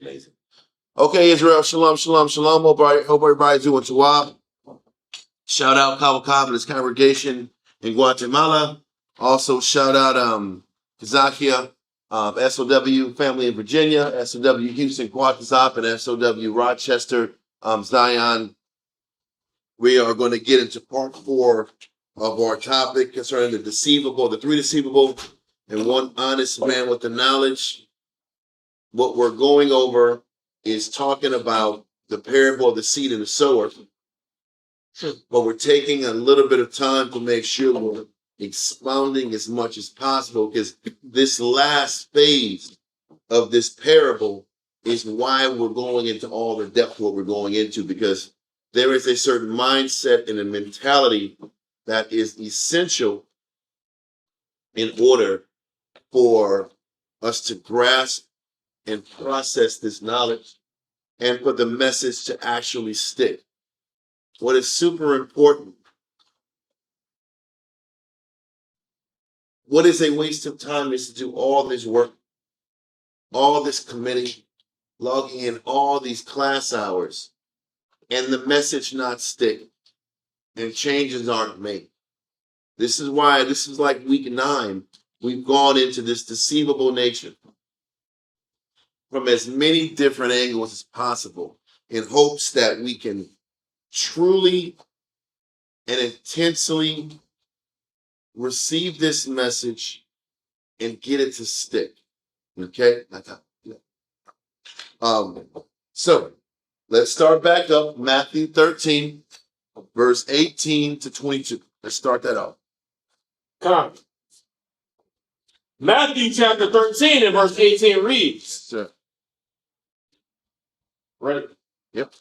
Amazing. Okay, Israel, shalom, shalom, shalom. Hope everybody's doing tawab. Shout out Kawakab and his congregation in Guatemala. Also, shout out Kazakia, SOW family in Virginia, SOW Houston, Quatzop, and SOW Rochester, Zion. We are going to get into part 4 of our topic concerning the deceivable, the 3 deceivable, and 1 honest man with the knowledge. What we're going over is talking about the parable of the seed and the sower. But we're taking a little bit of time to make sure we're expounding as much as possible, because this last phase of this parable is why we're going into all the depth of what we're going into, because there is a certain mindset and a mentality that is essential in order for us to grasp and process this knowledge and for the message to actually stick. What is super important, what is a waste of time is to do all this work, all this committee, logging in all these class hours, and the message not stick, and changes aren't made. This is why this is like week 9. We've gone into this deceivable nature from as many different angles as possible in hopes that we can truly and intensely receive this message and get it to stick. Okay? So let's start back up. Matthew 13, verse 18 to 22. Let's start that off. Come. Matthew chapter 13 and verse 18 reads. Sir. Ready? Yep.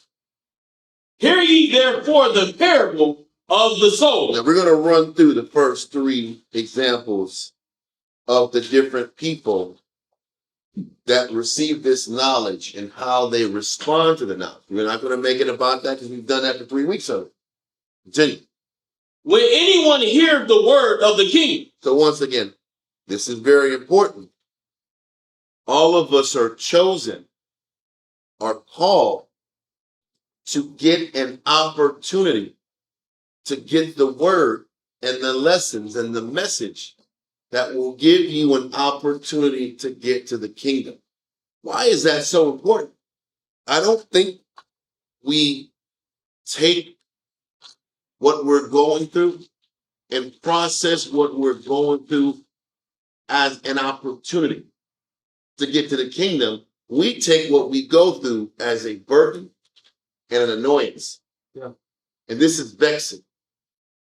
Hear ye therefore the parable of the sower. Now we're going to run through the first 3 examples of the different people that receive this knowledge and how they respond to the knowledge. We're not going to make it about that because we've done that for 3 weeks of it. Continue. When anyone hear the word of the king. So once again, this is very important. All of us are chosen, are called to get an opportunity to get the word and the lessons and the message that will give you an opportunity to get to the kingdom. Why is that so important? I don't think we take what we're going through and process what we're going through as an opportunity to get to the kingdom. We take what we go through as a burden and an annoyance. Yeah. And this is vexing.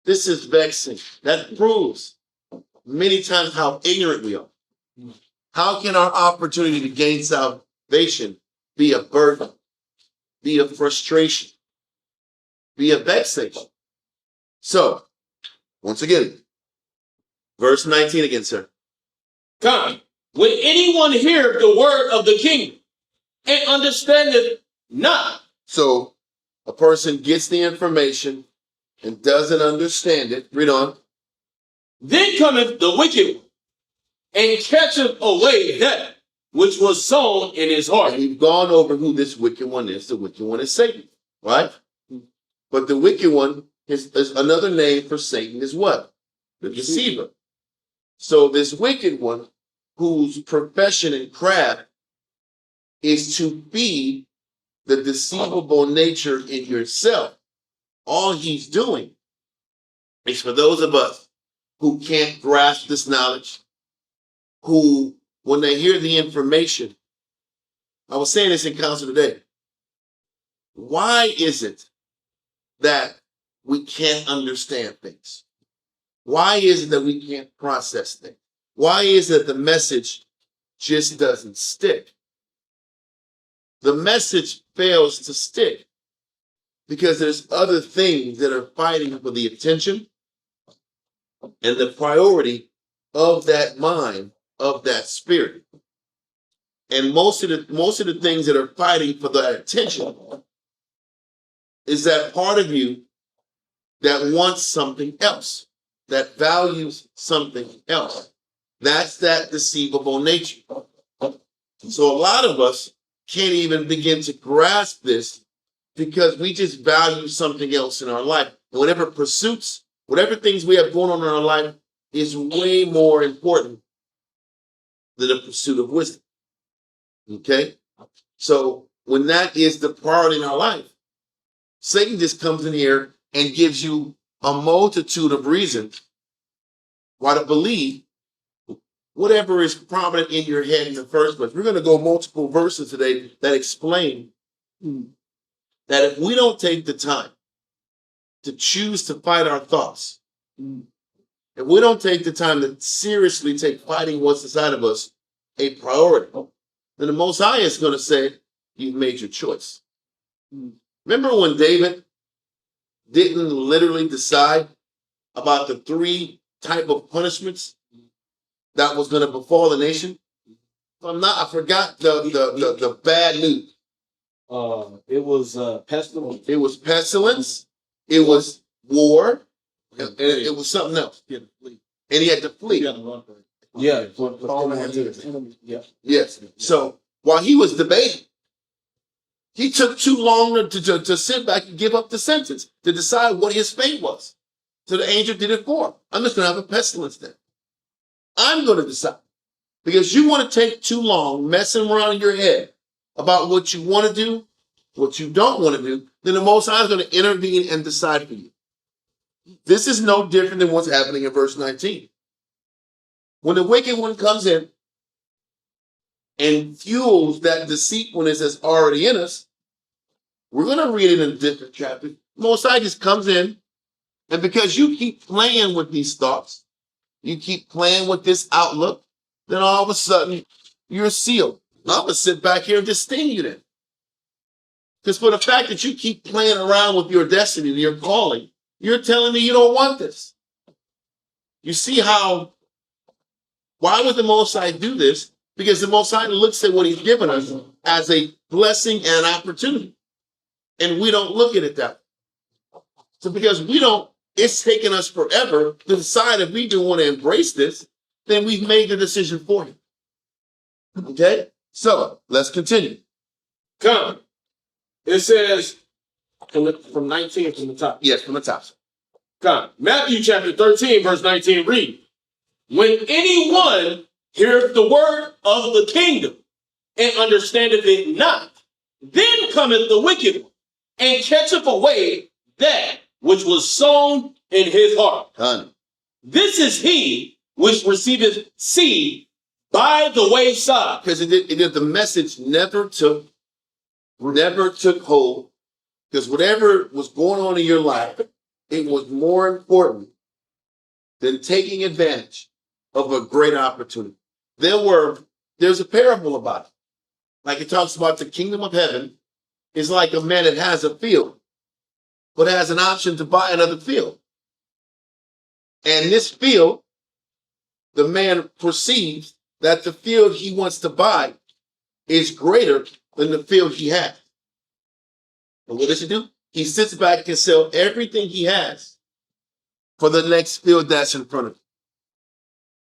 This is vexing. That proves many times how ignorant we are. How can our opportunity to gain salvation be a burden, be a frustration, be a vexation? So, once again, verse 19 again, sir. Come. When anyone hear the word of the king and understandeth not. So, a person gets the information and doesn't understand it. Read on. Then cometh the wicked one, and catcheth away that which was sown in his heart. And we've gone over who this wicked one is. The wicked one is Satan, right? But the wicked one is another name for Satan is what? The deceiver. So this wicked one, whose profession and craft is to feed the deceivable nature in yourself, all he's doing is for those of us who can't grasp this knowledge, who, when they hear the information, I was saying this in council today, why is it that we can't understand things? Why is it that we can't process things? Why is it the message just doesn't stick? The message fails to stick because there's other things that are fighting for the attention and the priority of that mind, of that spirit. And most of the things that are fighting for that attention is that part of you that wants something else, that values something else. That's that deceivable nature. So a lot of us can't even begin to grasp this because we just value something else in our life. And whatever pursuits, whatever things we have going on in our life is way more important than the pursuit of wisdom. Okay? So when that is the priority in our life, Satan just comes in here and gives you a multitude of reasons why to believe whatever is prominent in your head in the first place. We're going to go multiple verses today that explain that if we don't take the time to choose to fight our thoughts, if we don't take the time to seriously take fighting what's inside of us a priority, then the Most High is going to say, you've made your choice. Remember when David didn't literally decide about the 3 type of punishments that was going to befall the nation? I forgot the bad news. It was pestilence. It was pestilence. It was war. And it was something else. And he had to flee. Yeah. Yes. So while he was debating, he took too long to sit back and give up the sentence to decide what his fate was. So the angel did it for him. I'm just going to have a pestilence then. I'm going to decide. Because you want to take too long messing around in your head about what you want to do, what you don't want to do, then the Most High is going to intervene and decide for you. This is no different than what's happening in verse 19. When the wicked one comes in and fuels that deceitfulness that's already in us, we're going to read it in a different chapter. Most High just comes in, and because you keep playing with these thoughts, you keep playing with this outlook, then all of a sudden you're sealed. I'm going to sit back here and just sting you then. Because for the fact that you keep playing around with your destiny and your calling, you're telling me you don't want this. You see why would the Most High do this? Because the Most High looks at what he's given us as a blessing and an opportunity. And we don't look at it that way. So because it's taken us forever to decide if we do want to embrace this, then we've made the decision for him. Okay? So let's continue. Come. It says from 19 from the top. Yes, from the top. Come. Matthew chapter 13, verse 19 read. When anyone heareth the word of the kingdom and understandeth it not, then cometh the wicked one and catcheth away that which was sown in his heart. Honey. This is he which receiveth seed by the wayside. Because the message never took hold. Because whatever was going on in your life, it was more important than taking advantage of a great opportunity. There's a parable about it. Like it talks about the kingdom of heaven is like a man that has a field, but has an option to buy another field. And this field, the man perceives that the field he wants to buy is greater than the field he has. And what does he do? He sits back and sells everything he has for the next field that's in front of him.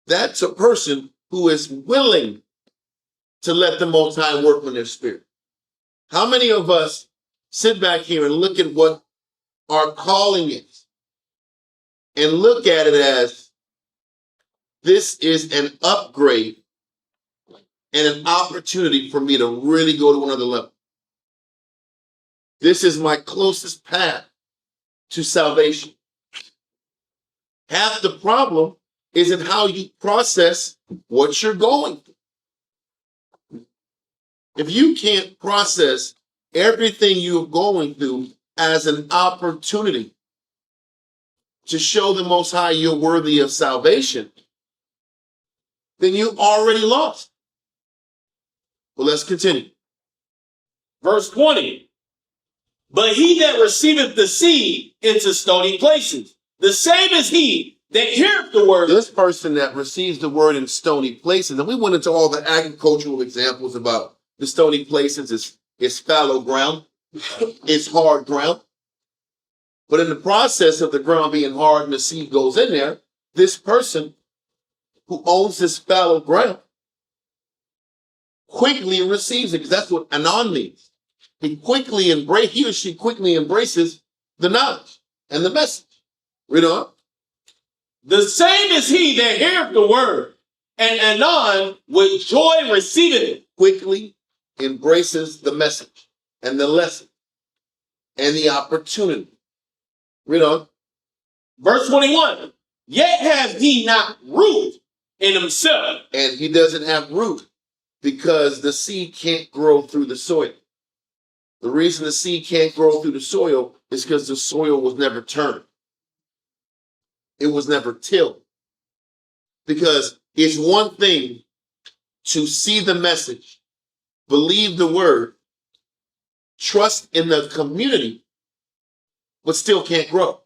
That's a person who is willing to let the Most High work on their spirit. How many of us sit back here and look at what our calling is and look at it as this is an upgrade and an opportunity for me to really go to another level? This is my closest path to salvation. Half the problem is in how you process what you're going through. If you can't process everything you're going through as an opportunity to show the Most High you're worthy of salvation, then you already lost. Well, let's continue. Verse 20. But he that receiveth the seed into stony places, the same as he that heareth the word. This person that receives the word in stony places, and we went into all the agricultural examples about the stony places. It's fallow ground. It's hard ground. But in the process of the ground being hard and the seed goes in there, this person who owns this fallow ground, quickly receives it, because that's what anon means. He or she quickly embraces the knowledge and the message. Read on. The same is he that heareth the word, and anon with joy receiveth it. Quickly embraces the message and the lesson and the opportunity. Read on. Verse 21. Yet has he not root in himself. And he doesn't have root because the seed can't grow through the soil. The reason the seed can't grow through the soil is because the soil was never turned. It was never tilled. Because it's one thing to see the message, believe the word, trust in the community, but still can't grow.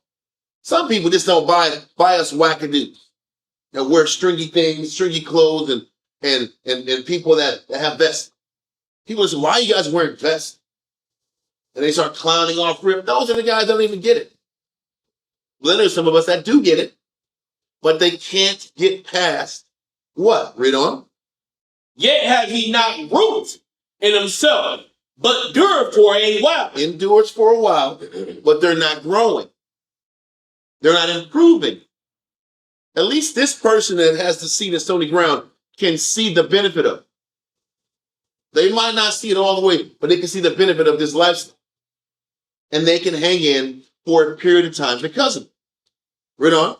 Some people just don't buy us wackadoos that wear stringy things, stringy clothes, and people that have vests. People say, why are you guys wearing vests? And they start clowning off rip. Those are the guys that don't even get it. Well, then there's some of us that do get it, but they can't get past what? Read on. Yet have he not root in himself, but dureth for a while. Endures for a while, but they're not growing. They're not improving. At least this person that has the seed in stony ground can see the benefit of it. They might not see it all the way, but they can see the benefit of this lifestyle. And they can hang in for a period of time because of it. Read on.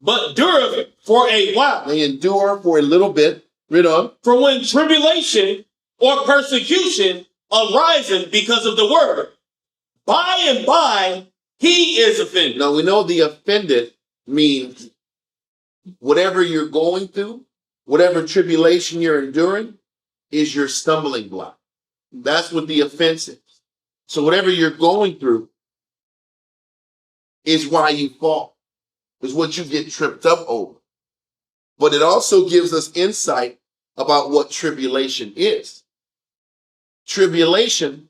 But dureth for a while. They endure for a little bit. Read on. For when tribulation or persecution ariseth because of the word, by and by he is offended. Now we know the offended means whatever you're going through, whatever tribulation you're enduring, is your stumbling block. That's what the offense is. So whatever you're going through is why you fall, is what you get tripped up over. But it also gives us insight about what tribulation is. Tribulation,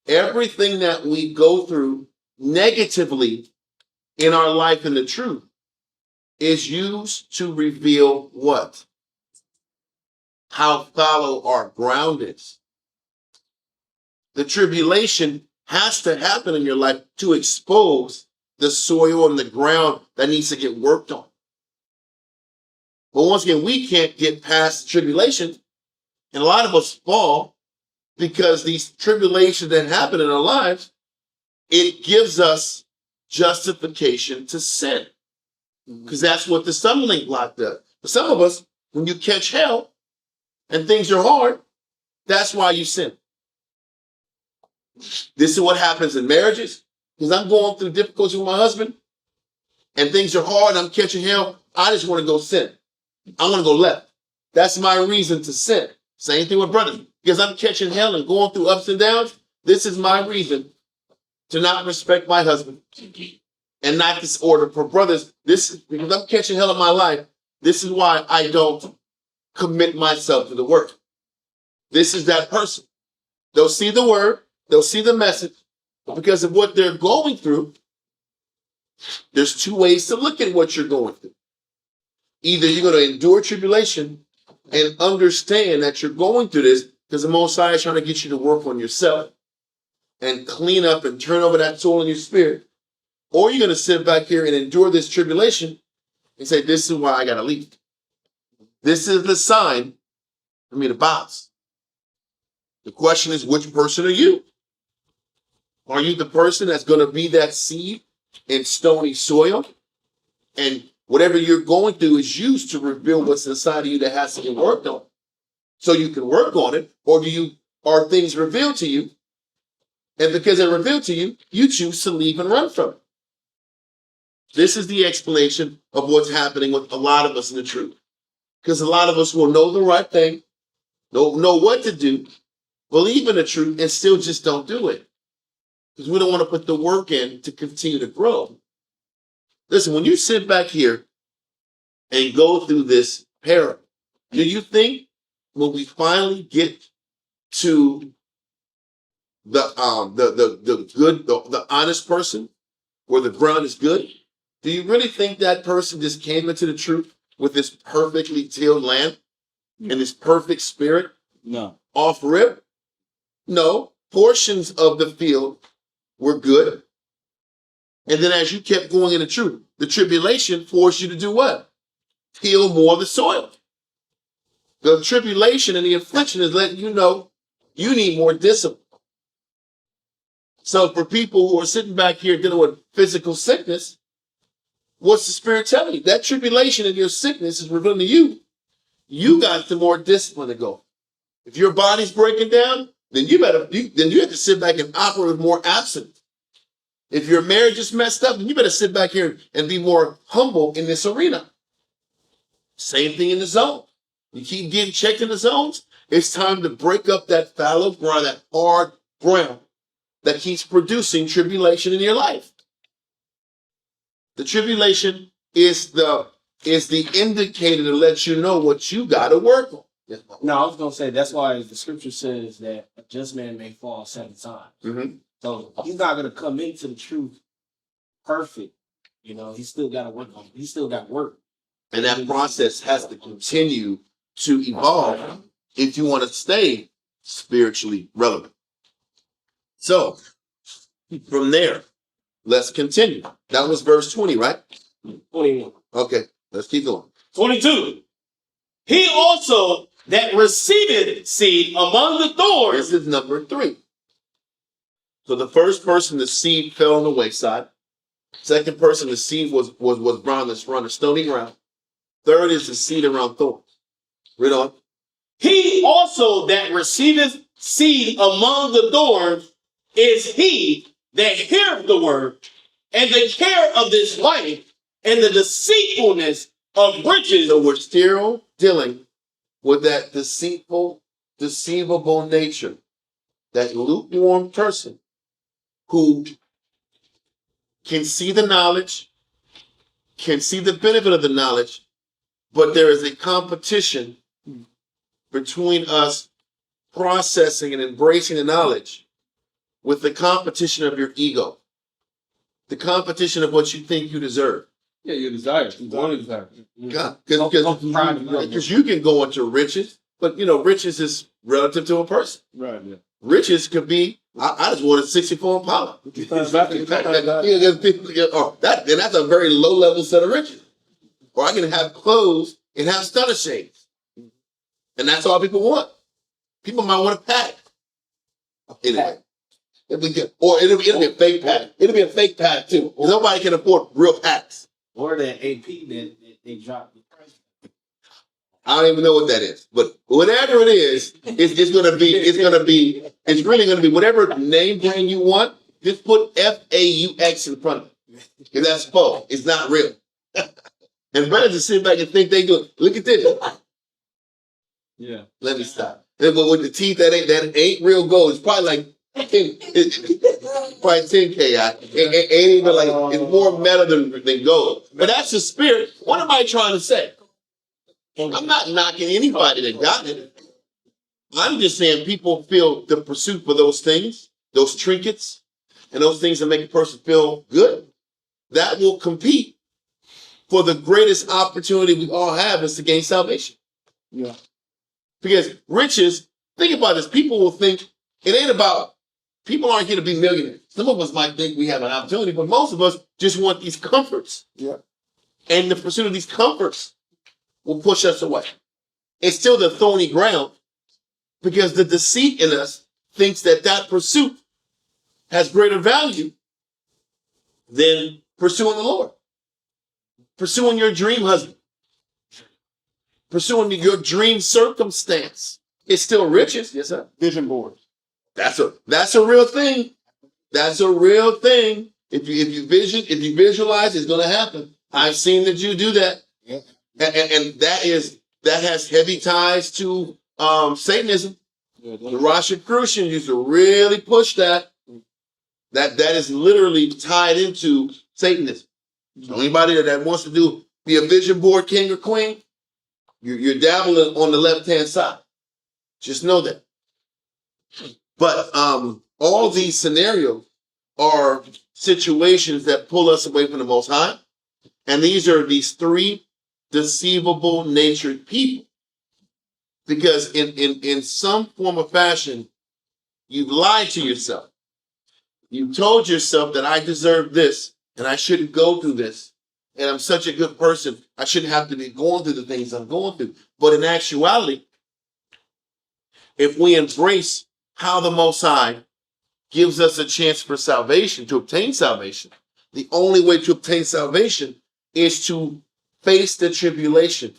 everything that we go through negatively in our life in the truth, is used to reveal what? How fallow our ground is. The tribulation has to happen in your life to expose the soil and the ground that needs to get worked on. But once again, we can't get past tribulation, and a lot of us fall because these tribulations that happen in our lives, it gives us justification to sin. Because that's what the stumbling block does. For some of us, when you catch hell and things are hard, that's why you sin. This is what happens in marriages. Because I'm going through difficulty with my husband and things are hard and I'm catching hell, I just want to go sin. I want to go left. That's my reason to sin. Same thing with brothers. Because I'm catching hell and going through ups and downs, this is my reason to not respect my husband and not disorder. For brothers, this is because I'm catching hell in my life. This is why I don't commit myself to the work. This is that person. They'll see the word, they'll see the message, but because of what they're going through, there's two ways to look at what you're going through. Either you're going to endure tribulation and understand that you're going through this because the Most High is trying to get you to work on yourself and clean up and turn over that soul in your spirit. Or you're going to sit back here and endure this tribulation and say, this is why I got to leave. This is the sign for me to bounce. The question is, which person are you? Are you the person that's going to be that seed in stony soil? And whatever you're going through is used to reveal what's inside of you that has to get worked on. So you can work on it, or are things revealed to you? And because they're revealed to you, you choose to leave and run from it. This is the explanation of what's happening with a lot of us in the truth. Because a lot of us will know the right thing, know what to do, believe in the truth, and still just don't do it. Because we don't want to put the work in to continue to grow. Listen, when you sit back here and go through this parable, do you think when we finally get to the good, the honest person, where the ground is good, do you really think that person just came into the truth with this perfectly tilled land and this perfect spirit No. Off rip? No. Portions of the field were good. And then as you kept going in the tribulation forced you to do what? Till more of the soil. The tribulation and the affliction is letting you know you need more discipline. So for people who are sitting back here dealing with physical sickness, what's the Spirit telling you? That tribulation and your sickness is revealing to you, you got some more discipline to go. If your body's breaking down, then you have to sit back and operate with more abstinence. If your marriage is messed up, then you better sit back here and be more humble in this arena. Same thing in the zone. You keep getting checked in the zones, it's time to break up that fallow ground, that hard ground that keeps producing tribulation in your life. The tribulation is the indicator to let you know what you got to work on. No, I was going to say, that's why the scripture says that a just man may fall 7 times. Mm-hmm. So he's not going to come into the truth perfect. You know, he's still got to work on it. He's still got work. And that process has to continue to evolve if you want to stay spiritually relevant. So, from there, let's continue. That was verse 20, right? 21. Okay, let's keep going. 22. He also that receiveth seed among the thorns. This is number 3. So the first person, the seed fell on the wayside. Second person, the seed was brown, that's on the stony ground. Third is the seed around thorns. Read on. He also that receiveth seed among the thorns is he that heareth the word, and the care of this life, and the deceitfulness of riches. So we're still dealing with that deceitful, deceivable nature. That lukewarm person who can see the knowledge, can see the benefit of the knowledge, but there is a competition between us processing and embracing the knowledge with the competition of your ego, the competition of what you think you deserve. Yeah, your desire. You want to desire. Because you can go into riches, but riches is relative to a person. Right, yeah. Riches could be, I just wanted 64 Impala. That's a very low level set of riches. Or I can have clothes and have stunner shades. And that's all people want. People might want a pack. Anyway. It'll be a fake pack. It'll be a fake pack too. Nobody can afford real packs. Or that AP that they dropped the price. I don't even know what that is. But whatever it is, it's really gonna be whatever name brand you want, just put FAUX in front of it. Because that's false. It's not real. And brothers just sit back and think they do it. Look at this. Yeah. Let me stop. But with the teeth that ain't real gold, it's probably like probably 10K. It ain't even like, it's more metal than gold. But that's the spirit. What am I trying to say? I'm not knocking anybody that got it. I'm just saying people feel the pursuit for those things, those trinkets, and those things that make a person feel good. That will compete for the greatest opportunity we all have is to gain salvation. Yeah. Because riches, think about this. People will think it ain't about, people aren't here to be millionaires. Some of us might think we have an opportunity, but most of us just want these comforts. Yeah. And the pursuit of these comforts will push us away. It's still the thorny ground because the deceit in us thinks that pursuit has greater value than pursuing the Lord. Pursuing your dream husband. Pursuing your dream circumstance. It's still riches. Yes, sir. Vision boards. That's a real thing. That's a real thing. If you visualize, it's going to happen. I've seen that you do that. Yeah. And that has heavy ties to Satanism. Yeah, The Rosicrucians used to really push that. That is literally tied into Satanism. So anybody that wants to be a vision board king or queen, you're dabbling on the left-hand side. Just know that. But all these scenarios are situations that pull us away from the Most High. And these are these 3 deceivable natured people. Because in some form or fashion, you've lied to yourself. You told yourself that I deserve this and I shouldn't go through this. And I'm such a good person. I shouldn't have to be going through the things I'm going through. But in actuality, if we embrace how the Most High gives us a chance for salvation, to obtain salvation, the only way to obtain salvation is to face the tribulation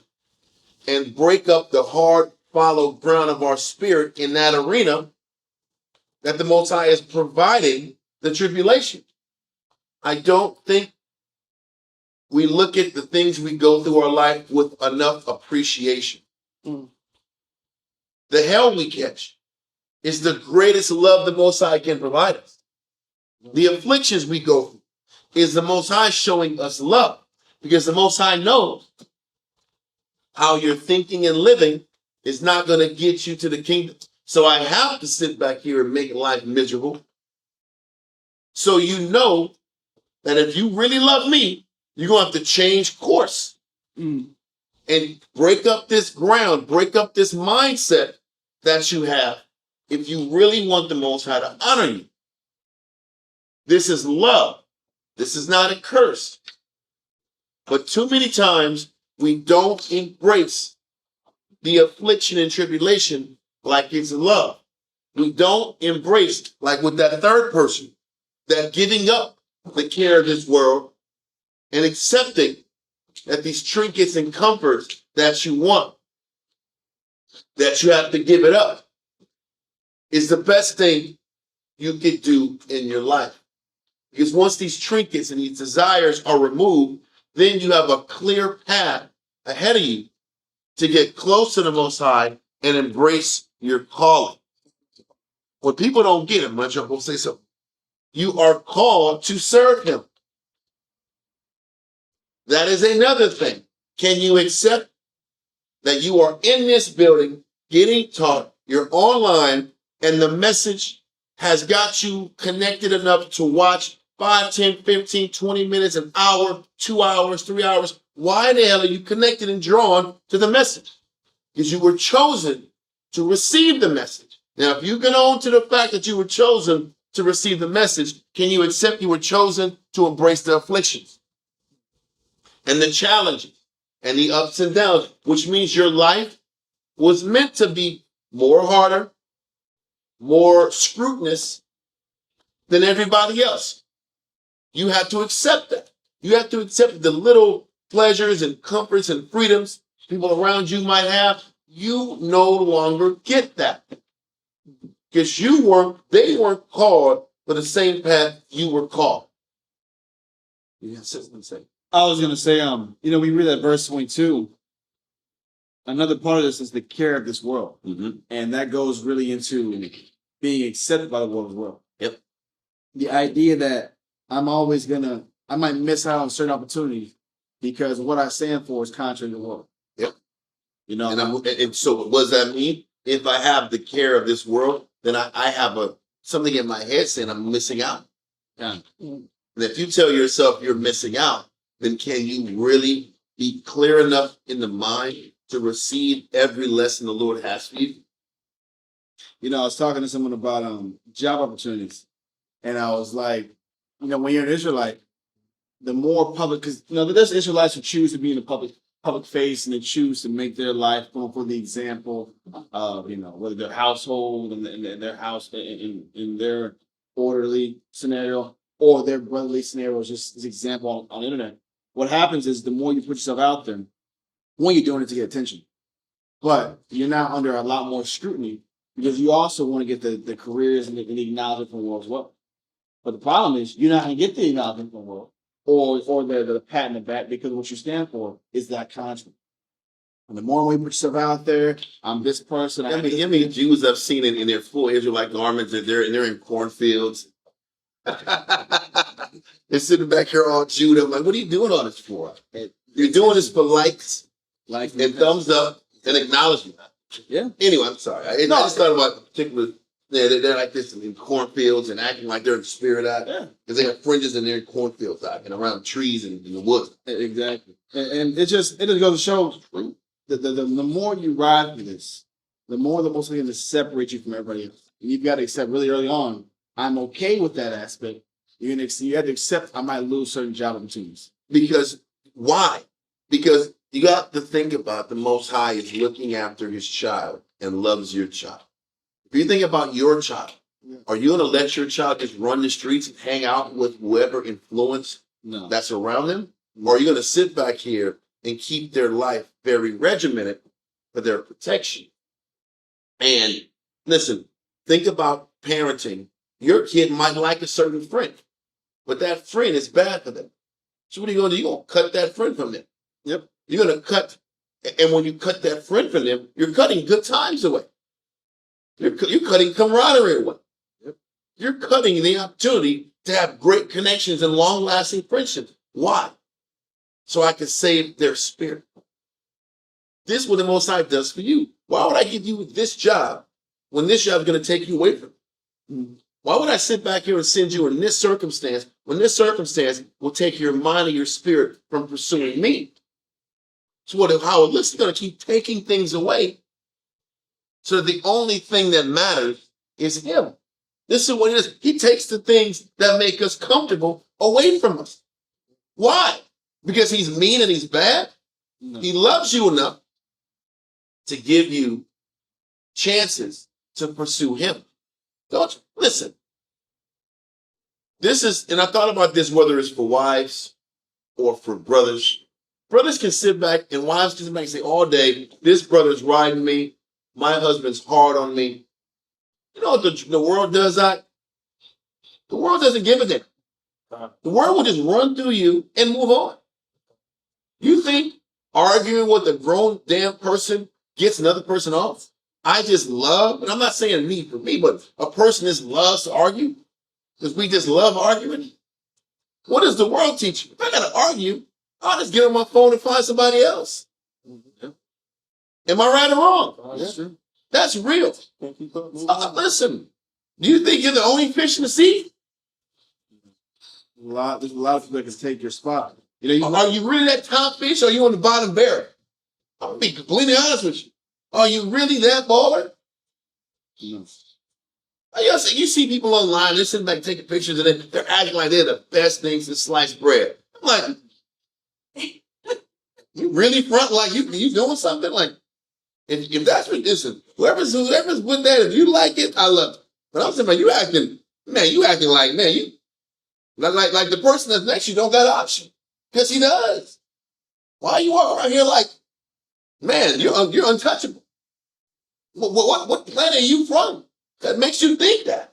and break up the hard, fallow ground of our spirit in that arena that the Most High is providing the tribulation. I don't think we look at the things we go through our life with enough appreciation. Mm. The hell we catch is the greatest love the Most High can provide us. The afflictions we go through is the Most High showing us love, because the Most High knows how you're thinking and living is not going to get you to the kingdom. So I have to sit back here and make life miserable. So you know that if you really love me, you're going to have to change course and break up this ground, break up this mindset that you have if you really want the Most High to honor you. This is love. This is not a curse. But too many times we don't embrace the affliction and tribulation like it's love. We don't embrace, like with that third person, that giving up the care of this world and accepting that these trinkets and comforts that you want, that you have to give it up, is the best thing you could do in your life. Because once these trinkets and these desires are removed, then you have a clear path ahead of you to get close to the Most High and embrace your calling. What people don't get, I'm going to say so. You are called to serve him. That is another thing. Can you accept that you are in this building getting taught, you're online, and the message has got you connected enough to watch 5, 10, 15, 20 minutes, an hour, 2 hours, 3 hours? Why the hell are you connected and drawn to the message? Because you were chosen to receive the message. Now, if you can own to the fact that you were chosen to receive the message, can you accept you were chosen to embrace the afflictions and the challenges and the ups and downs, which means your life was meant to be more harder, more scrutinous than everybody else? You have to accept that. You have to accept the little pleasures and comforts and freedoms people around you might have. You no longer get that. Because they weren't called for the same path you were called. You have something to say. I was gonna say, we read that verse 22. Another part of this is the care of this world. Mm-hmm. And that goes really into being accepted by the world as well. Yep. The idea that I might miss out on certain opportunities because what I stand for is contrary to the world. Yep. You know, And so what does that mean? If I have the care of this world, then I have something in my head saying I'm missing out. yeah. And if you tell yourself you're missing out, then can you really be clear enough in the mind to receive every lesson the Lord has for you? You know, I was talking to someone about job opportunities, and I was like, when you're an Israelite, the more public, because there's Israelites who choose to be in the public face and they choose to make their life going for the example of whether their household and their house in their orderly scenario or their brotherly scenario is just an example on the internet. What happens is the more you put yourself out there, one, you're doing it to get attention, but you're now under a lot more scrutiny because you also want to get the careers and the acknowledgement from the world as well. But the problem is you're not going to get the acknowledgement from the world or the pat in the back because what you stand for is that contract. And the more we put yourself out there, I'm this person. I mean, Jews I've seen in their full Israelite garments, they're in cornfields. They're sitting back here all Jewed. I'm like, what are you doing all this for? You're doing this for likes and thumbs up and acknowledgement. Yeah. Anyway, I'm sorry. I just thought about the particular. They're like this in cornfields and acting like they're in the spirit out. Yeah. Because they have fringes and they're in cornfields out and around trees and in the woods. Exactly. And it just goes to show the more you ride through this, the more the most likely to separate you from everybody else. And you've got to accept really early on, I'm okay with that aspect. You have to accept I might lose certain job opportunities. Because why? Because you got to think about the Most High is looking after his child and loves your child. If you think about your child, are you going to let your child just run the streets and hang out with whoever influence No. that's around them? Or are you going to sit back here and keep their life very regimented for their protection? And listen, think about parenting. Your kid might like a certain friend, but that friend is bad for them. So what are you going to do? You're going to cut that friend from them. Yep. You're going to cut, and when you cut that friend from them, you're cutting good times away. You're cutting camaraderie away. Yep. You're cutting the opportunity to have great connections and long-lasting friendships. Why? So I can save their spirit. This is what the Most High does for you. Why would I give you this job when this job is going to take you away from you? Why would I sit back here and send you in this circumstance when this circumstance will take your mind and your spirit from pursuing me? So how it looks, is going to keep taking things away. So the only thing that matters is him. This is what it is. He takes the things that make us comfortable away from us. Why? Because he's mean and he's bad? No. He loves you enough to give you chances to pursue him. Don't you? Listen. This is, and I thought about this, whether it's for wives or for brothers. Brothers can sit back and wives can sit back and say all day, this brother's riding me. My husband's hard on me. You know what the world does that? The world doesn't give a damn. The world will just run through you and move on. You think arguing with a grown damn person gets another person off? I just love, and I'm not saying me for me, but a person just loves to argue because we just love arguing. What does the world teach you? If I got to argue, I'll just get on my phone and find somebody else. Am I right or wrong? That's true. That's real. Listen, do you think you're the only fish in the sea? There's a lot of people that can take your spot. You know, Are you really that top fish or are you on the bottom barrel? I'll be completely honest with you. Are you really that baller? No. You see people online, they're sitting back taking pictures and they're acting like they're the best things to slice bread. I'm like, you really front like you doing something? Like, if that's what this is, whoever's with that, if you like it, I love it. But I'm saying, man, you acting like, man, you like the person that's next to you don't got an option. Because he does. Why you walk around here like, man, you're untouchable? What planet are you from that makes you think that?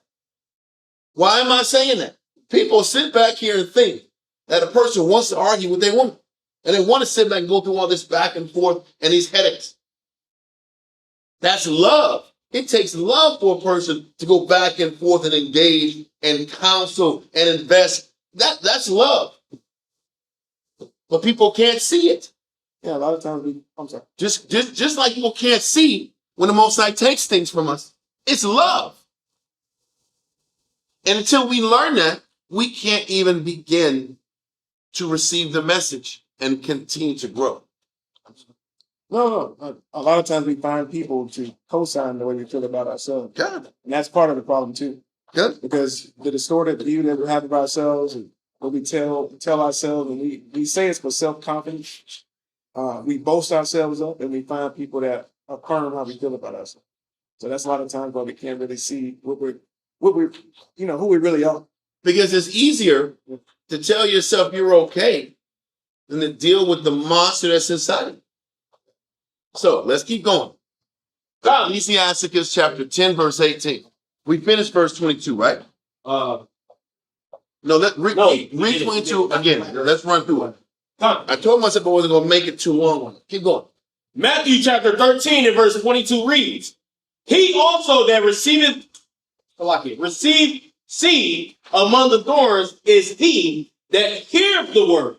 Why am I saying that? People sit back here and think that a person wants to argue with their woman. And they want to sit back and go through all this back and forth and these headaches. That's love. It takes love for a person to go back and forth and engage and counsel and invest. That's love. But people can't see it. Yeah, a lot of times I'm sorry. Just like people can't see when the Most High takes things from us. It's love. And until we learn that, we can't even begin to receive the message and continue to grow. No. A lot of times we find people to co-sign the way we feel about ourselves. Good. And that's part of the problem too. Good. Because the distorted view that we have of ourselves and what we tell ourselves, and we say it's for self-confidence. We boast ourselves up and we find people that affirm how we feel about ourselves. So that's a lot of times why we can't really see what we're who we really are. Because it's easier to tell yourself you're okay than to deal with the monster that's inside you. So let's keep going. Ecclesiasticus chapter 10, verse 18. We finished verse 22, right? No, read 22 again. Let's run through it. I told myself I wasn't going to make it too long. Keep going. Matthew chapter 13 and verse 22 reads, he also that received seed among the thorns is he that heareth the word,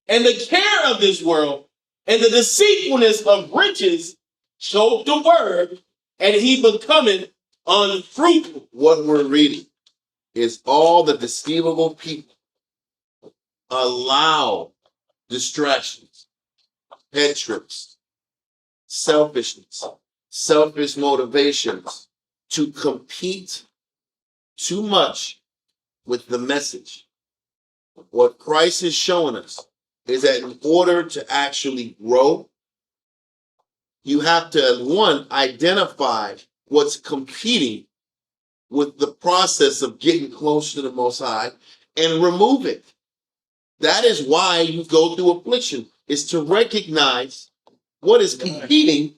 and the care of this world and the deceitfulness of riches choke the word, and he becometh unfruitful. What we're reading is all the deceivable people allow distractions, head trips, selfishness, selfish motivations to compete too much with the message. What Christ is showing us is that in order to actually grow, you have to, one, identify what's competing with the process of getting closer to the Most High and remove it. That is why you go through affliction, is to recognize what is competing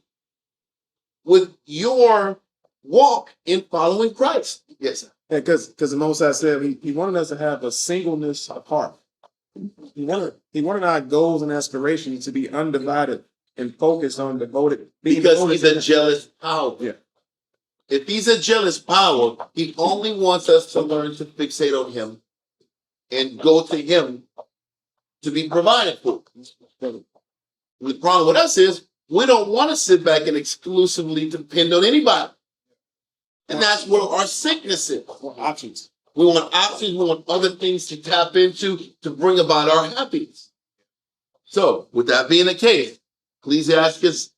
with your walk in following Christ. Yes, sir. Yeah, because the Most High said he wanted us to have a singleness of heart. He wanted our goals and aspirations to be undivided and focused on devoted. Because he's a jealous power. Yeah. If he's a jealous power, he only wants us to learn to fixate on him and go to him to be provided for. And the problem with us is we don't want to sit back and exclusively depend on anybody. And that's where our sickness is. Options. We want options, we want other things to tap into to bring about our happiness. So, with that being the case, Ecclesiastes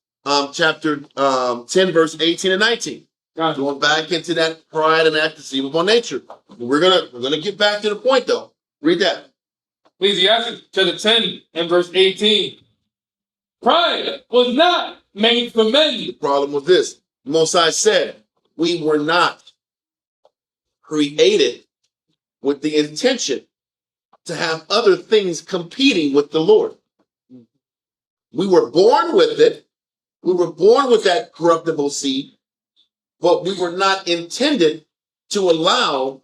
chapter 10, verse 18 and 19. Going back into that pride and that deceivable nature. We're gonna get back to the point though. Read that. Ecclesiastes chapter 10 and verse 18. Pride was not made for men. The problem with this, Mosai said, we were not created with the intention to have other things competing with the Lord. We were born with it. We were born with that corruptible seed, but we were not intended to allow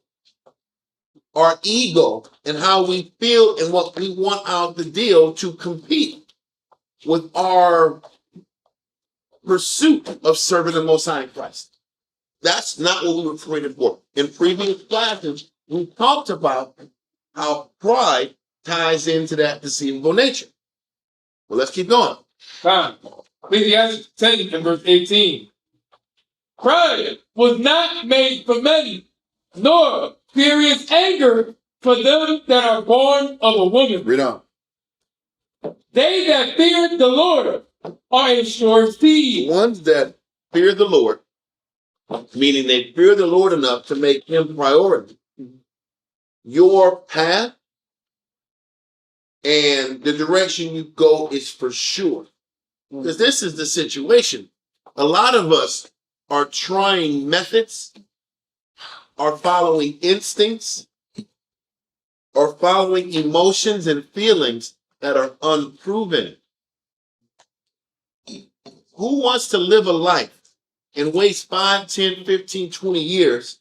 our ego and how we feel and what we want out of the deal to compete with our pursuit of serving the Most High in Christ. That's not what we were created for. In previous classes, we talked about how pride ties into that deceivable nature. Well, let's keep going. Ecclesiastes 10 and verse 18. Pride was not made for men, nor furious anger for them that are born of a woman. Read on. They that fear the Lord are a sure The seed. ones that fear the Lord, meaning they fear the Lord enough to make him priority. Your path and the direction you go is for sure. Because this is the situation. A lot of us are trying methods, are following instincts, or following emotions and feelings that are unproven. Who wants to live a life and waste 5, 10, 15, 20 years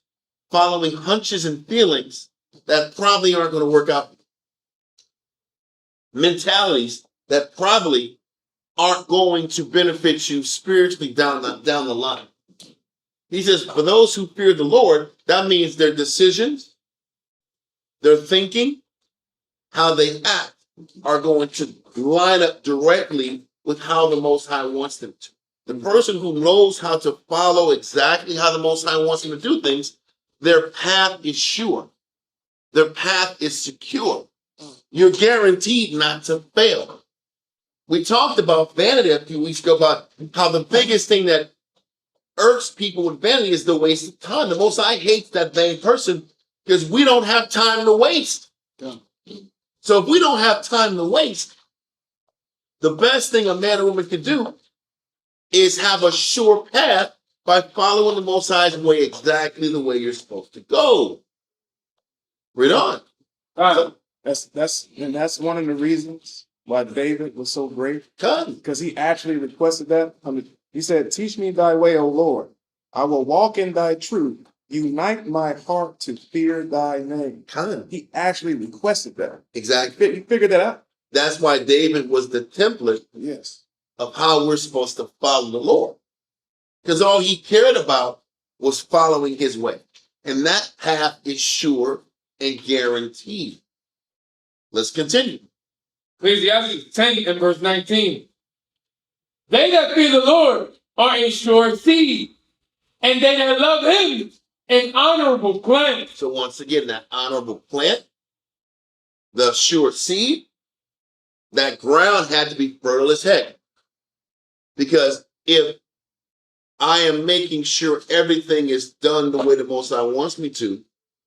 following hunches and feelings that probably aren't going to work out? Mentalities that probably aren't going to benefit you spiritually down the line. He says, for those who fear the Lord, that means their decisions, their thinking, how they act are going to line up directly with how the Most High wants them to. The person who knows how to follow exactly how the Most High wants them to do things, their path is sure. Their path is secure. You're guaranteed not to fail. We talked about vanity a few weeks ago, about how the biggest thing that irks people with vanity is the waste of time. The Most High hates that vain person because we don't have time to waste. Yeah. So if we don't have time to waste, the best thing a man or woman can do is have a sure path by following the Most High's way exactly the way you're supposed to go. Read on. That's one of the reasons why David was so great, Come. because he actually requested that. He said, "Teach me thy way, O Lord. I will walk in thy truth. Unite my heart to fear thy name." Come. He actually requested that. Exactly. He figured that out. That's why David was the template Yes. of how we're supposed to follow the Lord. Because all he cared about was following his way. And that path is sure and guaranteed. Let's continue. Ecclesiastes 10 and verse 19. They that fear the Lord are a sure seed, and they that love him an honorable plant. So once again, that honorable plant, the sure seed, that ground had to be fertile as heck. Because if I am making sure everything is done the way the Most High wants me to,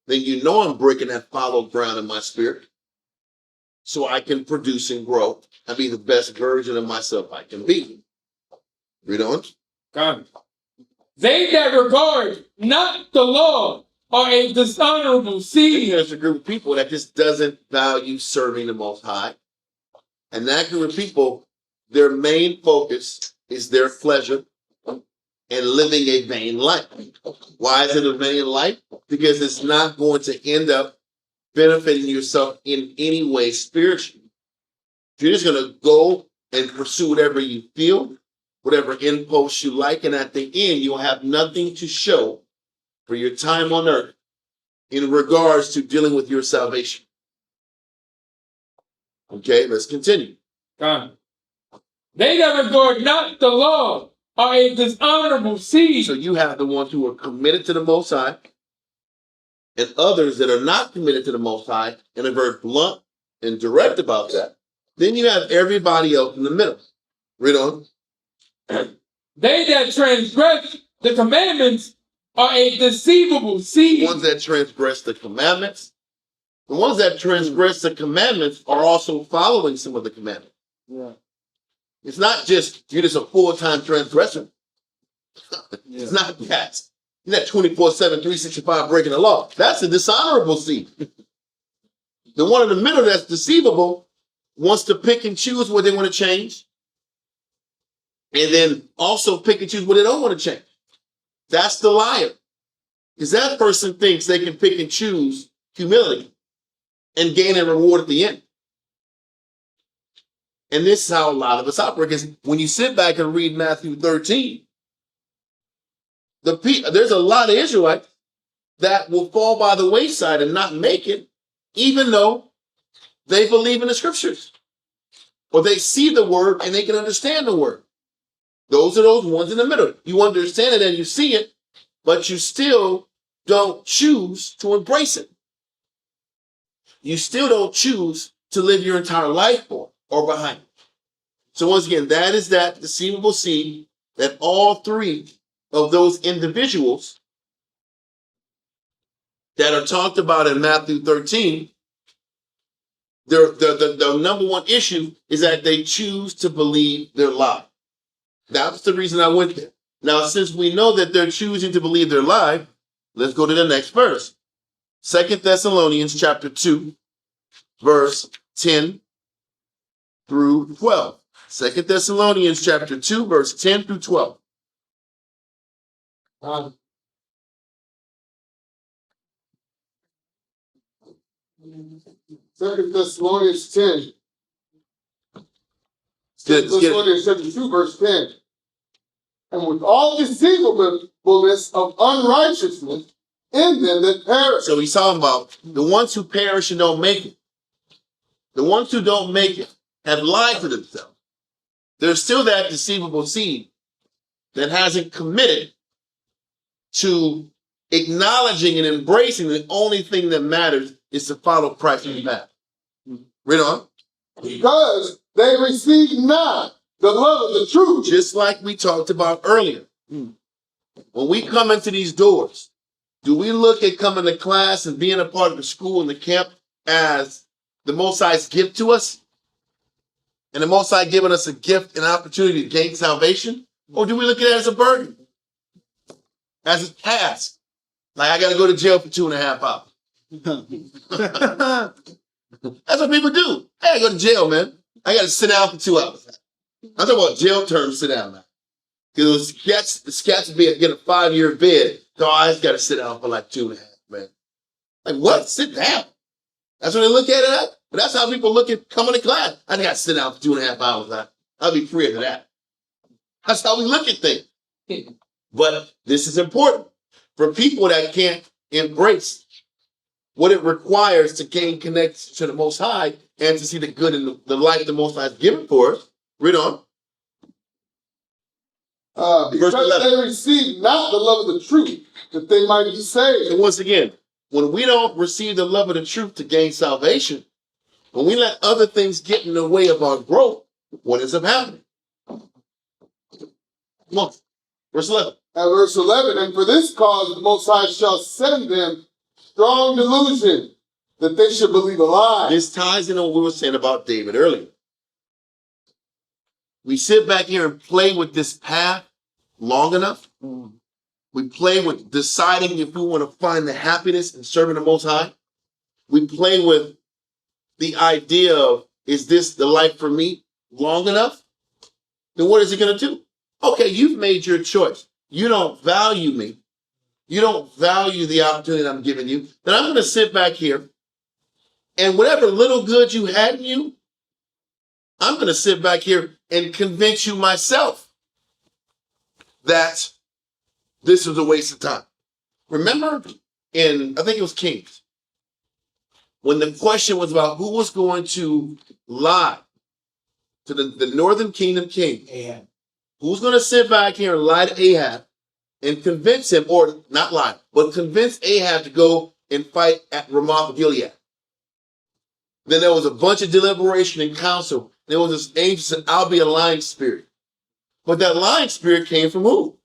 then you know I'm breaking that fallow ground in my spirit so I can produce and grow and be the best version of myself I can be. Read on. God. They that regard not the law are a dishonorable seed. There's a group of people that just doesn't value serving the Most High. And that group of people, their main focus is their pleasure and living a vain life. Why is it a vain life? Because it's not going to end up benefiting yourself in any way spiritually. You're just going to go and pursue whatever you feel, whatever impulse you like, and at the end, you'll have nothing to show for your time on earth in regards to dealing with your salvation. Okay, let's continue. God. They that regard not the law are a dishonorable seed. So you have the ones who are committed to the Most High and others that are not committed to the Most High and are very blunt and direct about that. Then you have everybody else in the middle. Read on. They that transgress the commandments are a deceivable seed. The ones that transgress the commandments. The ones that transgress the commandments are also following some of the commandments. Yeah. It's not just you're just a full-time transgressor. It's not that. You're not 24/7, 365 breaking the law. That's a dishonorable seed. The one in the middle that's deceivable wants to pick and choose what they want to change. And then also pick and choose what they don't want to change. That's the liar. Because that person thinks they can pick and choose humility and gain a reward at the end. And this is how a lot of us operate. Because when you sit back and read Matthew 13, there's a lot of Israelites that will fall by the wayside and not make it, even though they believe in the scriptures. Or they see the word and they can understand the word. Those are those ones in the middle. You understand it and you see it, but you still don't choose to embrace it. You still don't choose to live your entire life for or behind it. So once again, that is that deceivable seed that all three of those individuals that are talked about in Matthew 13, the number one issue is that they choose to believe their lie. That's the reason I went there. Now, since we know that they're choosing to believe their lie, let's go to the next verse. 2 Thessalonians chapter 2, verse 10 through 12. 2 Thessalonians chapter 2, verse 10 through 12. Second Thessalonians 10. Get it. Thessalonians chapter 2, verse 10. And with all deceivableness of unrighteousness in them that perish. So he's talking about the ones who perish and don't make it. The ones who don't make it have lied to themselves. There's still that deceivable seed that hasn't committed to acknowledging and embracing the only thing that matters is to follow Christ in the path. Read on. Because they receive not the love of the truth. Just like we talked about earlier. When we come into these doors, do we look at coming to class and being a part of the school and the camp as the Most High's gift to us? And the Most High giving us a gift and opportunity to gain salvation? Or do we look at it as a burden? As a task? Like, I got to go to jail for 2.5 hours. That's what people do. Hey, I go to jail, man. I got to sit down for 2 hours. I'm talking about jail terms, sit down now. Because the scats get a 5-year bid. So I just got to sit down for like 2.5, man. Like, what? Sit down. That's what they look at it at. But that's how people look at coming to class. I got to sit down for 2.5 hours now. I'll be free of that. That's how we look at things. But this is important for people that can't embrace what it requires to gain connection to the Most High and to see the good in the life the Most High has given for us. Read on. Because they receive not the love of the truth, that they might be saved. And once again, when we don't receive the love of the truth to gain salvation, when we let other things get in the way of our growth, what ends up happening? Come on. Verse 11. At verse 11, and for this cause the Most High shall send them strong delusion, that they should believe a lie. This ties into what we were saying about David earlier. We sit back here and play with this path long enough. We play with deciding if we want to find the happiness in serving the Most High. We play with the idea of, is this the life for me long enough? Then what is it going to do? Okay, you've made your choice. You don't value me. You don't value the opportunity I'm giving you. Then I'm going to sit back here and whatever little good you had in you, I'm going to sit back here and convince you myself that this was a waste of time. Remember in, I think it was Kings, when the question was about who was going to lie to the northern kingdom king. Ahab. Who's going to sit back here and lie to Ahab and convince him, or not lie, but convince Ahab to go and fight at Ramoth Gilead? Then there was a bunch of deliberation and counsel. There was this angel said, I'll be a lying spirit. But that lying spirit came from who?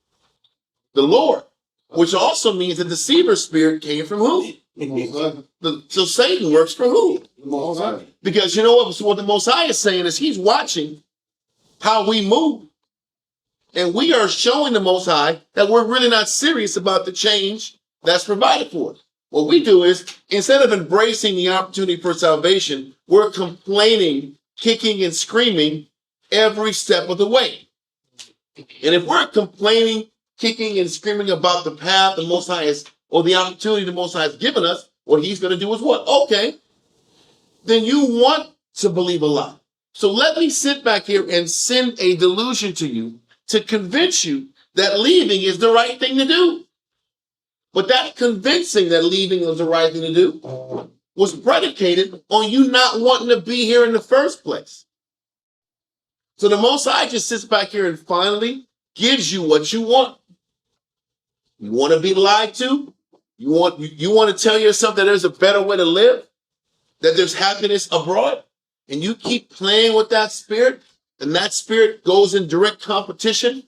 The Lord. Which also means the deceiver spirit came from who? So Satan works for who? Because you know what? So what the Most High is saying is he's watching how we move. And we are showing the Most High that we're really not serious about the change that's provided for us. What we do is, instead of embracing the opportunity for salvation, we're complaining, kicking and screaming every step of the way. And if we're complaining, kicking and screaming about the path the Most High is, or the opportunity the Most High has given us, what he's going to do is what? Okay, then you want to believe a lie. So let me sit back here and send a delusion to you to convince you that leaving is the right thing to do. But that convincing that leaving was the right thing to do was predicated on you not wanting to be here in the first place. So the Most High just sits back here and finally gives you what you want. You want to be lied to? You want to tell yourself that there's a better way to live? That there's happiness abroad? And you keep playing with that spirit, and that spirit goes in direct competition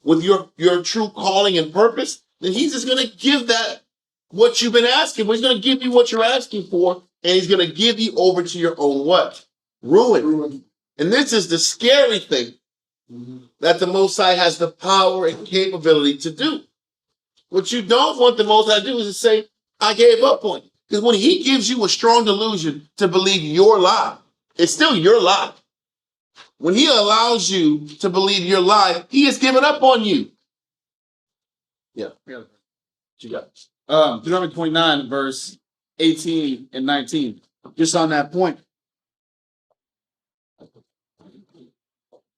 with your true calling and purpose, then he's just going to give that what you've been asking for. He's going to give you what you're asking for, and he's going to give you over to your own what? Ruin. And this is the scary thing that the Most High has the power and capability to do. What you don't want the Most High to do is to say, I gave up on you. Because when he gives you a strong delusion to believe your lie, it's still your lie. When he allows you to believe your lie, he has given up on you. Yeah. What you got? Deuteronomy 29, verse 18 and 19. Just on that point.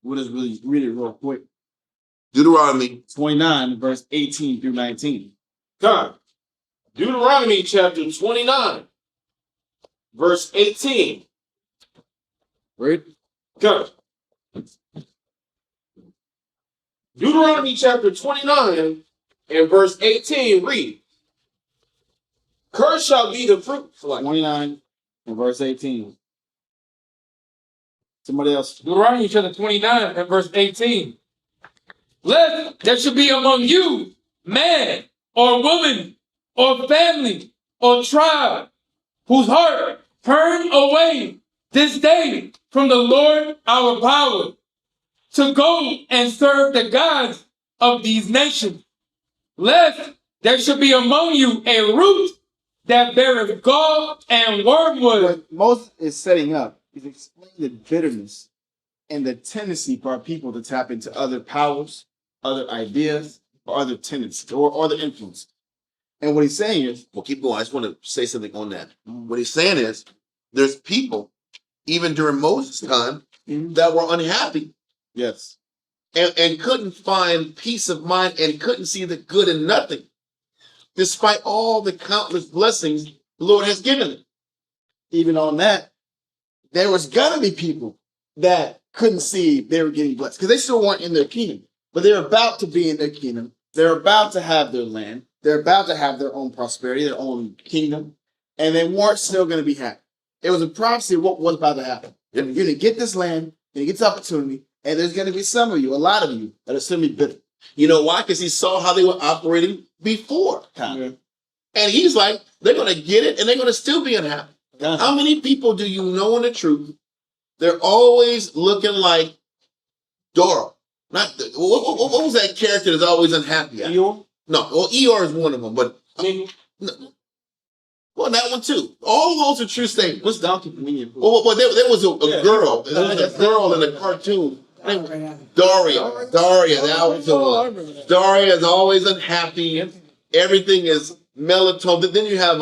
We'll just really read it real quick. Deuteronomy 29, verse 18 through 19. Come. Deuteronomy chapter 29, verse 18. Read. Come. Deuteronomy chapter 29 and verse 18 read. Cursed shall be the fruit. 29 and verse 18. Somebody else. Deuteronomy chapter 29 and verse 18. Lest there should be among you man or woman or family or tribe whose heart turn away this day from the Lord our power to go and serve the gods of these nations. Lest there should be among you a root that beareth gall and wormwood. What Moses is setting up is explaining the bitterness and the tendency for our people to tap into other powers, other ideas, or other tendencies, or other influences. And what he's saying is, well, keep going. I just want to say something on that. What he's saying is, there's people, even during Moses' time, that were unhappy yes, and couldn't find peace of mind and couldn't see the good in nothing, despite all the countless blessings the Lord has given them. even on that, there was gonna be people that couldn't see they were getting blessed because they still weren't in their kingdom, but they're about to be in their kingdom. They're about to have their land. They're about to have their own prosperity, their own kingdom, and they weren't still going to be happy. It was a prophecy of what was about to happen. You're going to get this land, you're going to get this opportunity, and there's going to be some of you, a lot of you, that are still going to be bitter. You know why? Because he saw how they were operating before. Yeah. And he's like, they're going to get it and they're going to still be unhappy. Yeah. How many people do you know in the truth? They're always looking like Dora. Not the, what was that character that's always unhappy? Eeyore? No, well, Eeyore is one of them, but no, well, that one too. All those are true statements. What's Donkey Comedian? Well, there was a girl. There was a girl in a cartoon. Daria. That was the one. Daria is always unhappy. Everything is melatonin. Then you have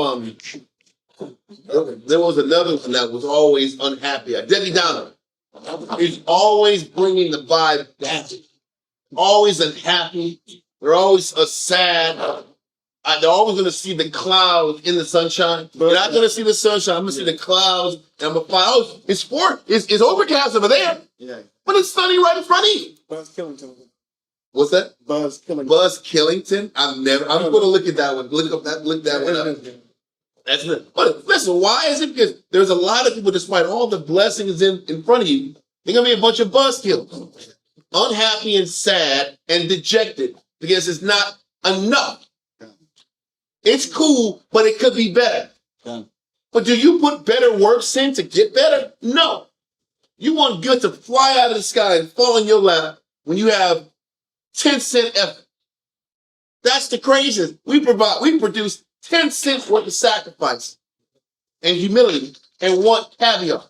there was another one that was always unhappy. Debbie Downer. He's always bringing the vibe down. Always unhappy. They're always sad. They're always going to see the clouds in the sunshine. You're not going to see the sunshine. I'm going to see the clouds. And I'm going to find, oh, it's overcast over there. Yeah. But it's sunny right in front of you. Buzz Killington. What's that? Buzz Killington. Buzz Killington. I'm going to look at that one. Look that one up. That's it. But listen, why is it? Because there's a lot of people, despite all the blessings in front of you, they're going to be a bunch of buzzkills. Unhappy and sad and dejected because it's not enough. It's cool, but it could be better. Yeah. But do you put better works in to get better? No. You want good to fly out of the sky and fall in your lap when you have 10-cent effort. That's the craziest. We produce 10 cents worth of sacrifice and humility and want caviar.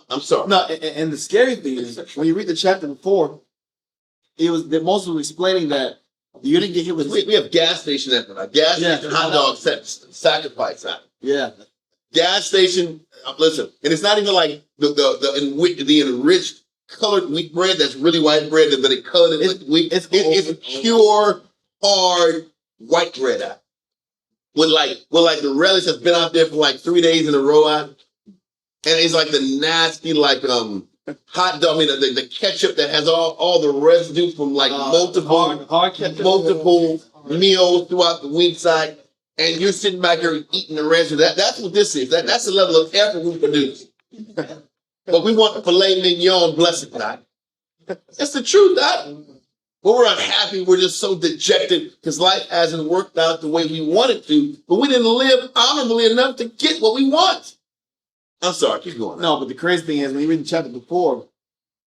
I'm sorry. No, and the scary thing is when you read the chapter before, it was that Moses was explaining that you're gonna get hit with. We have gas station effort. Gas station hot dog sacrifice. Yeah. Gas station. Listen, and it's not even like the enriched colored wheat bread that's really white bread that they colored it with wheat. It's pure hard white bread out. With the relish that's been out there for like 3 days in a row out. And it's like the nasty hot dog. I mean the ketchup that has all the residue from like multiple meals throughout the week side. And you're sitting back here eating the residue. That's what this is. That's the level of effort we produce. But we want the filet mignon, blessed God. That's the truth, God. When we're unhappy, we're just so dejected because life hasn't worked out the way we want it to. But we didn't live honorably enough to get what we want. I'm sorry, keep going. No, but the crazy thing is when you read the chapter before,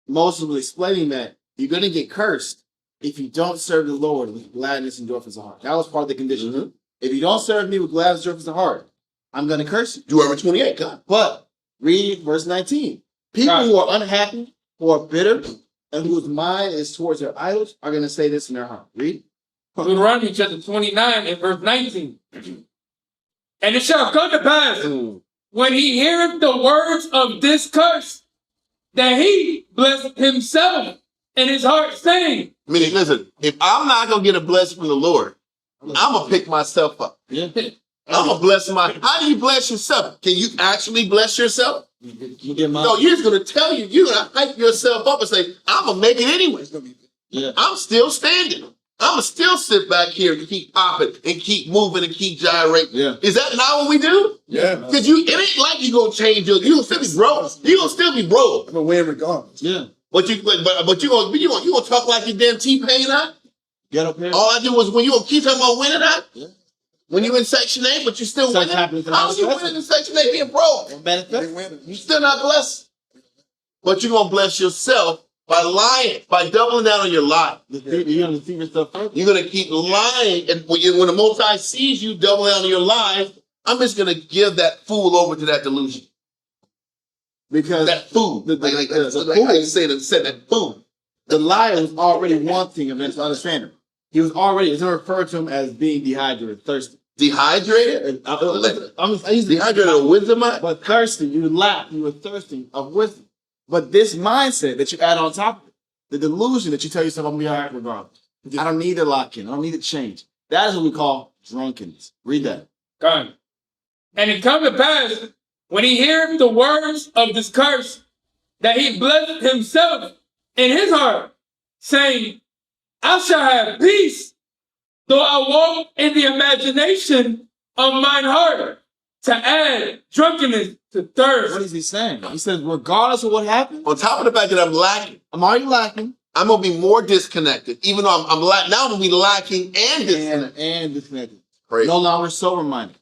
Moses was explaining that you're going to get cursed if you don't serve the Lord with gladness and joyfulness of heart. That was part of the condition. Mm-hmm. If you don't serve me with gladness and joyfulness of heart, I'm going to curse you. Deuteronomy 28, God. But read verse 19. People who are unhappy, who are bitter, and whose mind is towards their idols are going to say this in their heart. Read. Deuteronomy chapter 29 and verse 19. And it shall come to pass when he heareth the words of this curse, that he bless himself in his heart, saying, Meaning, listen, if I'm not going to get a blessing from the Lord, I'm going to pick myself up. Yeah. I'm going to bless how do you bless yourself? Can you actually bless yourself? You get my, No, you're just going to tell you, you're going to hype yourself up and say, I'm going to make it anyway. yeah. I'm still standing. I'm going to still sit back here and keep popping and keep moving and keep gyrating. Yeah. Is that not what we do? Yeah. Because it ain't like you're going to change you're going to still be broke. You're going to still be broke. I'm a win regardless. Yeah. But you're going to talk like your damn T-Pain out? Get up here. All I do was when you going to keep talking about winning out? Yeah. When you in Section 8, but you still Such winning? happens in How are you manifest. winning in Section 8 being broke? Manifest. You still not blessed. But you're going to bless yourself by lying, by doubling down on your lie. You're going to deceive yourself further. You're going to keep lying. And when the Most High sees you doubling down on your lies, I'm just going to give that fool over to that delusion. Because That fool. The Like I said that fool. the liar was already wanting of his understanding. He was already, it's going to refer to him as being dehydrated, thirsty. Dehydrated? I use Dehydrated of wisdom? But thirsty, you lack, you were thirsty of wisdom. But this mindset that you add on top of it, the delusion that you tell yourself, I'm going to be all right regardless. I don't need to lock in. I don't need to change. That is what we call drunkenness. Read that. God. And it come to pass, when he heareth the words of this curse, that he blessed himself in his heart, saying, I shall have peace, though I walk in the imagination of mine heart, to add drunkenness to thirst. What is he saying? He says, regardless of what happened, On top of the fact that I'm lacking, I'm already lacking. I'm gonna be more disconnected, even though now I'm gonna be lacking and disconnected. And disconnected. Crazy. No longer sober minded.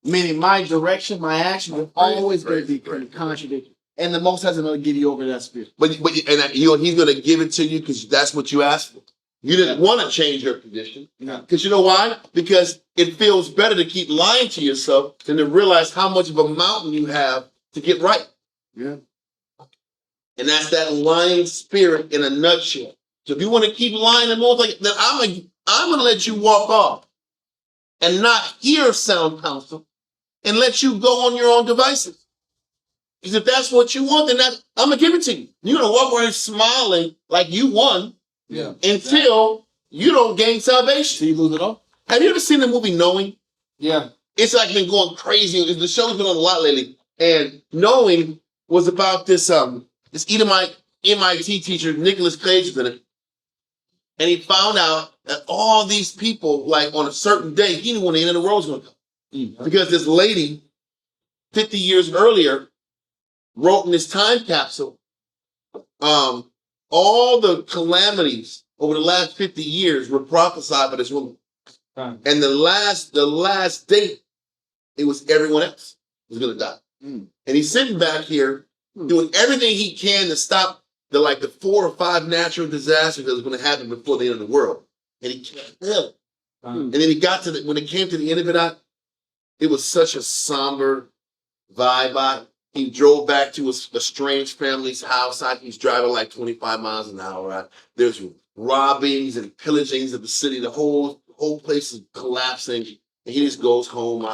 Meaning my direction, my action is always going to be contradictory. And the Most High is going to give you over that spirit. But he's gonna give it to you because that's what you asked for. You didn't want to change your condition. Because you know why? Because it feels better to keep lying to yourself than to realize how much of a mountain you have to get right. Yeah. And that's that lying spirit in a nutshell. So if you want to keep lying and more like, then I'm gonna let you walk off and not hear sound counsel and let you go on your own devices. Because if that's what you want, then I'm gonna give it to you. You're gonna walk around smiling like you won until you don't gain salvation. So you lose it all? Have you ever seen the movie Knowing? Yeah. It's like been going crazy. The show's been on a lot lately. And Knowing was about this MIT teacher, Nicholas Cage, was in it. And he found out that all these people, like on a certain day, he knew when the end of the world was going to come. Because this lady, 50 years earlier, wrote in this time capsule, all the calamities over the last 50 years were prophesied by this woman. And the last date, it was everyone else was going to die. And he's sitting back here doing everything he can to stop the 4 or 5 natural disasters that was going to happen before the end of the world. And he can't help. And then he got to when it came to the end of it, it was such a somber vibe. He drove back to a strange family's house. He's driving like 25 miles an hour. There's robbings and pillagings of the city. The whole place is collapsing. And he just goes home,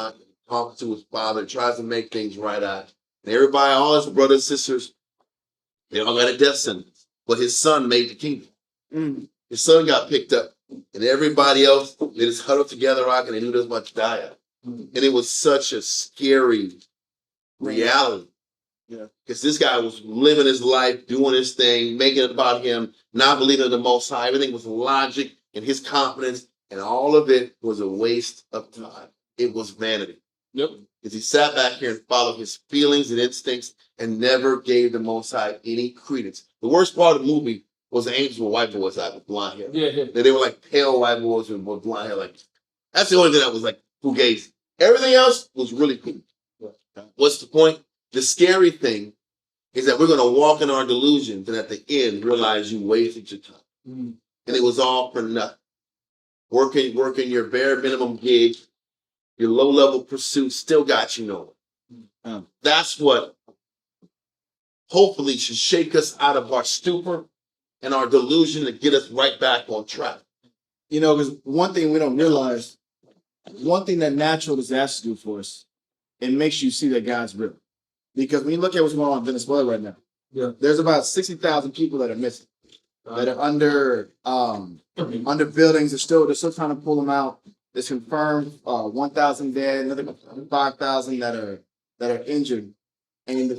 talks to his father, tries to make things right out. And everybody, all his brothers and sisters, they all got a death sentence. But his son made the kingdom. His son got picked up. And everybody else, they just huddled together, and they knew they was about to die. And it was such a scary reality. Yeah. Because this guy was living his life, doing his thing, making it about him, not believing in the Most High. Everything was logic and his confidence, and all of it was a waste of time. It was vanity. Yep. Because he sat back here and followed his feelings and instincts and never gave the Most High any credence. The worst part of the movie was the angels with white boys out with blonde hair. Yeah. They were like pale white boys with blonde hair. Like, that's the only thing that was like fugazi. Everything else was really cool. What's the point? The scary thing is that we're going to walk in our delusions and at the end realize you wasted your time. And it was all for nothing. Working your bare minimum gig, your low-level pursuit still got you nowhere. That's what hopefully should shake us out of our stupor and our delusion to get us right back on track. You know, because one thing we don't realize, one thing that natural disasters do for us, it makes you see that God's real. Because when you look at what's going on in Venezuela right now, there's about 60,000 people that are missing, that are under buildings. They're still trying to pull them out. It's confirmed 1,000 dead, another 5,000 that are injured. And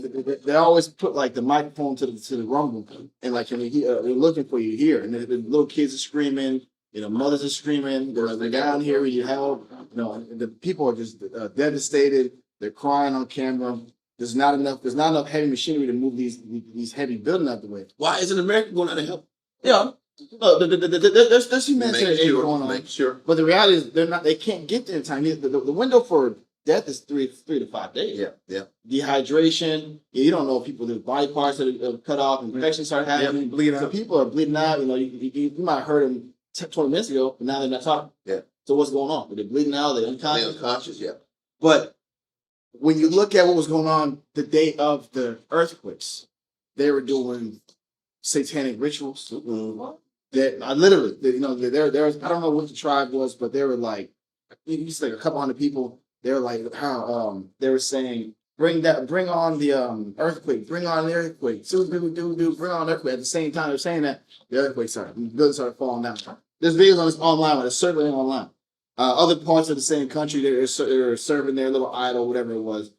they always put like the microphone to the rumble, and like they're looking for you here, and the little kids are screaming. You know, mothers are screaming. They're down here. You help. You know, the people are just devastated. They're crying on camera. There's not enough heavy machinery to move these heavy buildings out the way. Why isn't America going out to help? Yeah, there's humanitarian aid going on. Make sure. But the reality is they can't get there in time. The window for death is 3 to 5 days. Yeah. Dehydration. You don't know if there's body parts that are cut off, infections start happening, bleeding out. So people are bleeding out. You know, you might have heard them 20 minutes ago, but now they're not talking. Yeah. So what's going on? Are they bleeding out? Are they unconscious? They're unconscious, yeah. But when you look at what was going on the day of the earthquakes, they were doing satanic rituals. That I literally, there was, I don't know what the tribe was, but they were like, it's like a couple hundred people. They were like, they were saying, bring on the earthquake, bring on the earthquake, bring on the earthquake. At the same time, they're saying that the earthquake started, the buildings started falling down. There's videos on this online, but it's circulating online. Other parts of the same country, they're serving their little idol, whatever it was.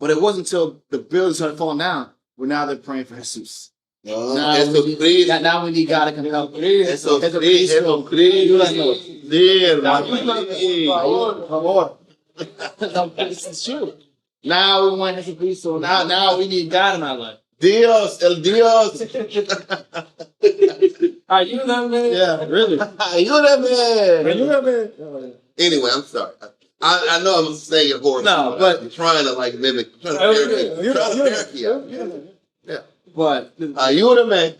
But it wasn't until the buildings started falling down where now they're praying for Jesus. Now we need God to come help. This is true. Now we want Jesus, so now we need God in our life. Dios, el Dios. Are you that man? Yeah, really. Ayúdame. Anyway, I'm sorry. I know I'm saying it horrible. No, but- I'm trying to like mimic. I'm trying to parody. Yeah. But Ayúdame.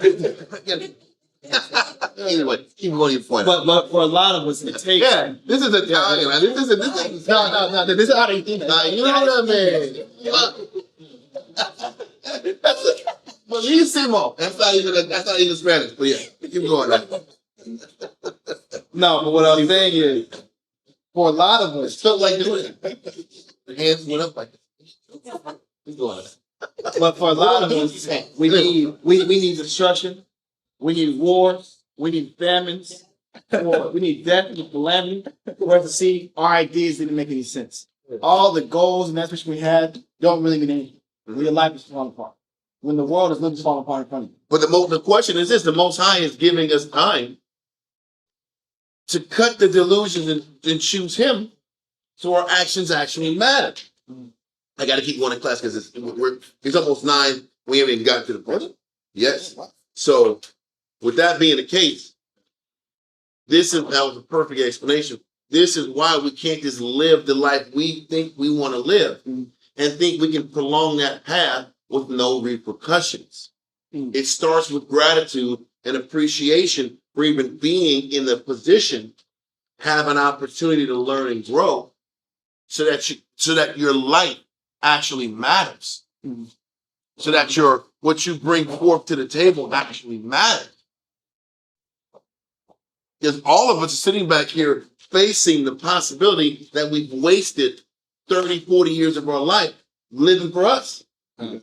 Anyway, keep going your point. but for a lot of us, it takes. Yeah, this is Italian. Man. This is No. This is Argentina. Ayúdame. That's it. Buenísimo. That's not even Spanish. But yeah, keep going. No, but what I'm saying is, for a lot of us, Felt like doing it. The hands went up like this. Keep going. but for a lot of us, we need destruction, we need wars, we need famines, we need death and calamity for us to see our ideas didn't make any sense. All the goals and aspirations we had don't really mean anything. When your life is falling apart. When the world is literally falling apart in front of you. But the question is this: the Most High is giving us time to cut the delusions and choose Him, so our actions actually matter. I got to keep going in class because it's almost 9. We haven't even gotten to the question. Yes. So, with that being the case, that was a perfect explanation. This is why we can't just live the life we think we want to live and think we can prolong that path with no repercussions. It starts with gratitude and appreciation for even being in the position, have an opportunity to learn and grow, so that your life actually matters, so that what you bring forth to the table actually matters. Because all of us are sitting back here facing the possibility that we've wasted 30, 40 years of our life living for us. And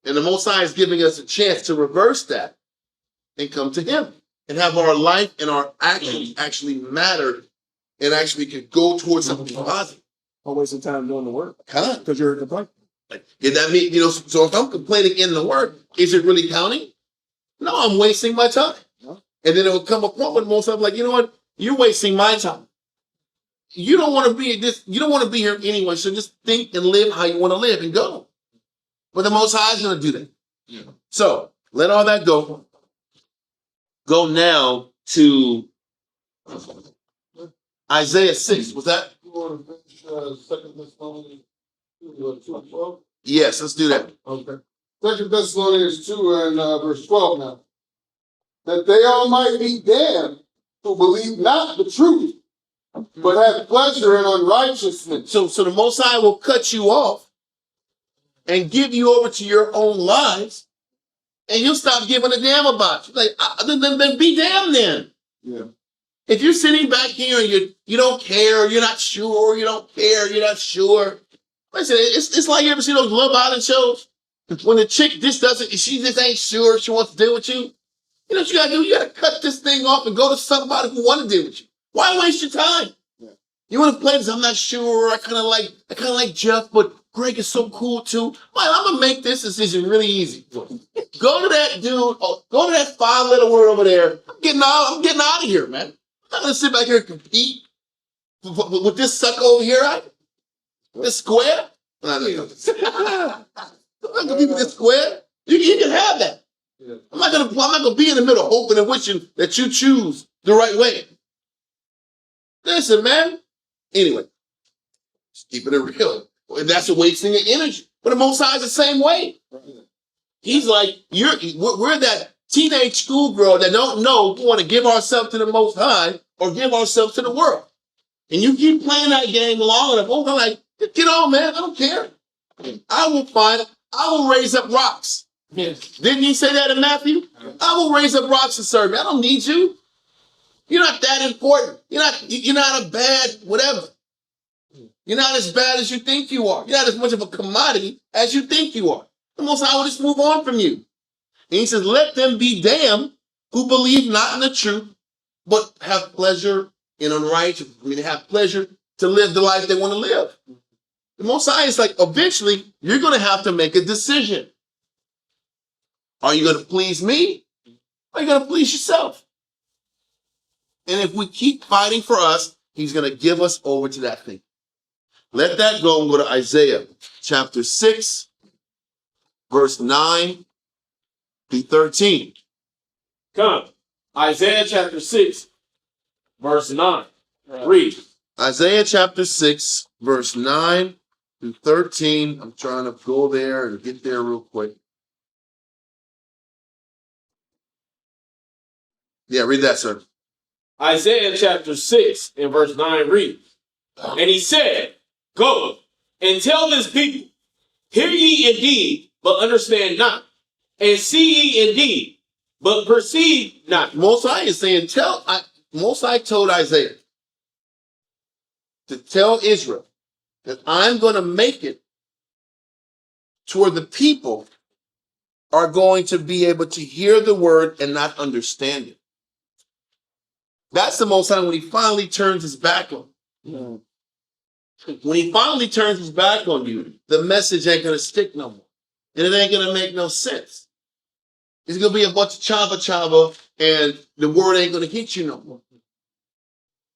the Most High is giving us a chance to reverse that and come to Him and have our life and our actions actually matter and actually could go towards something positive. Don't waste your time doing the work Huh? because you're complaining. Like, did that mean, so if I'm complaining in the work, is it really counting? No, I'm wasting my time. And then it will come a point when most of them like, you know what? You're wasting my time. You don't want to be you don't want to be here anyway, so just think and live how you want to live and go. But the Most High is going to do that. Yeah. So let all that go. Go now to Isaiah 6. Was that? You want to finish 2 Thessalonians 2:12? Yes, let's do that. Okay. 2 Thessalonians 2 and verse 12 now. That they all might be damned who believe not the truth, but have pleasure in unrighteousness. So the Most High will cut you off and give you over to your own lives, and you'll stop giving a damn about you. Like, then be damned then. Yeah. If you're sitting back here and you don't care, you're not sure, you don't care, you're not sure. Listen, it's like you ever see those Love Island shows? When the chick she just ain't sure she wants to deal with you. You know what you gotta do? You gotta cut this thing off and go to somebody who want to deal with you. Why waste your time? Yeah. You want to play this? I'm not sure. I kind of like Jeff, but Greg is so cool too. Well, I'm gonna make this decision really easy. Go to that dude. Go to that 5-letter word over there. I'm getting out of here, man. I'm not gonna sit back here and compete with this sucker over here, right? This square. No. I'm not gonna compete with this square. You can have that. Yeah. I'm not gonna be in the middle hoping and wishing that you choose the right way. Listen, man. Anyway, just keeping it real. That's a wasting of energy. But the Most High is the same way. He's like, we're that teenage schoolgirl that don't know if we want to give ourselves to the Most High or give ourselves to the world. And you keep playing that game long enough. I'm like, get on, man. I don't care. I will raise up rocks. Yes. Didn't he say that in Matthew? I will raise up rocks to serve me. I don't need you. You're not that important. You're not a bad whatever. You're not as bad as you think you are. You're not as much of a commodity as you think you are. The Most High will just move on from you. And he says, let them be damned who believe not in the truth, but have pleasure in unrighteousness. I mean, they have pleasure to live the life they want to live. The Most High is like, eventually, you're going to have to make a decision. Are you going to please me? Or are you going to please yourself? And if we keep fighting for us, he's going to give us over to that thing. Let that go and go to Isaiah chapter 6, verse 9 through 13. Come. Isaiah chapter 6, verse 9. Read. Isaiah chapter 6, verse 9 through 13. I'm trying to go there and get there real quick. Yeah, read that, sir. Isaiah chapter 6 and verse 9 reads. And he said, go and tell this people, hear ye indeed, but understand not, and see ye indeed, but perceive not. Most High is saying, Most High told Isaiah to tell Israel that I'm going to make it to where the people are going to be able to hear the word and not understand it. That's the Most High when he finally turns his back on you. When he finally turns his back on you, the message ain't going to stick no more. And it ain't going to make no sense. It's going to be a bunch of chava, and the word ain't going to hit you no more.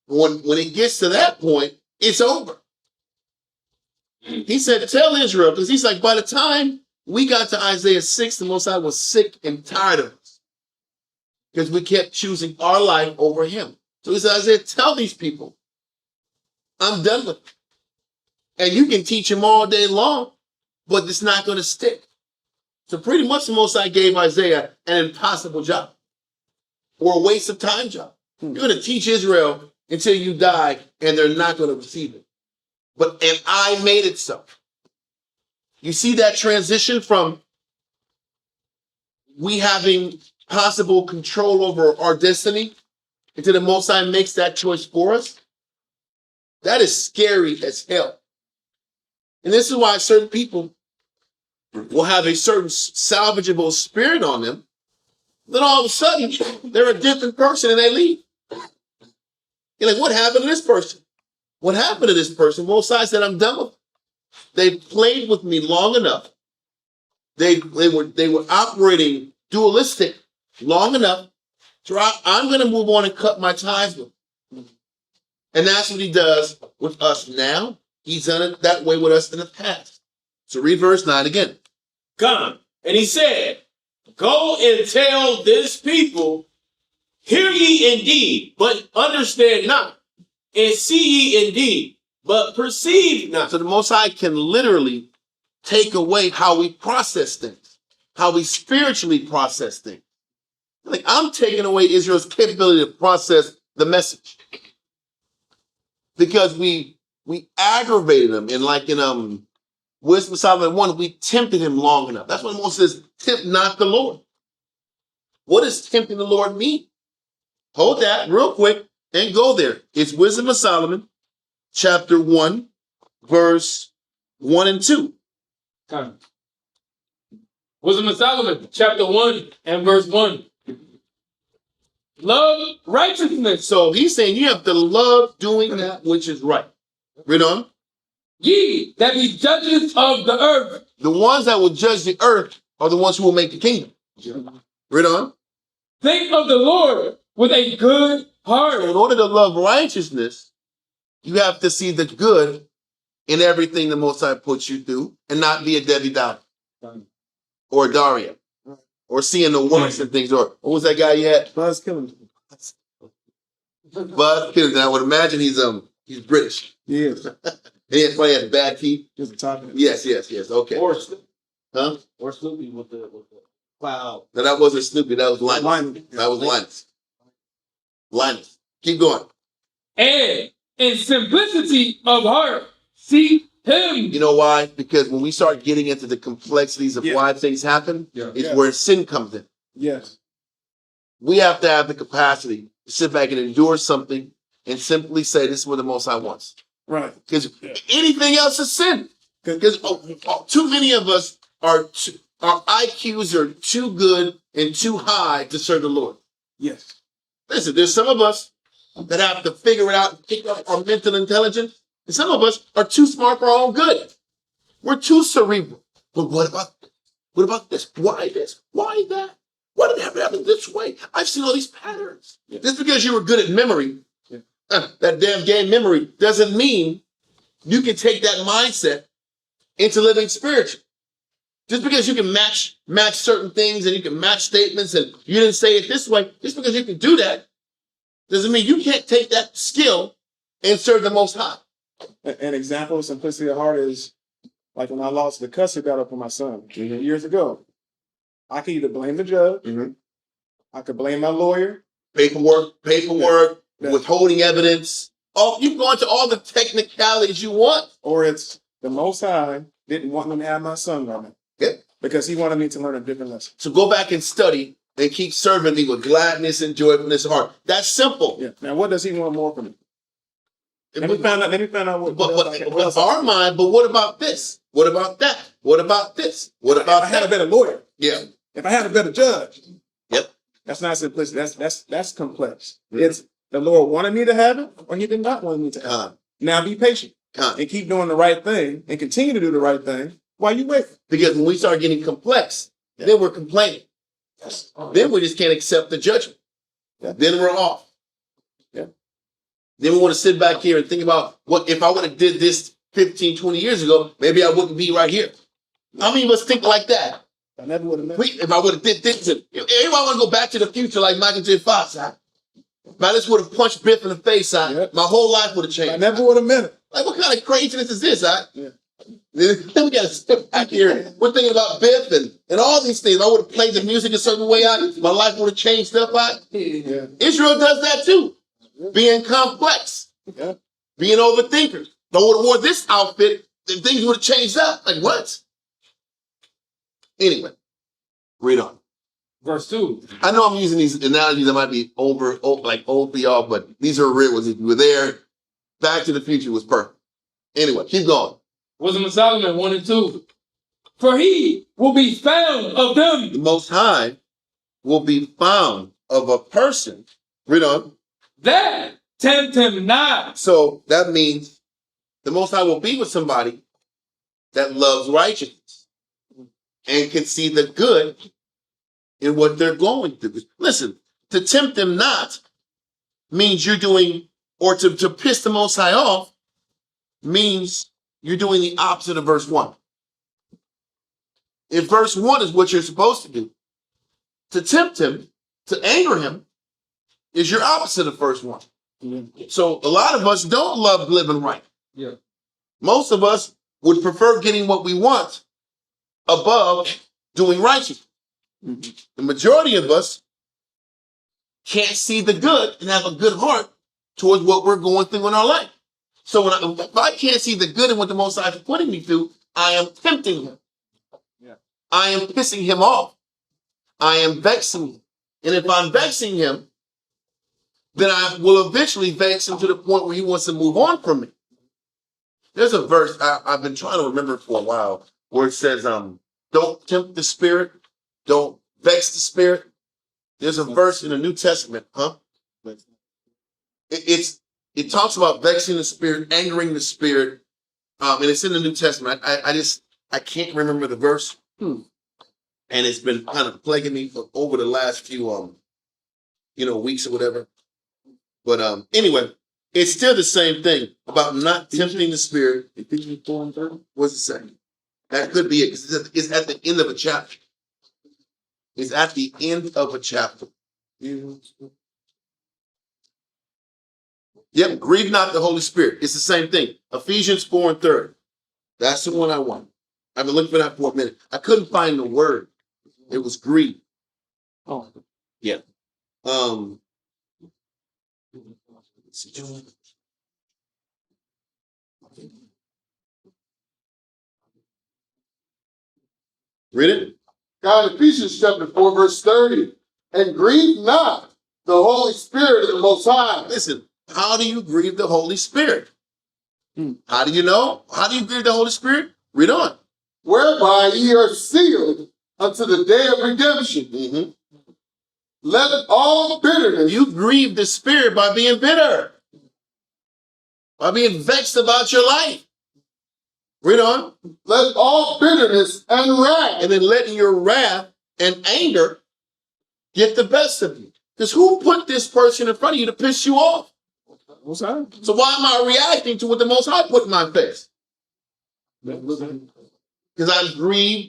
When it gets to that point, it's over. He said, tell Israel, because he's like, by the time we got to Isaiah 6, the Most High was sick and tired of us because we kept choosing our life over him. So he said, Isaiah, tell these people, I'm done with them. And you can teach them all day long, but it's not going to stick. So pretty much the Most High gave Isaiah an impossible job or a waste of time job. You're going to teach Israel until you die, and they're not going to receive it. And I made it so. You see that transition from we having possible control over our destiny until the Most High makes that choice for us? That is scary as hell. And this is why certain people will have a certain salvageable spirit on them. Then all of a sudden, they're a different person and they leave. You're like, what happened to this person? What happened to this person? Most High said, I'm done with them. They played with me long enough. They were operating dualistic long enough. So I'm going to move on and cut my ties with them. And that's what he does with us now. He's done it that way with us in the past. So read verse 9 again. Come. And he said, go and tell this people, hear ye indeed, but understand not, and see ye indeed, but perceive not. So the Most High can literally take away how we process things, how we spiritually process things. Like, I'm taking away Israel's capability to process the message because we aggravated him. And like in Wisdom of Solomon 1, we tempted him long enough. That's what Moses says, tempt not the Lord. What does tempting the Lord mean? Hold that real quick and go there. It's Wisdom of Solomon, chapter 1, verse 1 and 2. Come. Wisdom of Solomon, chapter 1 and verse 1. Love righteousness. So he's saying you have to love doing that which is right. Read on. Ye that be judges of the earth. The ones that will judge the earth are the ones who will make the kingdom. Read on. Think of the Lord with a good heart. In order to love righteousness, you have to see the good in everything the Most High puts you through and not be a Debbie Downer or a Daria or seeing the works and things. Or what was that guy you had? Buzz killing. Buzz Killington. I would imagine he's British. Yes. And he probably had bad teeth. Just talking. Yes. Okay. Or Snoopy with the cloud. No, that wasn't Snoopy. That was Linus. Linus. That was Linus. Linus. Keep going. And in simplicity of heart, seek him. You know why? Because when we start getting into the complexities of why things happen, it's where sin comes in. Yes. We have to have the capacity to sit back and endure something and simply say, this is what the Most High wants. Right. Because anything else is sin. Because too many of us our IQs are too good and too high to serve the Lord. Yes. Listen, there's some of us that have to figure it out and pick up our mental intelligence. And some of us are too smart for our own good. We're too cerebral. But what about this? Why this? Why that? Why did it happen this way? I've seen all these patterns. Just because you were good at memory, that damn game memory, doesn't mean you can take that mindset into living spiritual. Just because you can match certain things and you can match statements and you didn't say it this way, just because you can do that, doesn't mean you can't take that skill and serve the Most High. An example of simplicity of heart is like when I lost the custody battle for my son years ago. I could either blame the judge, I could blame my lawyer, Paperwork, Yeah. withholding evidence. Oh, you can go into all the technicalities you want. or it's the Most High didn't want me to have my son right now. Yep. Because he wanted me to learn a different lesson. So go back and study and keep serving me with gladness and joyfulness of heart. That's simple. Yeah. Now, what does he want more from me? Let me find out what else Our mind, but what about this? What about that? What about this? What if about I had a that? better lawyer, Yeah. if I had a better judge. Yep. That's not simplicity. That's complex. It's the Lord wanted me to have it, or he did not want me to have it. Now be patient and keep doing the right thing and continue to do the right thing while you wait. Because when we start getting complex, then we're complaining. Then we just can't accept the judgment. Then we're off. Then we want to sit back here and think about what if I would have did this 15, 20 years ago, maybe I wouldn't be right here. How many of us think like that? I never would have met. If I would have did this, everybody want to go back to the future like Michael J. Fox. Man, this would have punched Biff in the face. My whole life would have changed. I never would have met it. Like, what kind of craziness is this? Then we got to step back here. We're thinking about Biff and all these things. I would have played the music a certain way. My life would have changed stuff. Israel does that too. Being complex. Being overthinkers. If I would have wore this outfit, then things would have changed up. Like, what? Anyway, read on. Verse 2. I know I'm using these analogies that might be old for y'all, but these are real ones. If you were there, Back to the Future was perfect. Anyway, keep going. Wisdom of Solomon 1 and 2. For he will be found of them. The Most High will be found of a person. Read on. That tempt him not. So that means the Most High will be with somebody that loves righteousness and can see the good in what they're going through. Listen, to tempt them not means you're doing, or to piss the Most High off means you're doing the opposite of verse 1. If verse 1 is what you're supposed to do, to tempt him, to anger him, is your opposite of verse 1. So a lot of us don't love living right. Yeah. Most of us would prefer getting what we want above doing righteous. The majority of us can't see the good and have a good heart towards what we're going through in our life. So if I can't see the good in what the Most High is putting me through, I am tempting him. I am pissing him off. I am vexing him. And if I'm vexing him, then I will eventually vex him to the point where he wants to move on from me. There's a verse I've been trying to remember for a while where it says, don't tempt the spirit, don't vex the spirit. There's a verse in the New Testament, It talks about vexing the spirit, angering the spirit, and it's in the New Testament. I can't remember the verse, and it's been kind of plaguing me over the last few weeks or whatever. But anyway, it's still the same thing about not tempting the spirit. Ephesians 4 and 30. What's it say? That could be it. It's at the end of a chapter. It's at the end of a chapter. Yep, grieve not the Holy Spirit. It's the same thing. Ephesians 4 and 30. That's the one I want. I've been looking for that for a minute. I couldn't find the word. It was grieve. Oh, yeah. Read it. God, Ephesians chapter 4, verse 30. And grieve not the Holy Spirit of the Most High. Listen, how do you grieve the Holy Spirit? How do you know? How do you grieve the Holy Spirit? Read on. Whereby ye are sealed unto the day of redemption. Let all bitterness. You grieve the Spirit by being bitter, by being vexed about your life. Read on. Let all bitterness and wrath. And then letting your wrath and anger get the best of you. Because who put this person in front of you to piss you off? What's that? So why am I reacting to what the Most High put in my face? because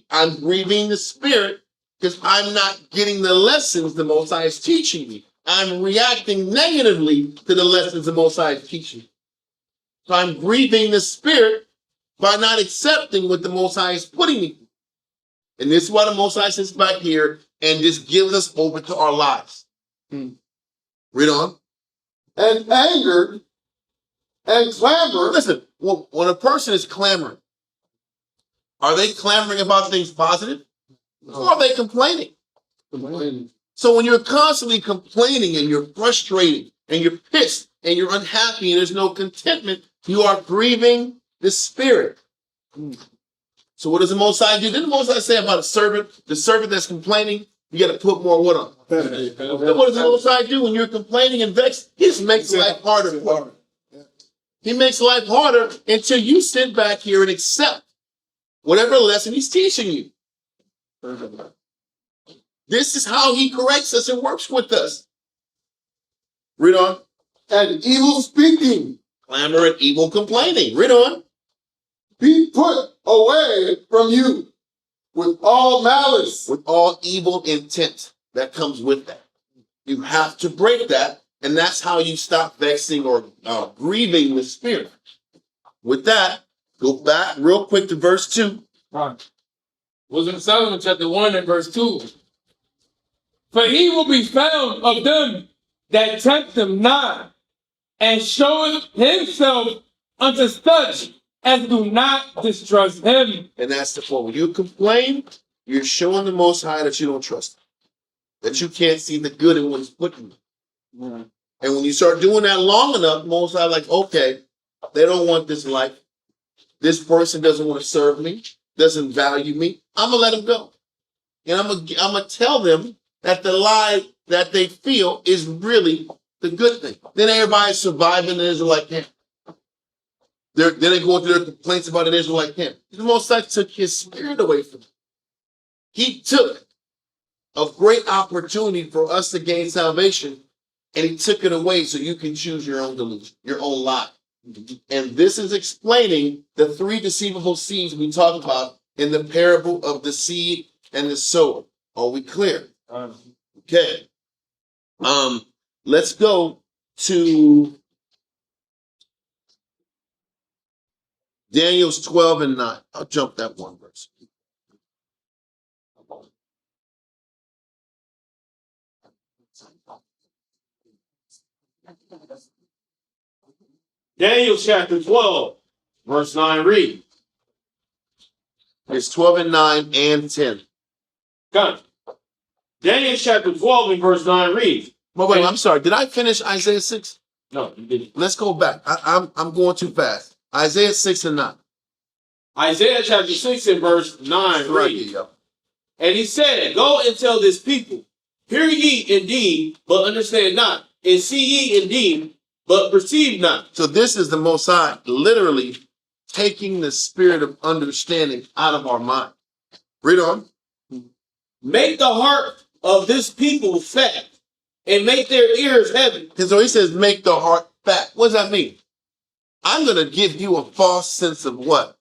I'm grieving the Spirit because I'm not getting the lessons the Most High is teaching me. I'm reacting negatively to the lessons the Most High is teaching me. So I'm grieving the Spirit by not accepting what the Most High is putting me through. And this is why the Most High sits back here and just gives us over to our lives. Read on. And anger and clamor. Listen, when a person is clamoring, are they clamoring about things positive? Or are they complaining? So when you're constantly complaining and you're frustrated and you're pissed and you're unhappy and there's no contentment, you are grieving the Spirit. So what does the Most High do? Didn't the Most High say about a servant, the servant that's complaining, you got to put more wood on? Then what does the Most High do when you're complaining and vexed? He just makes life harder for you. He makes life harder until you sit back here and accept whatever lesson he's teaching you. This is how he corrects us and works with us. Read on. And evil speaking. Clamor and evil complaining. Read on. Be put away from you with all malice. With all evil intent that comes with that. You have to break that, and that's how you stop vexing or grieving the Spirit. With that, go back real quick to verse 2. Right. Was in Solomon chapter 1 and verse 2. For he will be found of them that tempt him not, and showeth himself unto such as do not distrust him. And that's the point. When you complain, you're showing the Most High that you don't trust him. That you can't see the good in what he's putting you. And when you start doing that long enough, Most High like, okay, they don't want this life. This person doesn't want to serve me, doesn't value me. I'm going to let them go. And I'm going to tell them that the lie that they feel is really the good thing. Then everybody's surviving the Israelite camp. Then they go into their complaints about an Israelite camp. The Most High took his Spirit away from them. He took a great opportunity for us to gain salvation, and he took it away so you can choose your own delusion, your own lie. And this is explaining the 3 deceivable seeds we talk about in the parable of the seed and the sower. Are we clear? Okay. Let's go to Daniel's 12 and 9. I'll jump that one verse. Daniel chapter 12, verse 9 read. It's 12 and 9 and 10. Got it. Daniel chapter 12 and verse 9 reads. Wait, I'm sorry. Did I finish Isaiah 6? No, you didn't. Let's go back. I'm going too fast. Isaiah 6 and 9. Isaiah chapter 6 and verse 9 Right reads. here, And he said, Go and tell this people, hear ye indeed, but understand not, and see ye indeed, but perceive not. So this is the Most High literally taking the spirit of understanding out of our mind. Read on. Make the heart of this people fat, and make their ears heavy. And so he says, make the heart fat. What does that mean? I'm going to give you a false sense of what?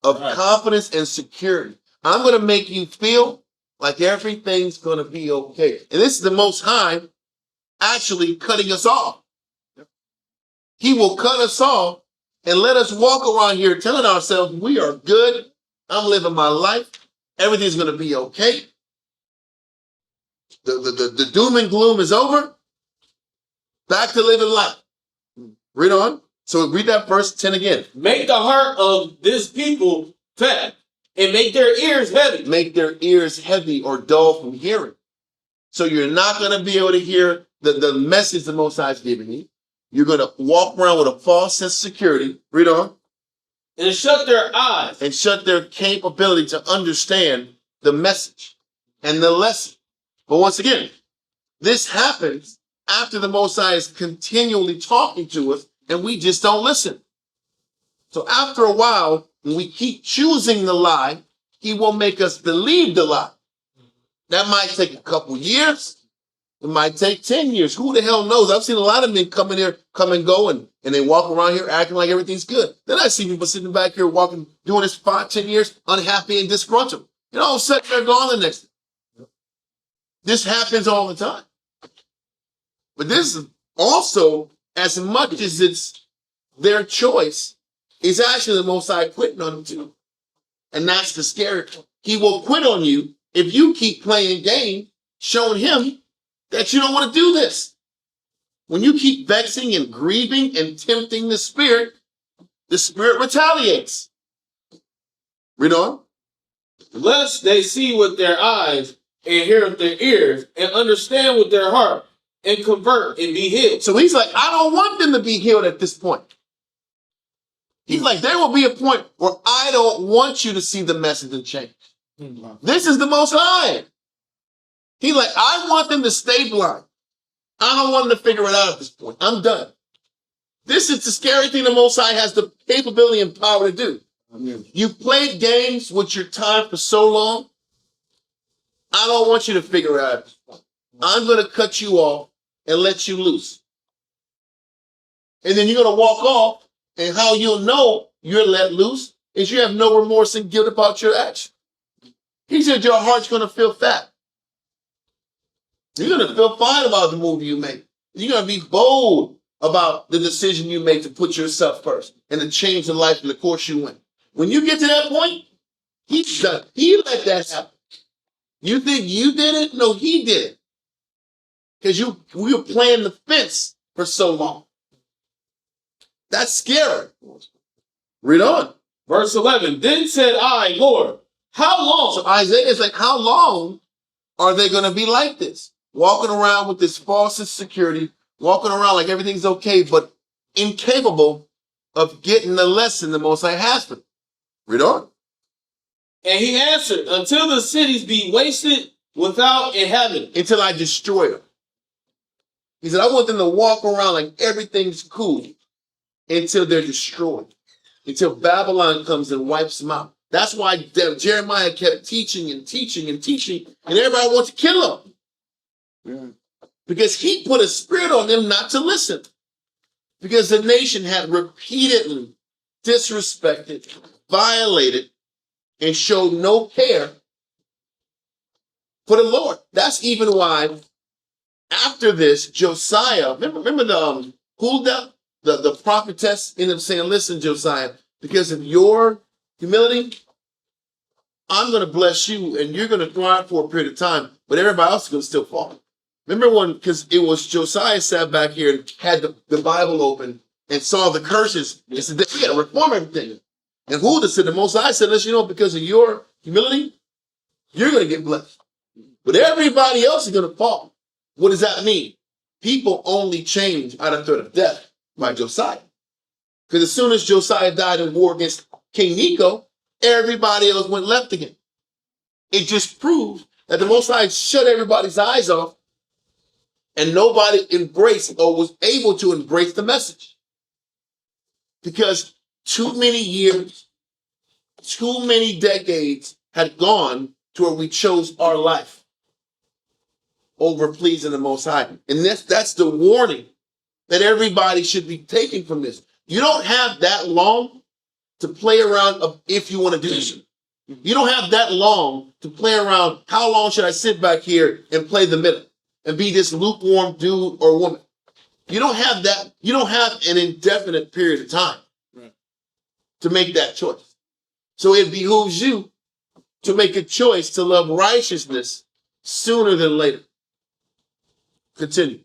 Of confidence and security. I'm going to make you feel like everything's going to be okay. And this is the Most High actually cutting us off. He will cut us off and let us walk around here telling ourselves we are good. I'm living my life. Everything's going to be okay. The doom and gloom is over. Back to living life. Read on. So read that verse 10 again. Make the heart of this people fat, and make their ears heavy. Make their ears heavy or dull from hearing. So you're not going to be able to hear the message the Most High is giving you. You're going to walk around with a false sense of security. Read on. And shut their eyes. And shut their capability to understand the message and the lesson. But once again, this happens after the Most High is continually talking to us and we just don't listen. So after a while, when we keep choosing the lie, he will make us believe the lie. That might take a couple years. It might take 10 years. Who the hell knows? I've seen a lot of men come in here, come and go, and and they walk around here acting like everything's good. Then I see people sitting back here walking, doing this 5, 10 years, unhappy and disgruntled. And all of a sudden they're gone the next day. This happens all the time. But this is also, as much as it's their choice, is actually the Most High quitting on them too. And that's the scary part. He will quit on you if you keep playing game, showing him that you don't want to do this. When you keep vexing and grieving and tempting the Spirit retaliates. Read on. Lest they see with their eyes and hear with their ears and understand with their heart and convert and be healed. So he's like, I don't want them to be healed at this point. He's like, there will be a point where I don't want you to see the message and change. This is the Most High. He's like, I want them to stay blind. I don't want them to figure it out at this point. I'm done. This is the scary thing the Most High has the capability and power to do. You've played games with your time for so long. I don't want you to figure it out at this point. I'm going to cut you off and let you loose. And then you're going to walk off, and how you'll know you're let loose is you have no remorse and guilt about your action. He said your heart's going to feel fat. You're going to feel fine about the move you make. You're going to be bold about the decision you make to put yourself first and to change the life and the course you went. When you get to that point, he's done. He let that happen. You think you did it? No, he did it. Because we were playing the fence for so long. That's scary. Read on. Verse 11. Then said I, Lord, how long? So Isaiah is like, how long are they going to be like this? Walking around with this false security, walking around like everything's okay, but incapable of getting the lesson the Most High has for them. Read on. And he answered, until the cities be wasted without inhabitant. Until I destroy them. He said, I want them to walk around like everything's cool until they're destroyed. Until Babylon comes and wipes them out. That's why Jeremiah kept teaching and teaching and teaching, and everybody wants to kill him. Yeah. Because he put a spirit on them not to listen. Because the nation had repeatedly disrespected, violated, and showed no care for the Lord. That's even why after this, Josiah, remember the Huldah, the prophetess ended up saying, listen, Josiah, because of your humility, I'm going to bless you and you're going to thrive for a period of time, but everybody else is going to still fall. Remember when, because it was Josiah sat back here and had the Bible open and saw the curses and said, we got to reform everything. And Huldah said, the Most High said, listen, because of your humility, you're going to get blessed. But everybody else is going to fall. What does that mean? People only change out of threat of death by Josiah. Because as soon as Josiah died in war against King Necho, everybody else went left again. It just proves that the Most High shut everybody's eyes off and nobody embraced or was able to embrace the message. Because too many years, too many decades had gone to where we chose our life over pleasing the Most High. And that's the warning that everybody should be taking from this. You don't have that long to play around if you want to do this. You don't have that long to play around. How long should I sit back here and play the middle and be this lukewarm dude or woman? You don't have that. You don't have an indefinite period of time to make that choice. So it behooves you to make a choice to love righteousness sooner than later. Continue.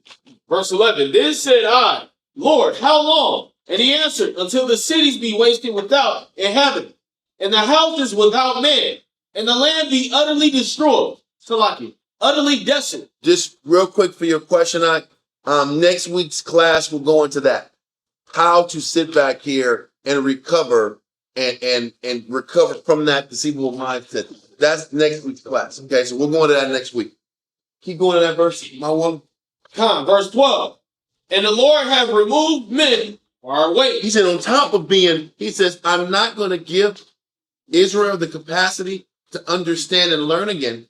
Verse 11. Then said I, Lord, how long? And he answered, until the cities be wasted without inhabitant, and the houses without man, and the land be utterly destroyed. Salaki, utterly desolate. Just real quick for your question, next week's class will go into that. How to sit back here and recover and recover from that deceivable mindset. That's next week's class. Okay, so we'll go into that next week. Keep going to that verse, my one. Verse 12. And the Lord hath removed men our weight. He said, on top of being, he says, I'm not going to give Israel the capacity to understand and learn again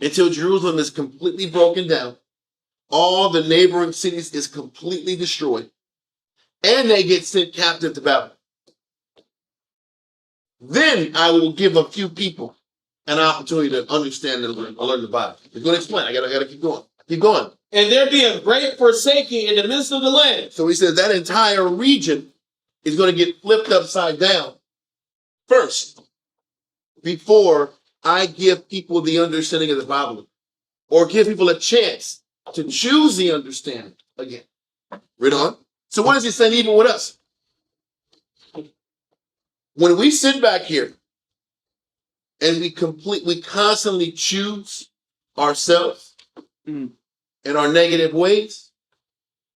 until Jerusalem is completely broken down. All the neighboring cities is completely destroyed. and they get sent captive to Babylon. Then I will give a few people an opportunity to understand and learn the Bible. He's going to explain. I gotta keep going. Keep going. And there be a great forsaking in the midst of the land. So he says that entire region is going to get flipped upside down first before I give people the understanding of the Bible or give people a chance to choose the understanding again. Read on. So what is he saying even with us? When we sit back here and we constantly choose ourselves in our negative ways,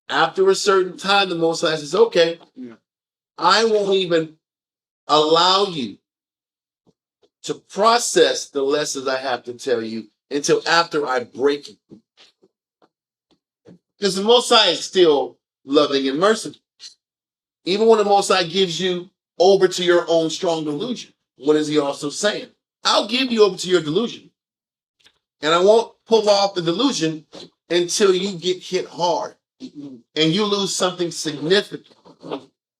after a certain time, the Most High says, okay, I won't even allow you to process the lessons I have to tell you until after I break you. Because the Most High is still loving and merciful. Even when the Most High gives you over to your own strong delusion, what is he also saying? I'll give you over to your delusion. And I won't pull off the delusion until you get hit hard and you lose something significant.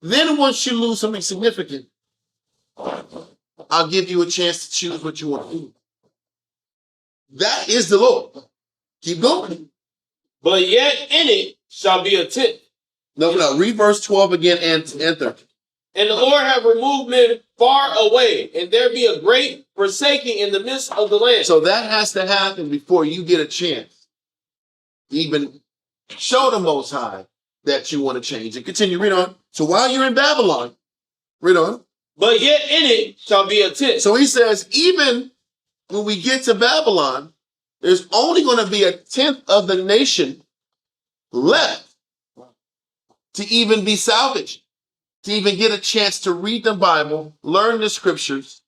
Then once you lose something significant, I'll give you a chance to choose what you want to do. That is the Lord. Keep going. But yet in it shall be a tent. No, read verse 12 again and 13. And the Lord have removed men far away, and there be a great forsaking in the midst of the land. So that has to happen before you get a chance to even show the Most High that you want to change. And continue, read on. So while you're in Babylon, read on. But yet in it shall be a tent. So he says, even when we get to Babylon, there's only going to be a tenth of the nation left to even be salvaged, to even get a chance to read the Bible, learn the scriptures,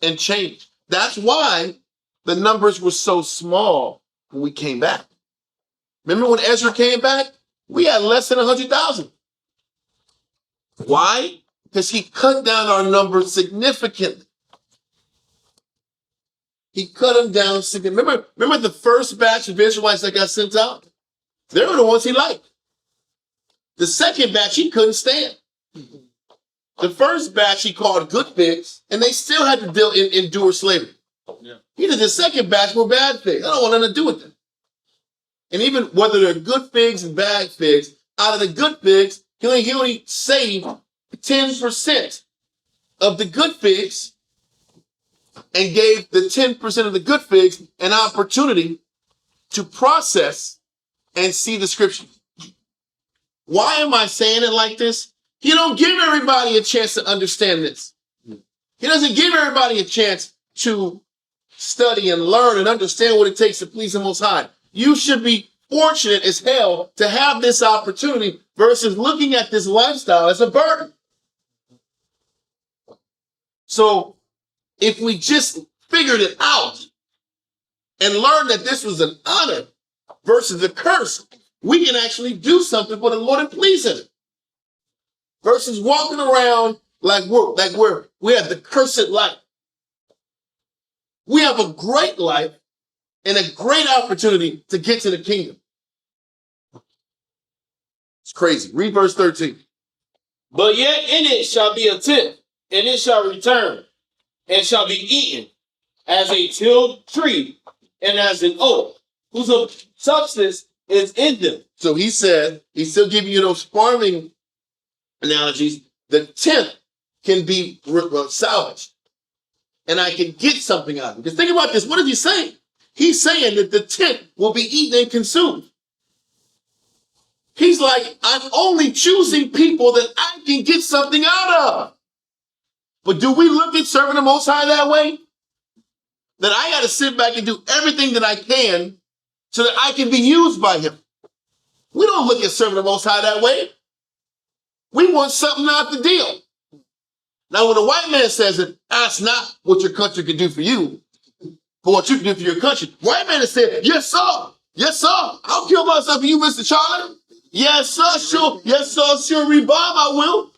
and change. That's why the numbers were so small when we came back. Remember when Ezra came back? We had less than 100,000. Why? Because he cut down our numbers significantly. He cut them down significantly. Remember the first batch of Israelites that got sent out? They were the ones he liked. The second batch he couldn't stand. The first batch he called good figs, and they still had to endure slavery. Yeah. He did the second batch were bad figs. I don't want nothing to do with them. And even whether they're good figs and bad figs, out of the good figs, he only saved 10% of the good figs and gave the 10% of the good figs an opportunity to process and see the scriptures. Why am I saying it like this? He don't give everybody a chance to understand this. He doesn't give everybody a chance to study and learn and understand what it takes to please the Most High. You should be fortunate as hell to have this opportunity versus looking at this lifestyle as a burden. So if we just figured it out and learned that this was an honor versus a curse, we can actually do something for the Lord and please him. Versus walking around like we have the cursed life. We have a great life and a great opportunity to get to the kingdom. It's crazy. Read verse 13. But yet in it shall be a tent, and it shall return, and shall be eaten, as a tilled tree, and as an oak, whose substance is in them. So he said, he's still giving you those farming analogies. The tent can be salvaged, and I can get something out of it. Because think about this. What is he saying? He's saying that the tent will be eaten and consumed. He's like, I'm only choosing people that I can get something out of. But do we look at serving the Most High that way? That I got to sit back and do everything that I can so that I can be used by him. We don't look at serving the Most High that way. We want something out the deal. Now, when a white man says it, ask not what your country can do for you, but what you can do for your country. White man has said, yes, sir. Yes, sir. I'll kill myself for you, Mr. Charlie. Yes, sir. Sure. Yes, sir. Sure. Revive, I will.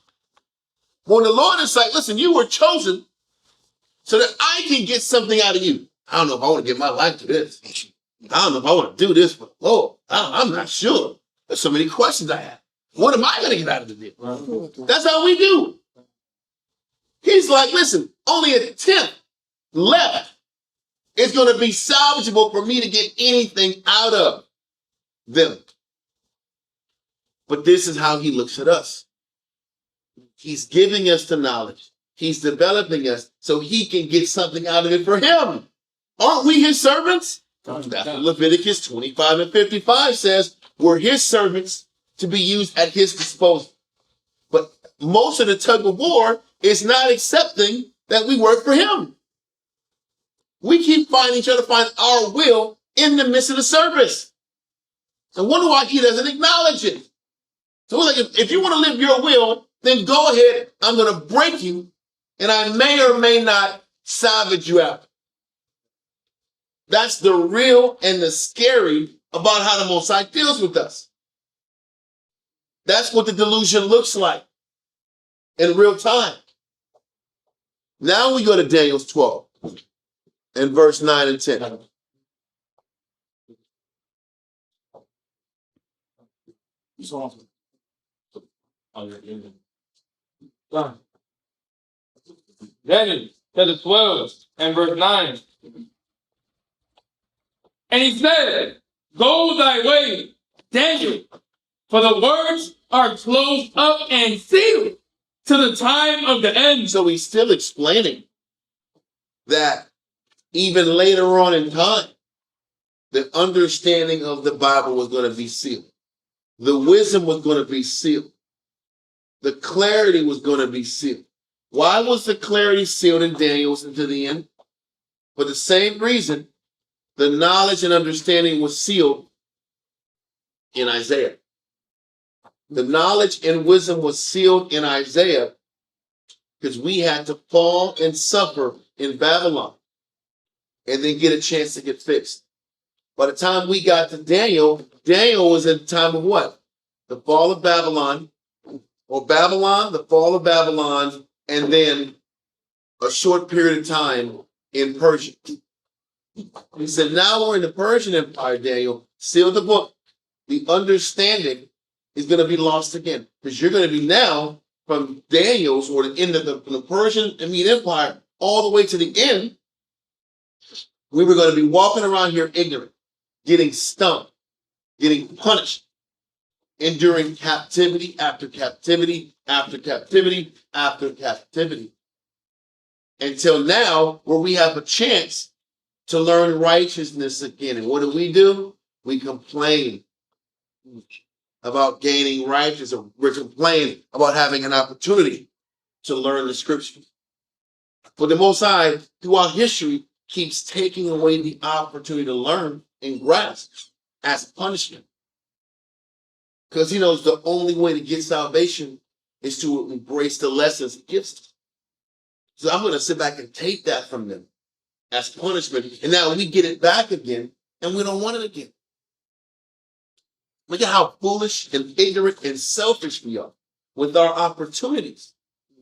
When the Lord is like, listen, you were chosen so that I can get something out of you. I don't know if I want to give my life to this. I don't know if I want to do this for the Lord. I'm not sure. There's so many questions I have. What am I going to get out of the deal? That's how we do. He's like, listen, only a tenth left is going to be salvageable for me to get anything out of them. But this is how he looks at us. He's giving us the knowledge. He's developing us so he can get something out of it for him. Aren't we his servants? That's what Leviticus 25 and 55 says. We're his servants to be used at his disposal. But most of the tug of war is not accepting that we work for him. We keep finding each other, find our will in the midst of the service. And wonder why he doesn't acknowledge it. So it's like, if you want to live your will, then go ahead. I'm going to break you, and I may or may not salvage you out. That's the real and the scary about how the Most High deals with us. That's what the delusion looks like in real time. Now we go to Daniel 12 and verse 9 and 10. Daniel chapter 12 and verse 9. And he said, go thy way, Daniel, for the words are closed up and sealed to the time of the end. So he's still explaining that even later on in time, the understanding of the Bible was going to be sealed. The wisdom was going to be sealed. The clarity was going to be sealed. Why was the clarity sealed in Daniel's until the end? For the same reason, the knowledge and understanding was sealed in Isaiah. The knowledge and wisdom was sealed in Isaiah because we had to fall and suffer in Babylon and then get a chance to get fixed. By the time we got to Daniel, Daniel was at the time of what? The fall of Babylon, or Babylon, the fall of Babylon, and then a short period of time in Persia. He said, now we're in the Persian Empire, Daniel. Seal the book. The understanding is going to be lost again. Because you're going to be now from Daniel's or the end of the Persian and Median Empire all the way to the end. We were going to be walking around here ignorant, getting stumped, getting punished, enduring captivity after captivity after captivity after captivity. Until now, where we have a chance to learn righteousness again. And what do? We complain about gaining righteousness. We're complaining about having an opportunity to learn the scriptures. But the Most High, throughout history, keeps taking away the opportunity to learn and grasp as punishment. Because he knows the only way to get salvation is to embrace the lessons he gives us. So I'm going to sit back and take that from them as punishment. And now we get it back again, and we don't want it again. Look at how foolish and ignorant and selfish we are with our opportunities.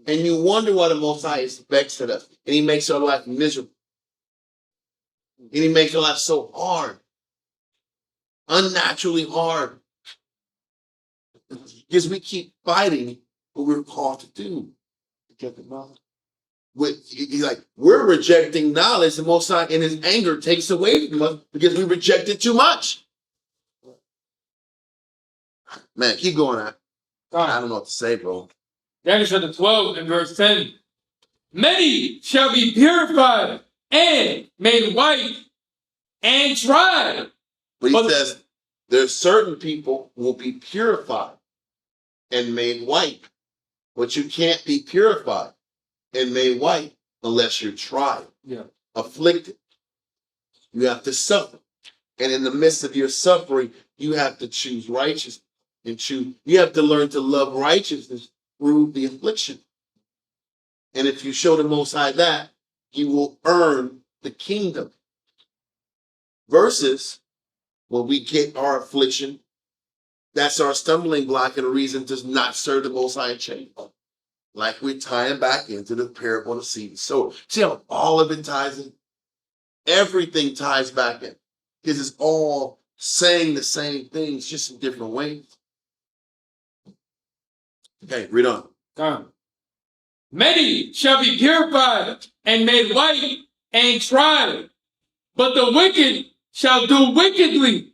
And you wonder why the Most High is vexed at us. And he makes our life miserable. And he makes our life so hard. Unnaturally hard. Because we keep fighting what we're called to do. Get the knowledge. He's like, we're rejecting knowledge. The Most High, in his anger, takes away from us because we rejected too much. Man, keep going on. I don't know what to say, bro. Daniel chapter 12 and verse 10. Many shall be purified and made white and tried. But he says there's certain people who will be purified and made white. But you can't be purified and made white unless you're tried, afflicted. You have to suffer. And in the midst of your suffering, you have to choose righteousness. You have to learn to love righteousness through the affliction. And if you show the Most High that, you will earn the kingdom. Versus when we get our affliction, that's our stumbling block and a reason to not serve the Most High and change. Like we're tying back into the parable of the seed and sower. See how all of it ties in? Everything ties back in. Because it's all saying the same things, just in different ways. Okay, read on. Come. Many shall be purified and made white and tried, but the wicked shall do wickedly,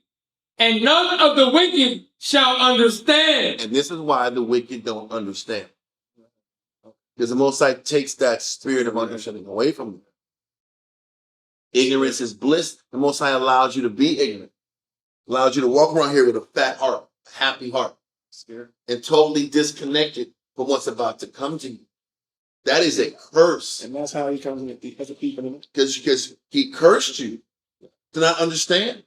and none of the wicked shall understand. And this is why the wicked don't understand. Because the Most High takes that spirit of understanding away from them. Ignorance is bliss. The Most High allows you to be ignorant. Allows you to walk around here with a fat heart, a happy heart, and totally disconnected from what's about to come to you. That is a curse. And that's how he comes in as a thief in the night. Because he cursed you to not understand.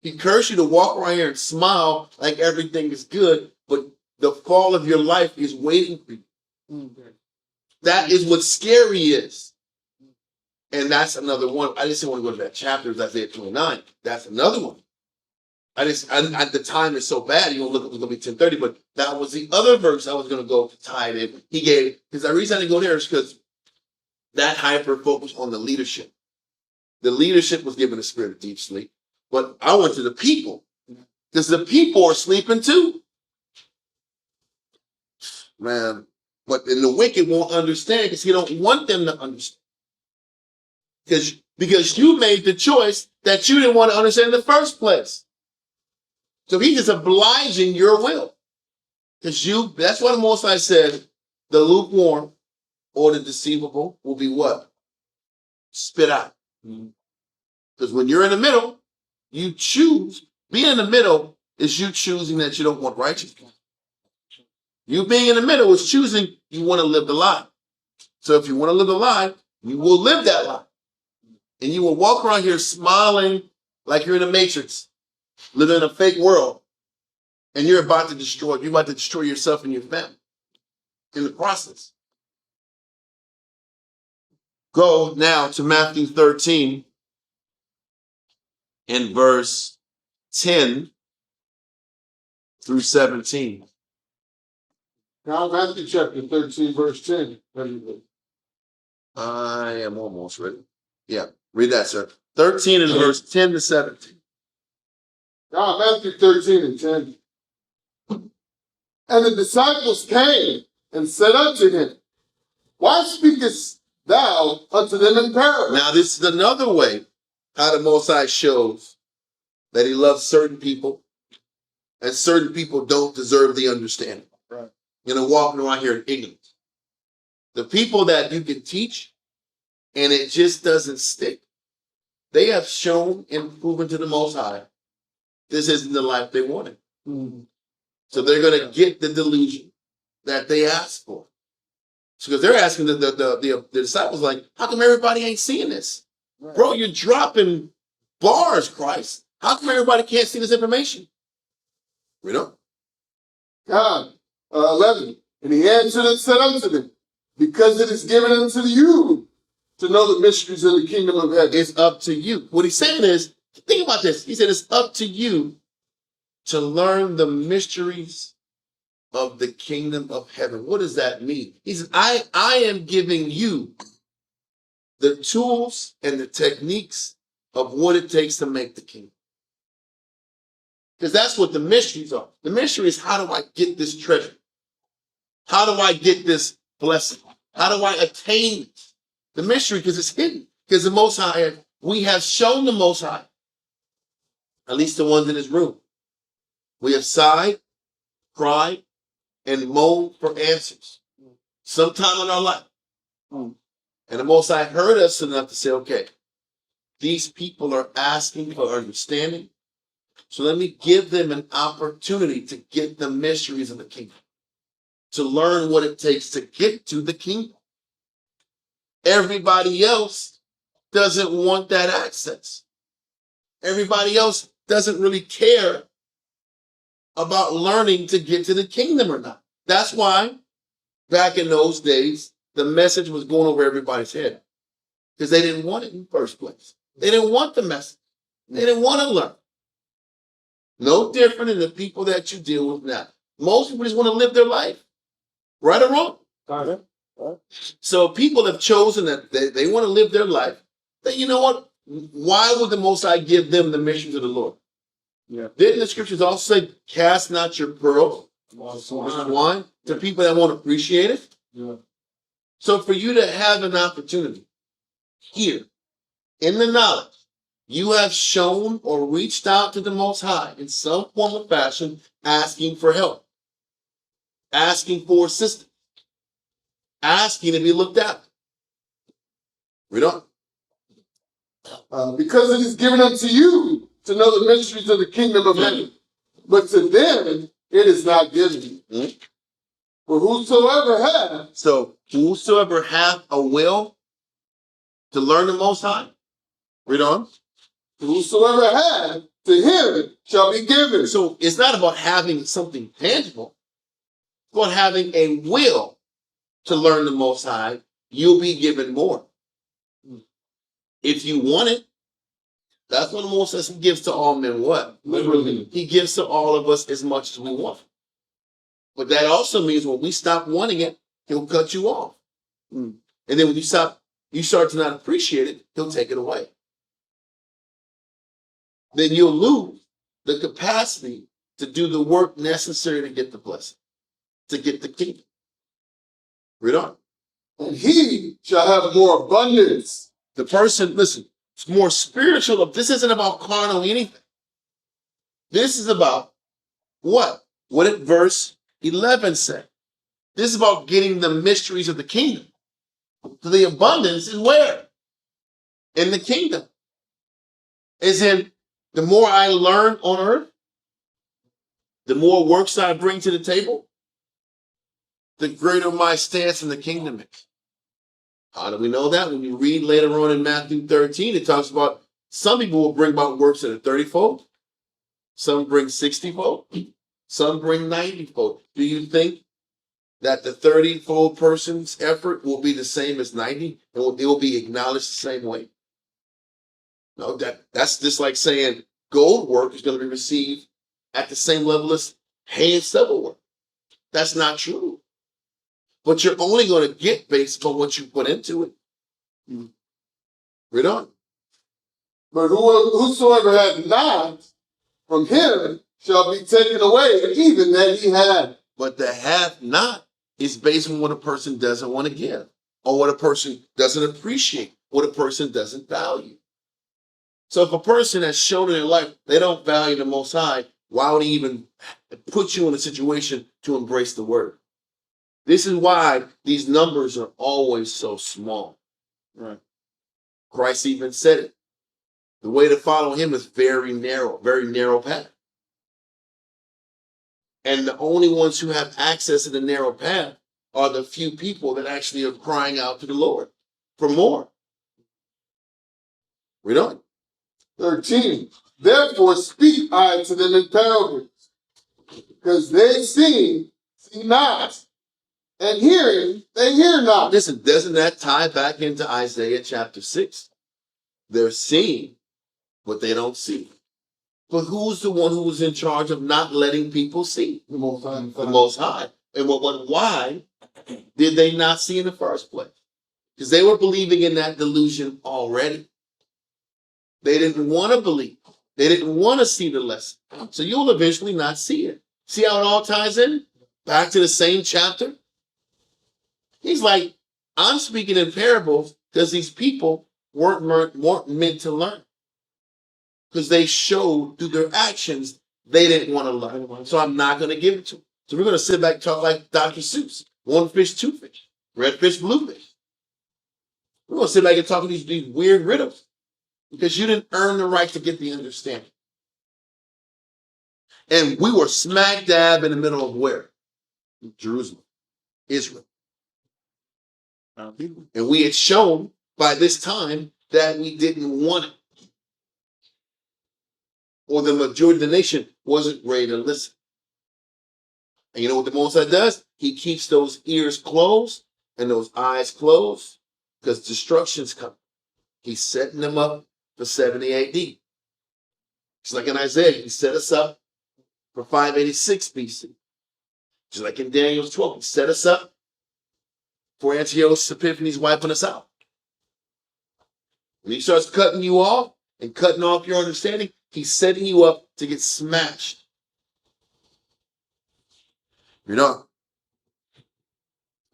He cursed you to walk around here and smile like everything is good, but the fall of your life is waiting for you. That is what scary is. And that's another one. I just want to go to that chapter of Isaiah 29. That's another one. The time is so bad, you're going to be 10:30, but that was the other verse I was going to go to tie it in. He gave, because the reason I didn't go there is because that hyper focused on the leadership. The leadership was given a spirit of deep sleep, but I went to the people, because the people are sleeping too. Man, but then the wicked won't understand because he don't want them to understand. Because you made the choice that you didn't want to understand in the first place. So he's just obliging your will. That's why the Most High said the lukewarm or the deceivable will be what? Spit out. Because when you're in the middle, you choose. Being in the middle is you choosing that you don't want righteousness. You being in the middle is choosing you want to live the lie. So if you want to live the lie, you will live that lie. And you will walk around here smiling like you're in a matrix, living in a fake world. And you're about to destroy yourself and your family in the process. Go now to Matthew 13 in verse 10 through 17. Now, Matthew chapter 13, verse 10. I am almost ready. Yeah, read that, sir. 13 and verse 10 to 17. Now, Matthew 13 and 10. And the disciples came and said unto him, Why speakest thou unto them in parables? Now, this is another way how the Most High shows that he loves certain people and certain people don't deserve the understanding. Right. Walking around here in ignorance. The people that you can teach and it just doesn't stick, they have shown and proven to the Most High this isn't the life they wanted. So they're going to get the delusion that they asked for. Because they're asking the disciples, like, how come everybody ain't seeing this? Right. Bro, you're dropping bars, Christ. How come everybody can't see this information? We don't. God, 11. And he answered and said unto them, Because it is given unto you to know the mysteries of the kingdom of heaven. It's up to you. What he's saying is, think about this. He said it's up to you to learn the mysteries of the kingdom of heaven. What does that mean? He says, I am giving you the tools and the techniques of what it takes to make the kingdom. Because that's what the mysteries are. The mystery is, how do I get this treasure? How do I get this blessing? How do I attain it? The mystery, because it's hidden. Because the Most High, we have shown the Most High, at least the ones in this room. We have sighed, cried, and moaned for answers sometime in our life. And the Most High heard us enough to say, okay, these people are asking for understanding, so let me give them an opportunity to get the mysteries of the kingdom, to learn what it takes to get to the kingdom. Everybody else doesn't want that access. Everybody else doesn't really care about learning to get to the kingdom or not. That's why back in those days, the message was going over everybody's head because they didn't want it in the first place. They didn't want the message. They didn't want to learn. No different than the people that you deal with now. Most people just want to live their life, right or wrong. So people have chosen that they want to live their life. That, you know what? Why would the Most High give them the mission to the Lord? Yeah. Didn't the scriptures also say, cast not your pearls One, to people that won't appreciate it. Yeah. So for you to have an opportunity here in the knowledge, you have shown or reached out to the Most High in some form or fashion, asking for help, asking for assistance, asking to be looked at. Read on. Because it is given unto you to know the mysteries of the kingdom of heaven, but to them it is not given. Mhm. For whosoever hath, So whosoever hath a will to learn the Most High, read on. whosoever hath, to him shall be given. So it's not about having something tangible, it's about having a will to learn the Most High. You'll be given more. If you want it, that's what the Most High gives to all men. What? Liberally. He gives to all of us as much as we want. But that also means when we stop wanting it, he'll cut you off. And then when you start to not appreciate it, he'll take it away. Then you'll lose the capacity to do the work necessary to get the blessing, to get the kingdom. Read on. And he shall have more abundance. The person, listen, it's more spiritual. This isn't about carnal anything. This is about what? What did verse 11 say? This is about getting the mysteries of the kingdom. So the abundance is where? In the kingdom. As in, the more I learn on earth, the more works I bring to the table, the greater my stance in the kingdom is. How do we know that? When you read later on in Matthew 13, it talks about some people will bring about works that are 30-fold, some bring 60-fold, some bring 90-fold. Do you think that the 30-fold person's effort will be the same as 90 and it will be acknowledged the same way? No, that's just like saying gold work is going to be received at the same level as hay and stubble work. That's not true. But you're only going to get based on what you put into it. Read on. But whosoever hath not, from him shall be taken away, even that he had. But the have not is based on what a person doesn't want to give, or what a person doesn't appreciate, what a person doesn't value. So if a person has shown in their life they don't value the Most High, why would he even put you in a situation to embrace the word? This is why these numbers are always so small. Right. Christ even said it. The way to follow him is very narrow path. And the only ones who have access to the narrow path are the few people that actually are crying out to the Lord for more. Read on. 13. Therefore speak I to them in parables, because they see not, and hearing, they hear not. Listen, doesn't that tie back into Isaiah chapter 6? They're seeing, but they don't see. But who's the one who was in charge of not letting people see? The Most High. The Most High. And why did they not see in the first place? Because they were believing in that delusion already. They didn't want to believe. They didn't want to see the lesson. So you'll eventually not see it. See how it all ties in? Back to the same chapter. He's like, I'm speaking in parables because these people weren't meant to learn. Because they showed through their actions they didn't want to learn. So I'm not going to give it to them. So we're going to sit back and talk like Dr. Seuss. One fish, two fish. Red fish, blue fish. We're going to sit back and talk these weird riddles. Because you didn't earn the right to get the understanding. And we were smack dab in the middle of where? Jerusalem. Israel. And we had shown by this time that we didn't want it. Or the majority of the nation wasn't ready to listen. And you know what the Most High does? He keeps those ears closed and those eyes closed because destruction's coming. He's setting them up for 70 AD. Just like in Isaiah, he set us up for 586 BC. Just like in Daniel 12, he set us up for Antiochus Epiphanes wiping us out. When he starts cutting you off and cutting off your understanding, he's setting you up to get smashed. You know,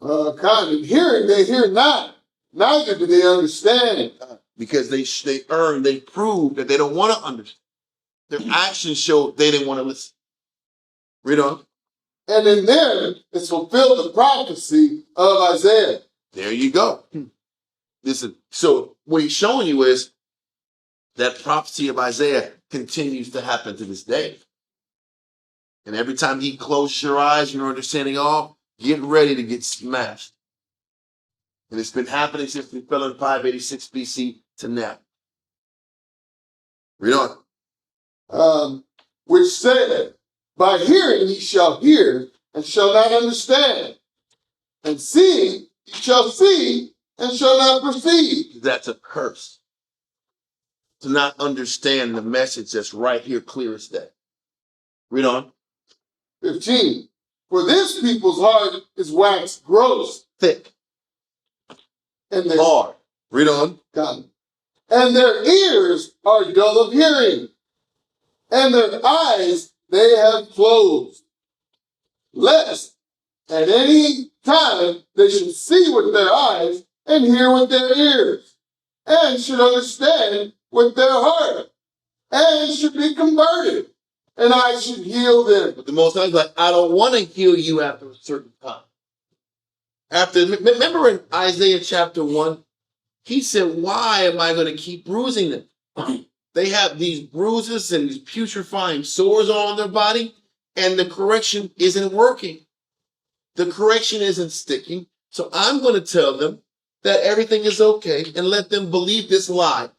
Kind of hearing, they hear not, neither do they understand. because they prove that they don't want to understand. Their actions show they didn't want to listen. Read on. And in them is fulfilled the prophecy of Isaiah. There you go. Listen, so what he's showing you is that prophecy of Isaiah continues to happen to this day. And every time he closes your eyes, your understanding off, get ready to get smashed. And it's been happening since we fell in 586 BC to now. Read on. Which said, by hearing ye shall hear, and shall not understand. And seeing ye shall see, and shall not perceive. That's a curse. To not understand the message that's right here clear as day. Read on. 15. For this people's heart is waxed gross, Thick. and their, Hard. Read on. and their ears are dull of hearing, and their eyes they have closed, lest at any time they should see with their eyes and hear with their ears, and should understand with their heart, and should be converted, and I should heal them. But the Most High is like, I don't want to heal you after a certain time. Remember in Isaiah chapter 1, he said, why am I going to keep bruising them? They have these bruises and these putrefying sores on their body, and the correction isn't working. The correction isn't sticking. So I'm going to tell them that everything is okay and let them believe this lie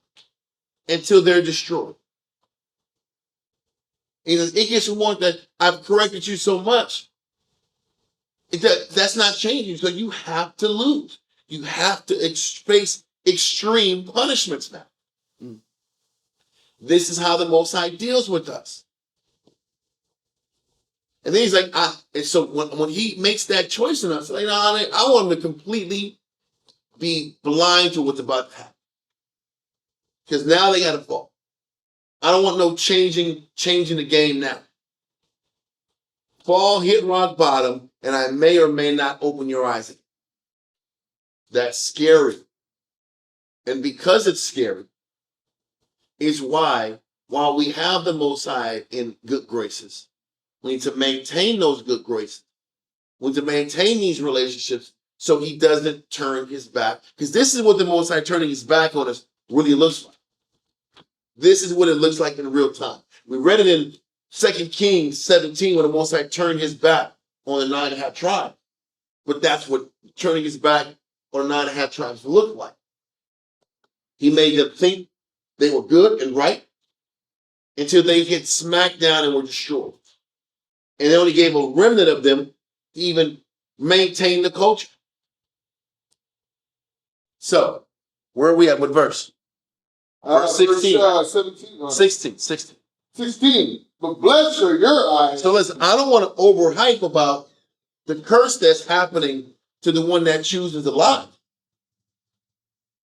until they're destroyed. He says, it gets to one that I've corrected you so much. That's not changing. So you have to lose. You have to face extreme punishments now. This is how the Most High deals with us. And then he's like, and so when he makes that choice in us, like, I want him to completely be blind to what's about to happen. Because now they got to fall. I don't want no changing the game now. Fall, hit rock bottom, and I may or may not open your eyes again. That's scary. And because it's scary, is why, while we have the Most High in good graces, we need to maintain those good graces. We need to maintain these relationships so he doesn't turn his back. Because this is what the Most High turning his back on us really looks like. This is what it looks like in real time. We read it in 2 Kings 17 when the Most High turned his back on the 9.5 tribes. But that's what turning his back on the 9.5 tribes looked like. He made them think they were good and right until they get smacked down and were destroyed. And they only gave a remnant of them to even maintain the culture. So, where are we at? What verse? Verse 16. 17. 16. But blessed are your eyes. So listen, I don't want to overhype about the curse that's happening to the one that chooses to lie.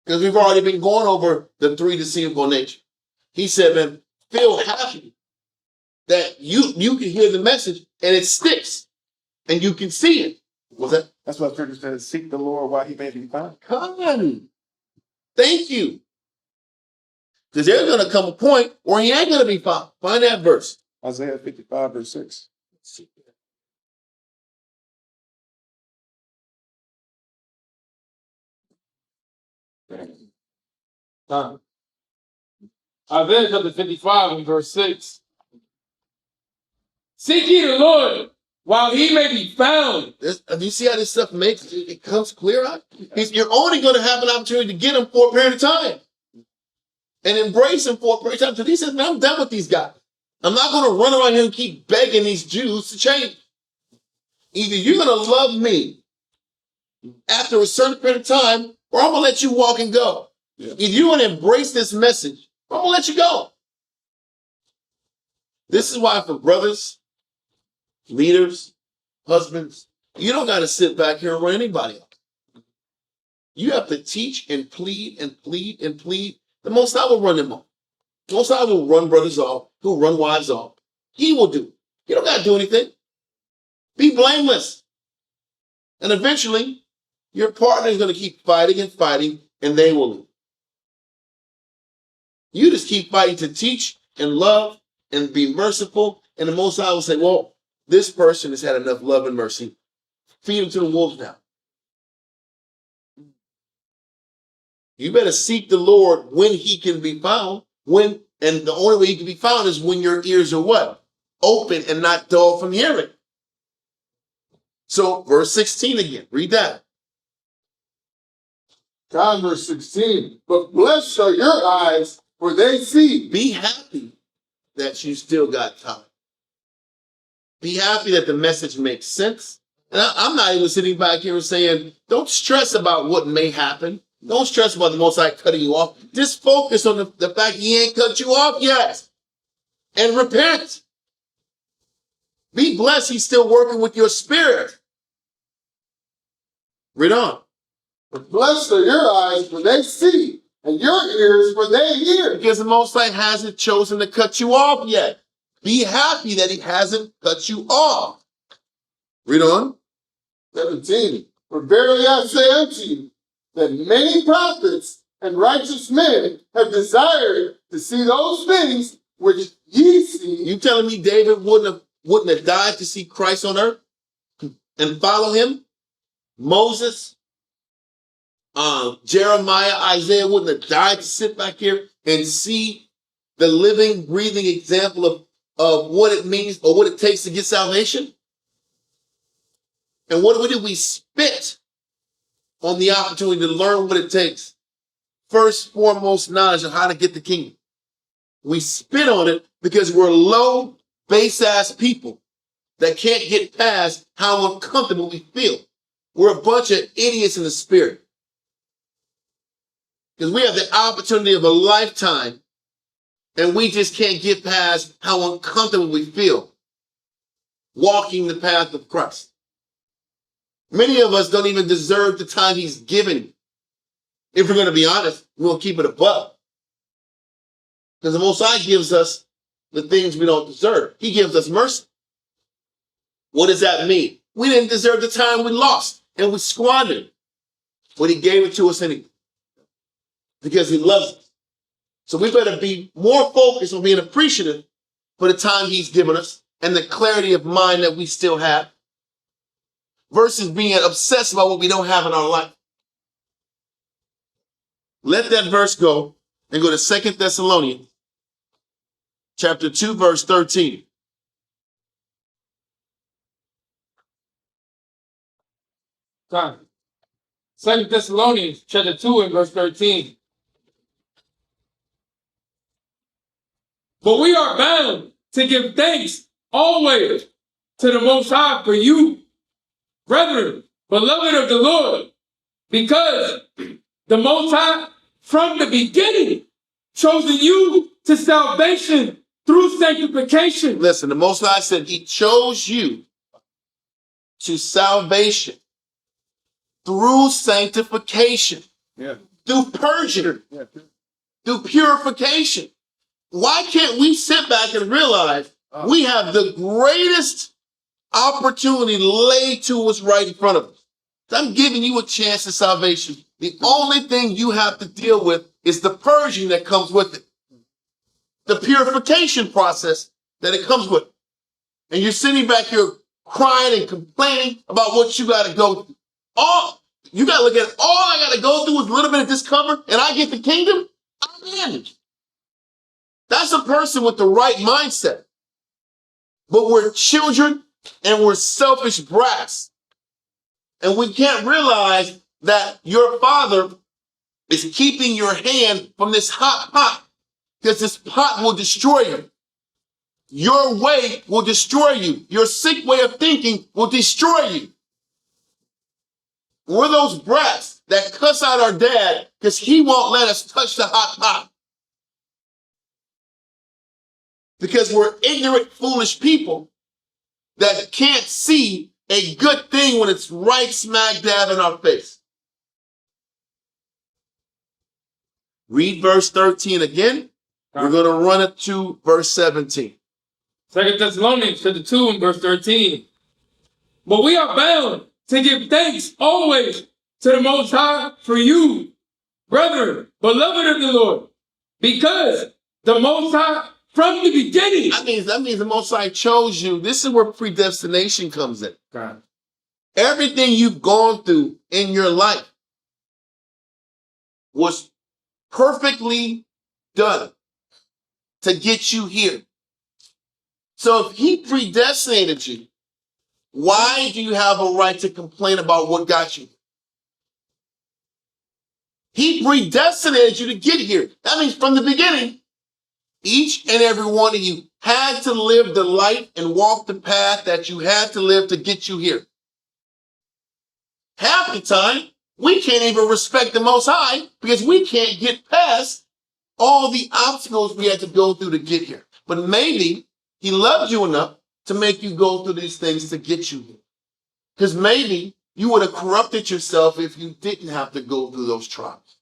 Because we've already been going over the 3 deceivable natures. He said, man, feel happy that you can hear the message and it sticks and you can see it. What's that? That's what Scripture says, seek the Lord while he may be found. Come on. Thank you. Because there's going to come a point where he ain't going to be found. Find that verse. Isaiah 55, verse 6. Isaiah chapter 55 and verse 6. Seek ye the Lord while he may be found. Do you see how this stuff makes it comes clear out? You're only going to have an opportunity to get him for a period of time and embrace him for a period of time. So he says, man, I'm done with these guys. I'm not going to run around here and keep begging these Jews to change. Either you're going to love me after a certain period of time, or I'm going to let you walk and go. Yeah. Either you're going to embrace this message, or I'm going to let you go. This is why for brothers, leaders, husbands, you don't got to sit back here and run anybody off. You have to teach and plead and plead and plead. The Most High will run them off. The Most High will run brothers off. He'll run wives off. He will do it. You don't got to do anything. Be blameless. And eventually, your partner is going to keep fighting and fighting, and they will lose. You just keep fighting to teach and love and be merciful. And the Most High will say, well, this person has had enough love and mercy. Feed them to the wolves now. You better seek the Lord when he can be found. And the only way he can be found is when your ears are what? Open and not dull from hearing. So verse 16 again, read that. God, verse 16. But blessed are your eyes, for they see. Be happy that you still got time. Be happy that the message makes sense. And I'm not even sitting back here and saying, don't stress about what may happen. Don't stress about the Most High cutting you off. Just focus on the fact he ain't cut you off yet. And repent. Be blessed he's still working with your spirit. Read on. But blessed are your eyes, for they see, and your ears, for they hear. Because the Most High hasn't chosen to cut you off yet. Be happy that he hasn't cut you off. Read on. 17. For verily I say unto you, that many prophets and righteous men have desired to see those things which ye see. You telling me David wouldn't have died to see Christ on earth and follow him? Moses, Jeremiah, Isaiah wouldn't have died to sit back here and see the living, breathing example of what it means or what it takes to get salvation? And what did we spit on the opportunity to learn what it takes? First, foremost knowledge of how to get the kingdom. We spit on it because we're low, base-ass people that can't get past how uncomfortable we feel. We're a bunch of idiots in the spirit. Because we have the opportunity of a lifetime and we just can't get past how uncomfortable we feel walking the path of Christ. Many of us don't even deserve the time he's given. If we're going to be honest, we'll keep it above. Because the Most High gives us the things we don't deserve. He gives us mercy. What does that mean? We didn't deserve the time we lost and we squandered it. But he gave it to us anyway. Because he loves us. So we better be more focused on being appreciative for the time he's given us and the clarity of mind that we still have versus being obsessed about what we don't have in our life. Let that verse go and go to 2 Thessalonians chapter 2, verse 13. Time. 2 Thessalonians chapter 2 and verse 13. But we are bound to give thanks always to the Most High for you, brethren, beloved of the Lord, because the Most High from the beginning chosen you to salvation through sanctification. Listen, the Most High said he chose you to salvation through sanctification, through purging, through purification. Why can't we sit back and realize we have the greatest opportunity laid to us right in front of us? I'm giving you a chance at salvation. The only thing you have to deal with is the purging that comes with it. The purification process that it comes with. And you're sitting back here crying and complaining about what you got to go through. You got to look at it. All I got to go through is a little bit of discomfort and I get the kingdom. I'm in. That's a person with the right mindset. But we're children and we're selfish brats. And we can't realize that your father is keeping your hand from this hot pot because this pot will destroy you. Your way will destroy you. Your sick way of thinking will destroy you. We're those brats that cuss out our dad because he won't let us touch the hot pot. Because we're ignorant, foolish people that can't see a good thing when it's right smack dab in our face. Read verse 13 again. We're going to run it to verse 17. 2 Thessalonians chapter 2 and verse 13. But we are bound to give thanks always to the Most High for you, brethren, beloved of the Lord, because the Most High from the beginning. That means the Most High chose you. This is where predestination comes in. God. Everything you've gone through in your life was perfectly done to get you here. So if he predestinated you, why do you have a right to complain about what got you? He predestinated you to get here. That means from the beginning, each and every one of you had to live the life and walk the path that you had to live to get you here. Half the time, we can't even respect the Most High because we can't get past all the obstacles we had to go through to get here. But maybe he loved you enough to make you go through these things to get you here. Because maybe you would have corrupted yourself if you didn't have to go through those trials.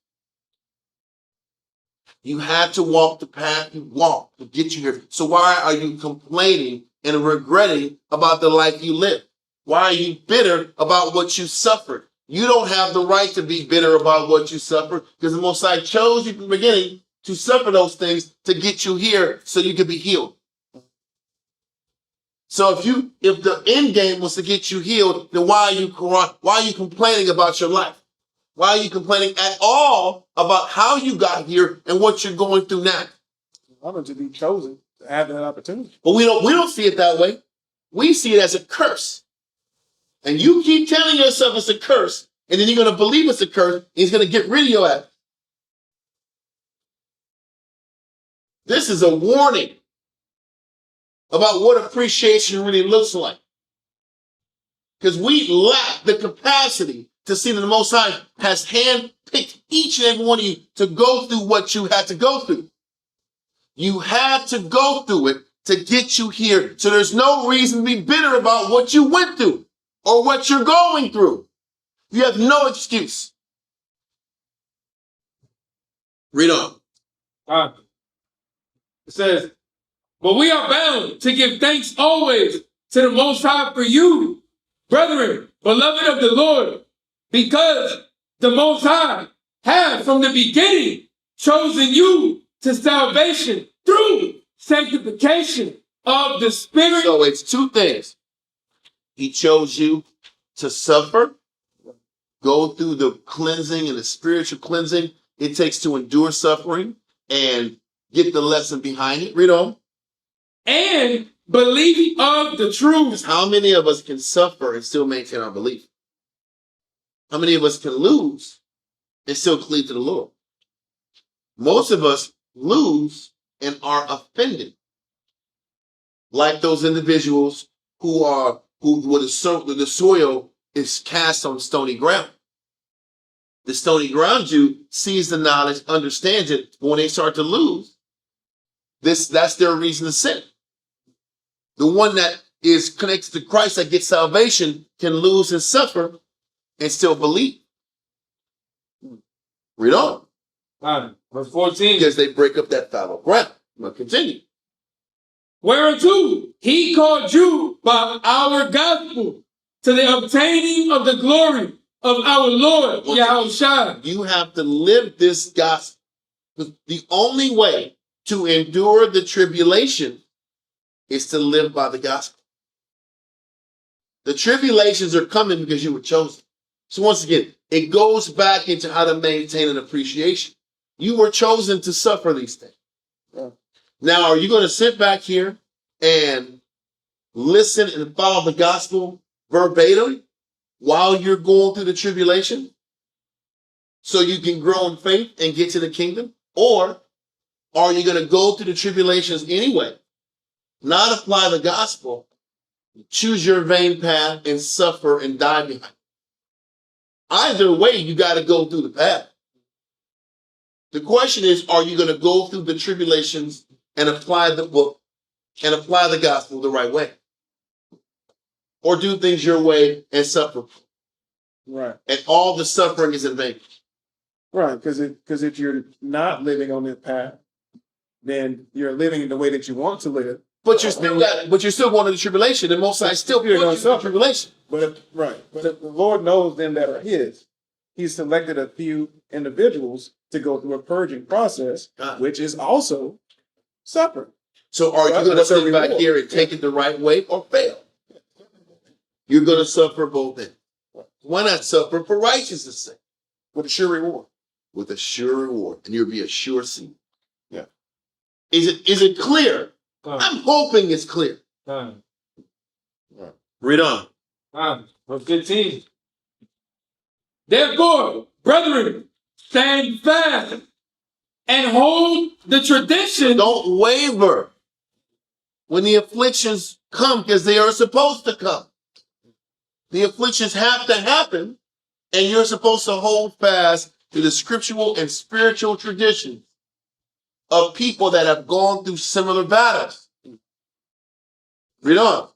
You had to walk the path you walked to get you here. So why are you complaining and regretting about the life you lived? Why are you bitter about what you suffered? You don't have the right to be bitter about what you suffered because the Most High chose you from the beginning to suffer those things to get you here so you could be healed. So if the end game was to get you healed, then why are you complaining about your life? Why are you complaining at all about how you got here and what you're going through now? I'm to be chosen to have that opportunity. But we don't see it that way. We see it as a curse. And you keep telling yourself it's a curse, and then you're going to believe it's a curse, and he's going to get rid of your ass. This is a warning about what appreciation really looks like. Because we lack the capacity to see that the Most High has handpicked each and every one of you to go through what you had to go through. You had to go through it to get you here. So there's no reason to be bitter about what you went through or what you're going through. You have no excuse. Read on. It says, but we are bound to give thanks always to the Most High for you, brethren, beloved of the Lord, because the Most High has from the beginning chosen you to salvation through sanctification of the Spirit. So it's two things. He chose you to suffer, go through the cleansing and the spiritual cleansing it takes to endure suffering and get the lesson behind it. Read on. And belief of the truth. How many of us can suffer and still maintain our belief? How many of us can lose and still cleave to the Lord? Most of us lose and are offended. Like those individuals who the soil is cast on stony ground. The stony ground Jew sees the knowledge, understands it, but when they start to lose, that's their reason to sin. The one that is connected to Christ that gets salvation can lose and suffer and still believe. Read on. Verse 14. Because they break up that fallow ground. We'll continue. Whereunto he called you by our gospel to the obtaining of the glory of our Lord Yahushua. You have to live this gospel. The only way to endure the tribulation is to live by the gospel. The tribulations are coming because you were chosen. So once again, it goes back into how to maintain an appreciation. You were chosen to suffer these things. Yeah. Now, are you going to sit back here and listen and follow the gospel verbatim while you're going through the tribulation so you can grow in faith and get to the kingdom? Or are you going to go through the tribulations anyway, not apply the gospel, choose your vain path and suffer and die behind it? Either way, you got to go through the path. The question is, are you going to go through the tribulations and apply the book and apply the gospel the right way? Or do things your way and suffer? Right. And all the suffering is in vain. Right. Because if you're not living on that path, then you're living in the way that you want to live. But you're still going to the tribulation, and Most High still put you in the tribulation. But if the Lord knows them that are his, he's selected a few individuals to go through a purging process, which is also suffering. So are you going to sit back here and take it the right way or fail? You're going to suffer both ends. Why not suffer for righteousness' sake? With a sure reward. With a sure reward. And you'll be a sure seed. Yeah. Is it clear? I'm hoping it's clear. Read on. Verse 15. Therefore, brethren, stand fast and hold the tradition. Don't waver when the afflictions come, because they are supposed to come. The afflictions have to happen, and you're supposed to hold fast to the scriptural and spiritual traditions of people that have gone through similar battles. Read on.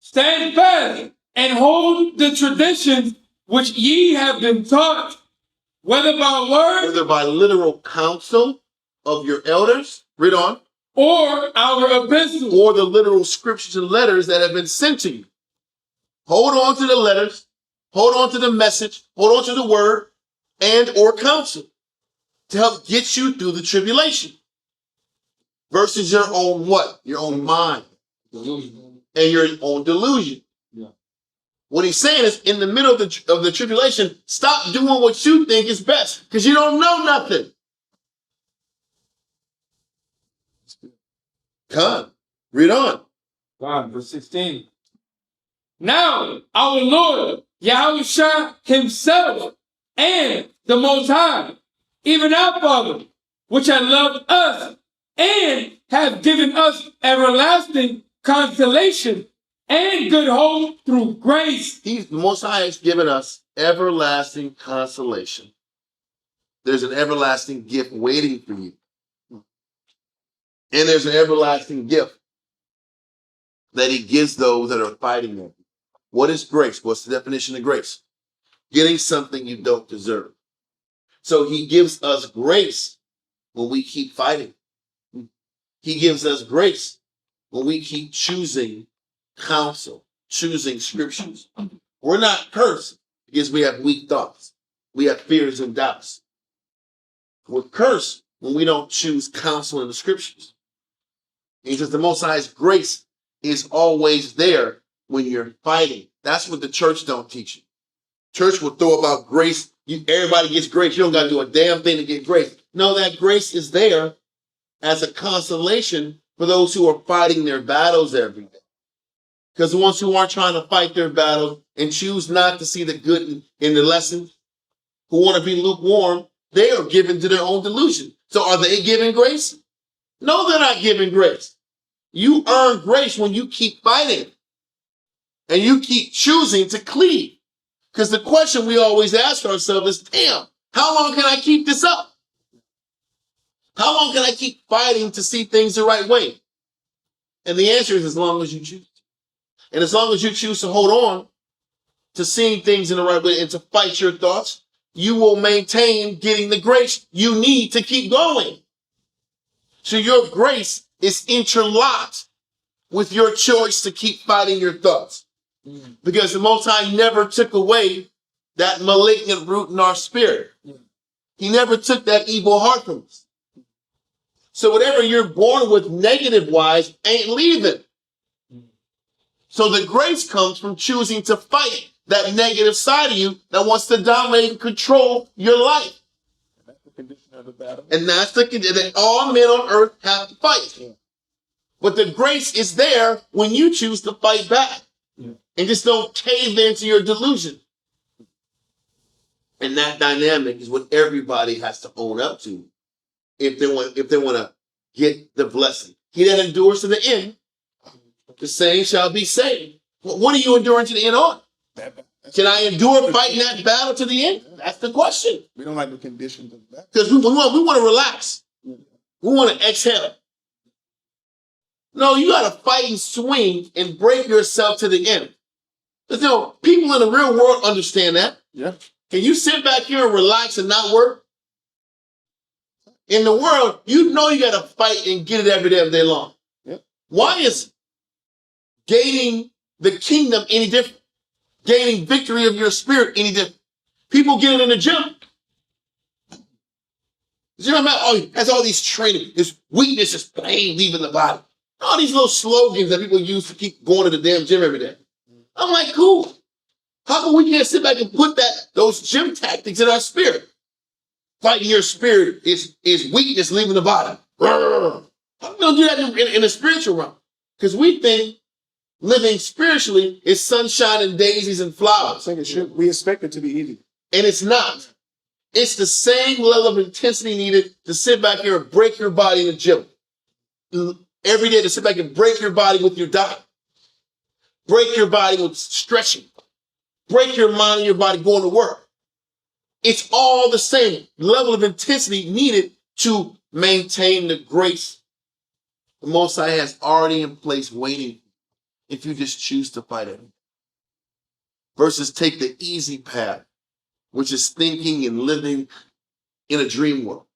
Stand fast and hold the traditions which ye have been taught, whether by word, whether by literal counsel of your elders, read on, or our epistle, or the literal scriptures and letters that have been sent to you. Hold on to the letters, hold on to the message, hold on to the word and or counsel to help get you through the tribulation versus your own what? Your own mind and your own delusion. Yeah. What he's saying is, in the middle of the tribulation, stop doing what you think is best because you don't know nothing. Come, read on. Verse 16. Now our Lord Yahushua himself and the Most High, even our Father, which hath loved us and have given us everlasting consolation and good hope through grace. The Most High has given us everlasting consolation. There's an everlasting gift waiting for you. And there's an everlasting gift that he gives those that are fighting him. What is grace? What's the definition of grace? Getting something you don't deserve. So he gives us grace when we keep fighting. He gives us grace when we keep choosing counsel, choosing scriptures. We're not cursed because we have weak thoughts. We have fears and doubts. We're cursed when we don't choose counsel in the scriptures. Because the Most High's grace is always there when you're fighting. That's what the church don't teach you. Church will throw about grace. Everybody gets grace. You don't got to do a damn thing to get grace. No, that grace is there as a consolation for those who are fighting their battles every day. Because the ones who aren't trying to fight their battles and choose not to see the good in the lesson, who want to be lukewarm, they are given to their own delusion. So are they giving grace? No, they're not giving grace. You earn grace when you keep fighting and you keep choosing to cleave. Because the question we always ask ourselves is, damn, how long can I keep this up? How long can I keep fighting to see things the right way? And the answer is as long as you choose. And as long as you choose to hold on to seeing things in the right way and to fight your thoughts, you will maintain getting the grace you need to keep going. So your grace is interlocked with your choice to keep fighting your thoughts. Because the Most High never took away that malignant root in our spirit. He never took that evil heart from us. So whatever you're born with negative-wise ain't leaving. So the grace comes from choosing to fight that negative side of you that wants to dominate and control your life. And that's the condition that all men on earth have to fight. But the grace is there when you choose to fight back. And just don't cave into your delusion. And that dynamic is what everybody has to own up to if they want to get the blessing. He that endures to the end, the same shall be saved. What are you enduring to the end on? Can I endure fighting that battle to the end? That's the question. We don't like the conditions of that. Because we want to relax. We want to exhale. No, you got to fight and swing and break yourself to the end. Because, people in the real world understand that. Yeah. Can you sit back here and relax and not work? In the world, you know you got to fight and get it every day long. Yep. Why is gaining the kingdom any different? Gaining victory of your spirit any different? People get it in the gym. You know what I mean? Oh, has all these training, this weakness, this pain leaving the body. All these little slogans that people use to keep going to the damn gym every day. I'm like, cool. How come we can't sit back and put those gym tactics in our spirit? Fighting your spirit is weakness leaving the body. How come we don't do that in the spiritual realm? Because we think living spiritually is sunshine and daisies and I flowers. think it should. We expect it to be easy. And it's not. It's the same level of intensity needed to sit back here and break your body in the gym. Every day to sit back and break your body with your diet. Break your body with stretching. Break your mind and your body going to work. It's all the same level of intensity needed to maintain the grace the Most High has already in place waiting if you just choose to fight it. Versus take the easy path, which is thinking and living in a dream world.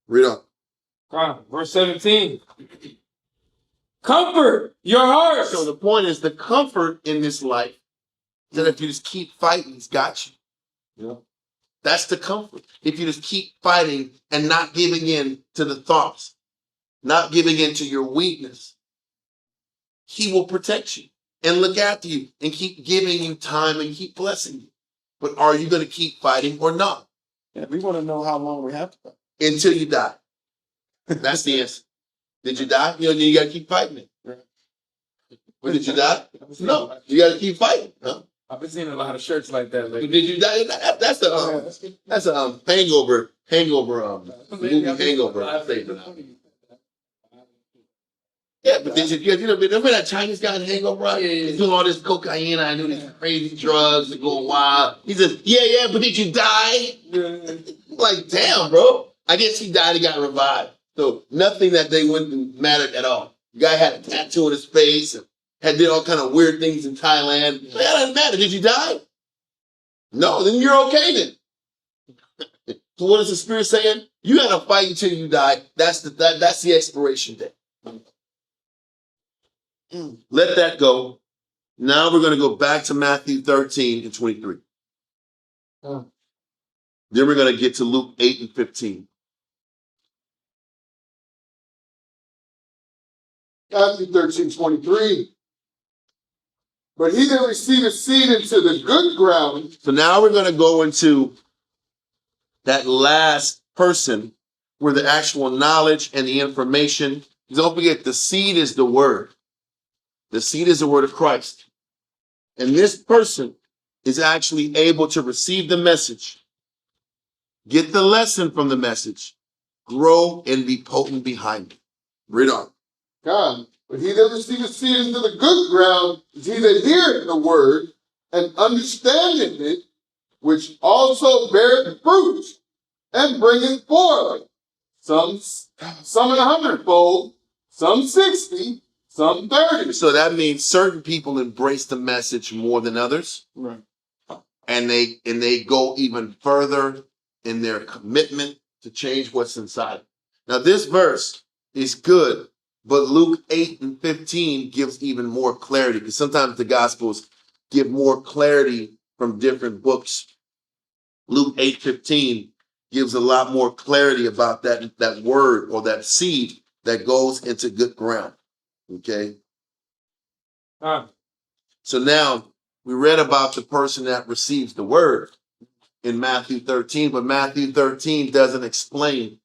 Read on. Verse 17. Comfort your hearts. So the point is the comfort in this life is that if you just keep fighting, he's got you. Yeah. That's the comfort. If you just keep fighting and not giving in to the thoughts, not giving in to your weakness, he will protect you and look after you and keep giving you time and keep blessing you. But are you going to keep fighting or not? Yeah, we want to know how long we have to fight. Until you die. That's the answer. Did you die? You got to keep fighting it. But did you die? No. You got to keep fighting. Huh? I've been seeing a lot of shirts like that lately. Did you die? That's a hangover movie hangover statement. Yeah, but did you remember that Chinese guy in Hangover? Right? He's doing all this cocaine and doing these crazy drugs and going wild. He says, yeah, but did you die? Like, damn, bro. I guess he died and got revived. So nothing that they went through mattered at all. The guy had a tattoo on his face and did all kind of weird things in Thailand. That doesn't matter. Did you die? No, then you're okay then. So what is the Spirit saying? You got to fight until you die. That's the expiration date. Let that go. Now we're going to go back to Matthew 13 and 23. Then we're going to get to Luke 8 and 15. Matthew 13:23. But he that receiveth seed into the good ground. So now we're going to go into that last person where the actual knowledge and the information. Don't forget, the seed is the word. The seed is the word of Christ. And this person is actually able to receive the message, get the lesson from the message, grow and be potent behind it. Read on. God. But he that receiveth seed into the good ground is he that heareth the word and understandeth it, which also beareth fruit and bringeth forth some in 100-fold, some 60, some 30. So that means certain people embrace the message more than others. Right. And they go even further in their commitment to change what's inside. Now this verse is good, but Luke 8 and 15 gives even more clarity, because sometimes the Gospels give more clarity from different books. Luke 8:15 gives a lot more clarity about that word or that seed that goes into good ground. Okay? So now we read about the person that receives the word in Matthew 13, but Matthew 13 doesn't explain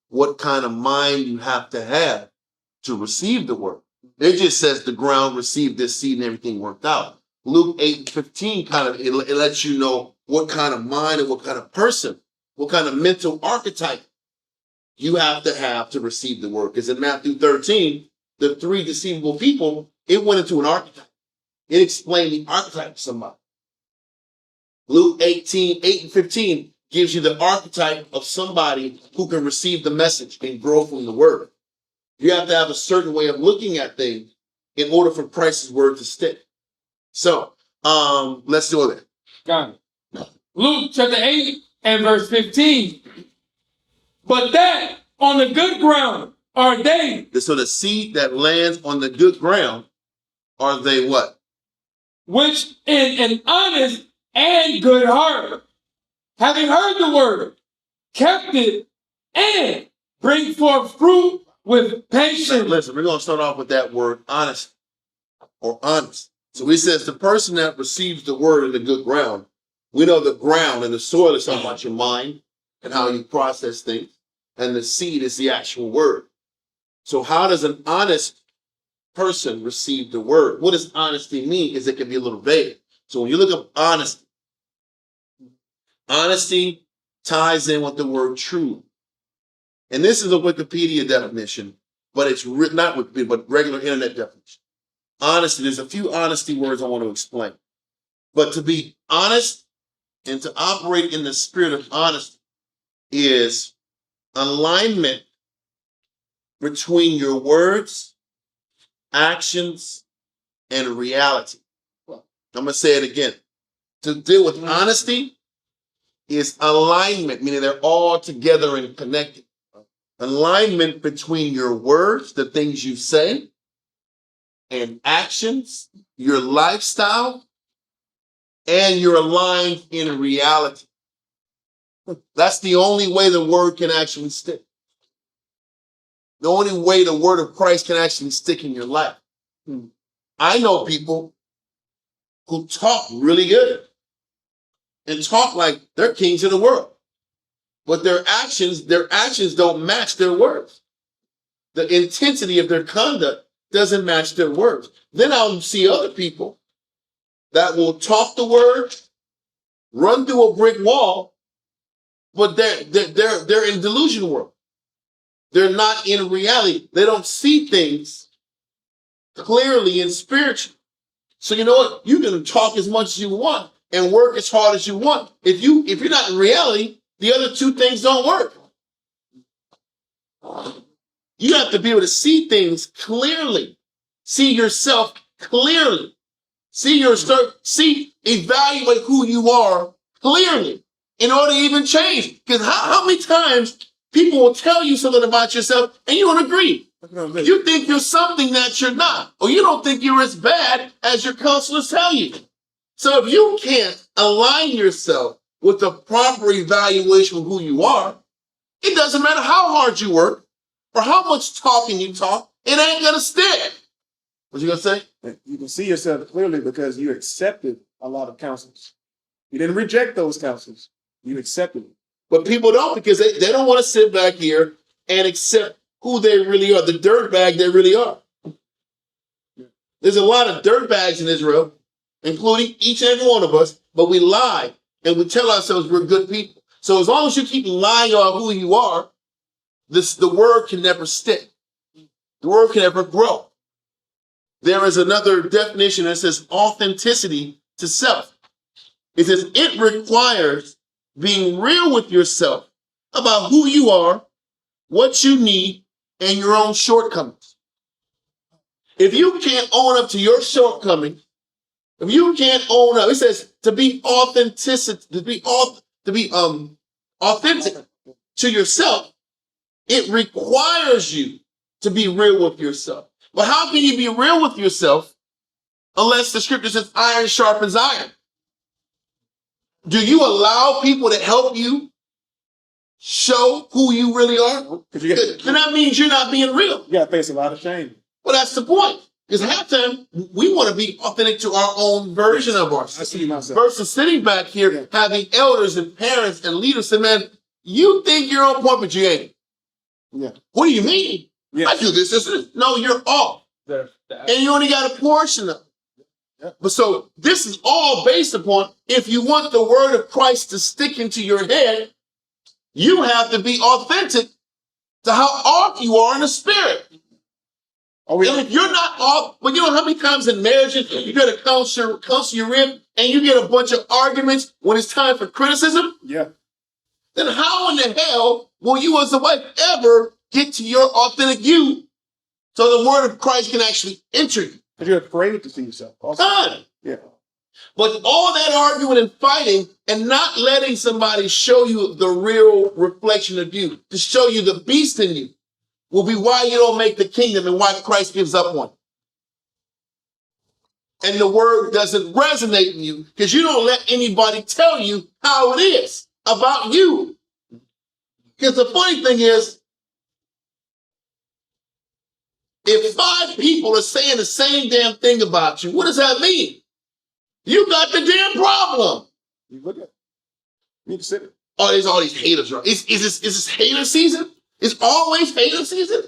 what kind of mind you have to receive the word. It just says the ground received this seed and everything worked out. Luke 8:15 kind of, it lets you know what kind of mind and what kind of person, what kind of mental archetype you have to receive the word. Because in Matthew 13, the three deceivable people, it went into an archetype. It explained the archetype to somebody. Luke 8 and 15 gives you the archetype of somebody who can receive the message and grow from the word. You have to have a certain way of looking at things in order for Christ's word to stick. So, let's do it. Got it. Luke chapter 8 and verse 15. but that on the good ground are they So the seed that lands on the good ground, are they what? which in an honest and good heart, having heard the word, kept it, and bring forth fruit with patience. Listen, we're going to start off with that word honest or honest. So he says the person that receives the word in the good ground, we know the ground and the soil is talking about your mind and how you process things, and the seed is the actual word. So how does an honest person receive the word? What does honesty mean? Because it can be a little vague. So when you look up honesty, honesty ties in with the word true. And this is a Wikipedia definition, but it's not Wikipedia, but regular internet definition. Honesty, there's a few honesty words I want to explain. But to be honest and to operate in the spirit of honesty is alignment between your words, actions, and reality. I'm going to say it again. To deal with honesty is alignment, meaning they're all together and connected. Alignment between your words, the things you say, and actions, your lifestyle, and you're aligned in reality. That's the only way the word can actually stick. The only way the word of Christ can actually stick in your life. I know people who talk really good and talk like they're kings of the world, but their actions don't match their words. The intensity of their conduct doesn't match their words. Then I'll see other people that will talk the word, run through a brick wall, but they're in delusion world. They're not in reality. They don't see things clearly and spiritually. So you know what? You can talk as much as you want and work as hard as you want. If you're not in reality, the other two things don't work. You have to be able to see things clearly, see yourself clearly, evaluate who you are clearly in order to even change. Because how many times people will tell you something about yourself and you don't agree? You think you're something that you're not, or you don't think you're as bad as your counselors tell you. So if you can't align yourself with the proper evaluation of who you are, it doesn't matter how hard you work or how much talking you talk, it ain't gonna stick. What you gonna say? You can see yourself clearly because you accepted a lot of counsels. You didn't reject those counsels. You accepted them. But people don't, because they don't want to sit back here and accept who they really are, the dirtbag they really are. There's a lot of dirtbags in Israel, including each and every one of us, but we lie and we tell ourselves we're good people. So as long as you keep lying on who you are, the word can never stick. The word can never grow. There is another definition that says authenticity to self. It says it requires being real with yourself about who you are, what you need, and your own shortcomings. If you can't own up to your shortcomings, if you can't own up, it says to be authentic to yourself, it requires you to be real with yourself. But how can you be real with yourself unless the scripture says iron sharpens iron? Do you allow people to help you show who you really are? Then that means you're not being real. You gotta face a lot of shame. Well, that's the point. Because half the time, we want to be authentic to our own version of I ourselves. see myself. Versus sitting back here, having elders and parents and leaders say, man, you think you're on point, but you ain't. Yeah. What do you mean? Yeah. I do this. No, you're off. And you only got a portion of it. Yeah. But so this is all based upon, if you want the word of Christ to stick into your head, you have to be authentic to how off you are in the spirit. And if you're not off, but you know how many times in marriages you get a counsel you're in and you get a bunch of arguments when it's time for criticism? Yeah. Then how in the hell will you as a wife ever get to your authentic you so the word of Christ can actually enter you? Because you're afraid to see yourself. Also. Done. Yeah. But all that arguing and fighting and not letting somebody show you the real reflection of you, to show you the beast in you, will be why you don't make the kingdom and why Christ gives up on you. And the word doesn't resonate in you because you don't let anybody tell you how it is about you. Because the funny thing is, if 5 people are saying the same damn thing about you, what does that mean? You got the damn problem. You look at it. You consider it. Oh, there's all these haters, right? Is this hater season? It's always hater season?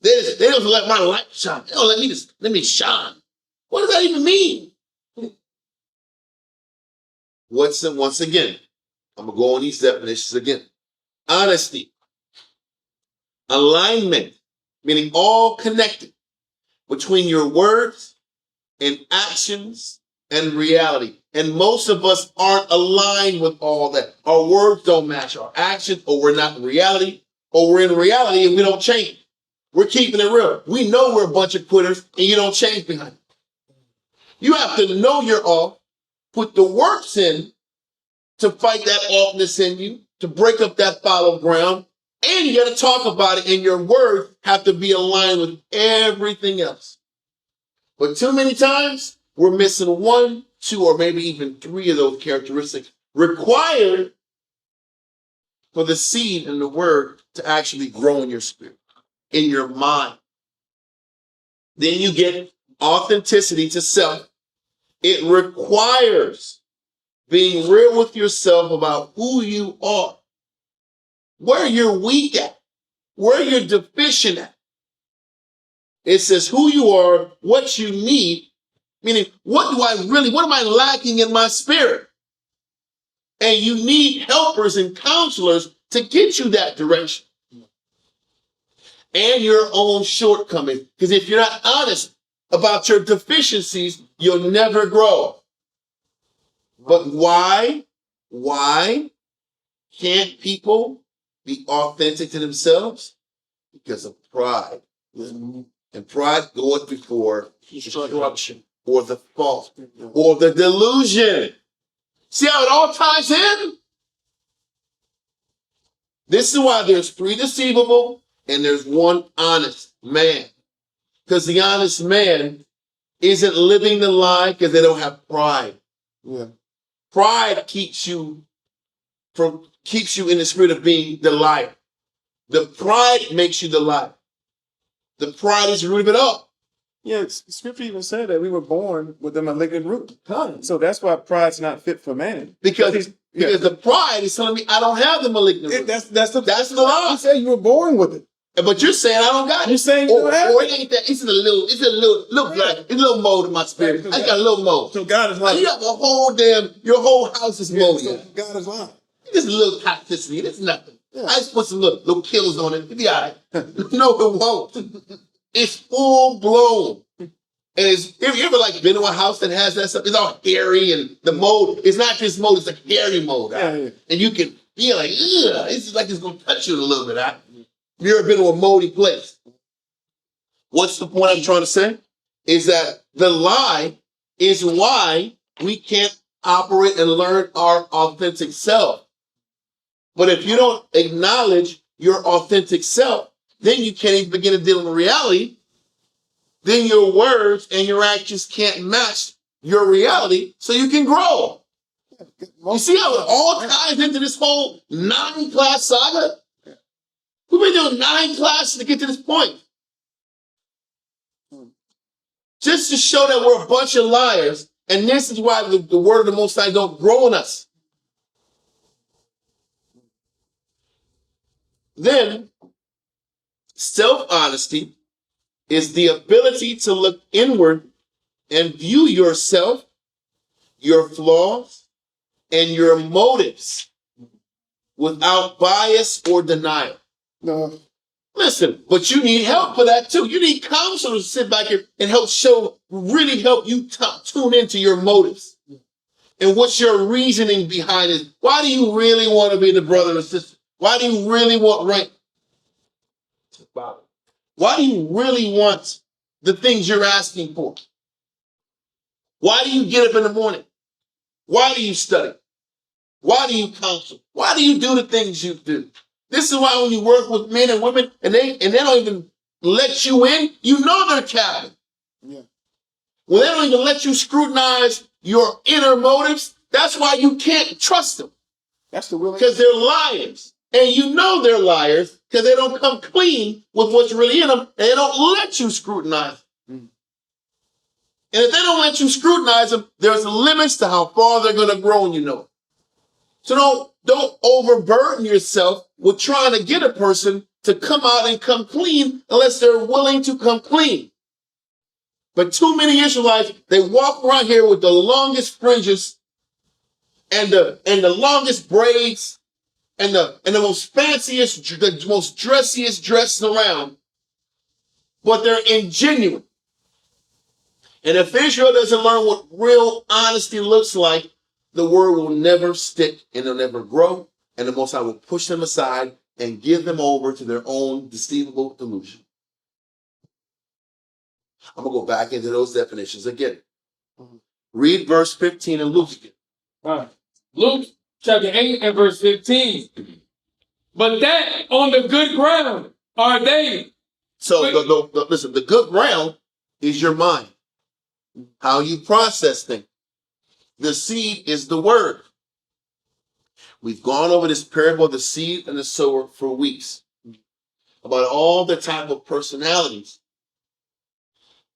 They don't let my light shine. They don't let me shine. What does that even mean? Once again, I'm gonna go on these definitions again. Honesty, alignment, meaning all connected between your words and actions and reality. And most of us aren't aligned with all that. Our words don't match our actions, or we're not in reality, or we're in reality and we don't change. We're keeping it real. We know we're a bunch of quitters and you don't change behind it. You have to know you're off, put the works in to fight that offness in you, to break up that fallow ground, and you got to talk about it, and your words have to be aligned with everything else. But too many times, we're missing 1, 2, or maybe even 3 of those characteristics required for the seed and the word to actually grow in your spirit, in your mind. Then you get authenticity to self. It requires being real with yourself about who you are, where you're weak at, where you're deficient at. It says who you are, what you need, meaning what am I lacking in my spirit? And you need helpers and counselors to get you that direction. And your own shortcomings. Because if you're not honest about your deficiencies, you'll never grow. But why can't people be authentic to themselves? Because of pride. And pride goeth before destruction, or the fault, or the delusion. See how it all ties in? This is why there's 3 deceivable and there's 1 honest man. Because the honest man isn't living the lie because they don't have pride. Yeah. Pride keeps you in the spirit of being the liar. The pride makes you the liar. The pride is the root of it all. Yeah, scripture even said that we were born with a malignant root. So that's why pride's not fit for man. Because the pride is telling me I don't have the malignant root. That's the lie. You say you were born with it. But you're saying I don't got it. You're saying you don't have it it. ain't that. It's a little black. It's a little mold in my spirit. I got a little mold. So God is lying. You have your whole house is moldy. So God is lying. Just a little toxicity. It's nothing. Yeah. I just put some little kills on it. It'll be all right. No, it won't. It's full blown. And if you ever been to a house that has that stuff, it's all hairy, and the mold, it's not just mold, it's a hairy mold. Yeah. And you can feel like, ugh, it's just like it's gonna touch you a little bit. You ever been to a moldy place? What's the point I'm trying to say? Is that the lie is why we can't operate and learn our authentic self. But if you don't acknowledge your authentic self, then you can't even begin to deal with reality. Then your words and your actions can't match your reality so you can grow. You see how it all ties into this whole 9-class saga? We've been doing 9 classes to get to this point. Just to show that we're a bunch of liars, and this is why the word of the Most High don't grow in us. Then, self-honesty is the ability to look inward and view yourself, your flaws, and your motives without bias or denial. No. Listen, but you need help for that too. You need counselors to sit back here and really help you tune into your motives. And what's your reasoning behind it? Why do you really want to be the brother or sister? Why do you really want rank? Why do you really want the things you're asking for? Why do you get up in the morning? Why do you study? Why do you counsel? Why do you do the things you do? This is why when you work with men and women and they don't even let you in, you know they're capping. Yeah. When they don't even let you scrutinize your inner motives, that's why you can't trust them. That's the will. Because they're liars. And you know they're liars because they don't come clean with what's really in them and they don't let you scrutinize them. And if they don't let you scrutinize them, there's limits to how far they're going to grow, and you know it. So don't overburden yourself with trying to get a person to come out and come clean unless they're willing to come clean. But too many Israelites, they walk around here with the longest fringes and the longest braids and the most fanciest, the most dressiest dress around, but they're ingenuine. And if Israel doesn't learn what real honesty looks like, the word will never stick and it'll never grow. And the Most High will push them aside and give them over to their own deceivable delusion. I'm going to go back into those definitions again. Read verse 15 in Luke again. All right. Luke chapter 8 and verse 15. But that on the good ground are they. So listen, the good ground is your mind. How you process things. The seed is the word. We've gone over this parable of the seed and the sower for weeks. About all the type of personalities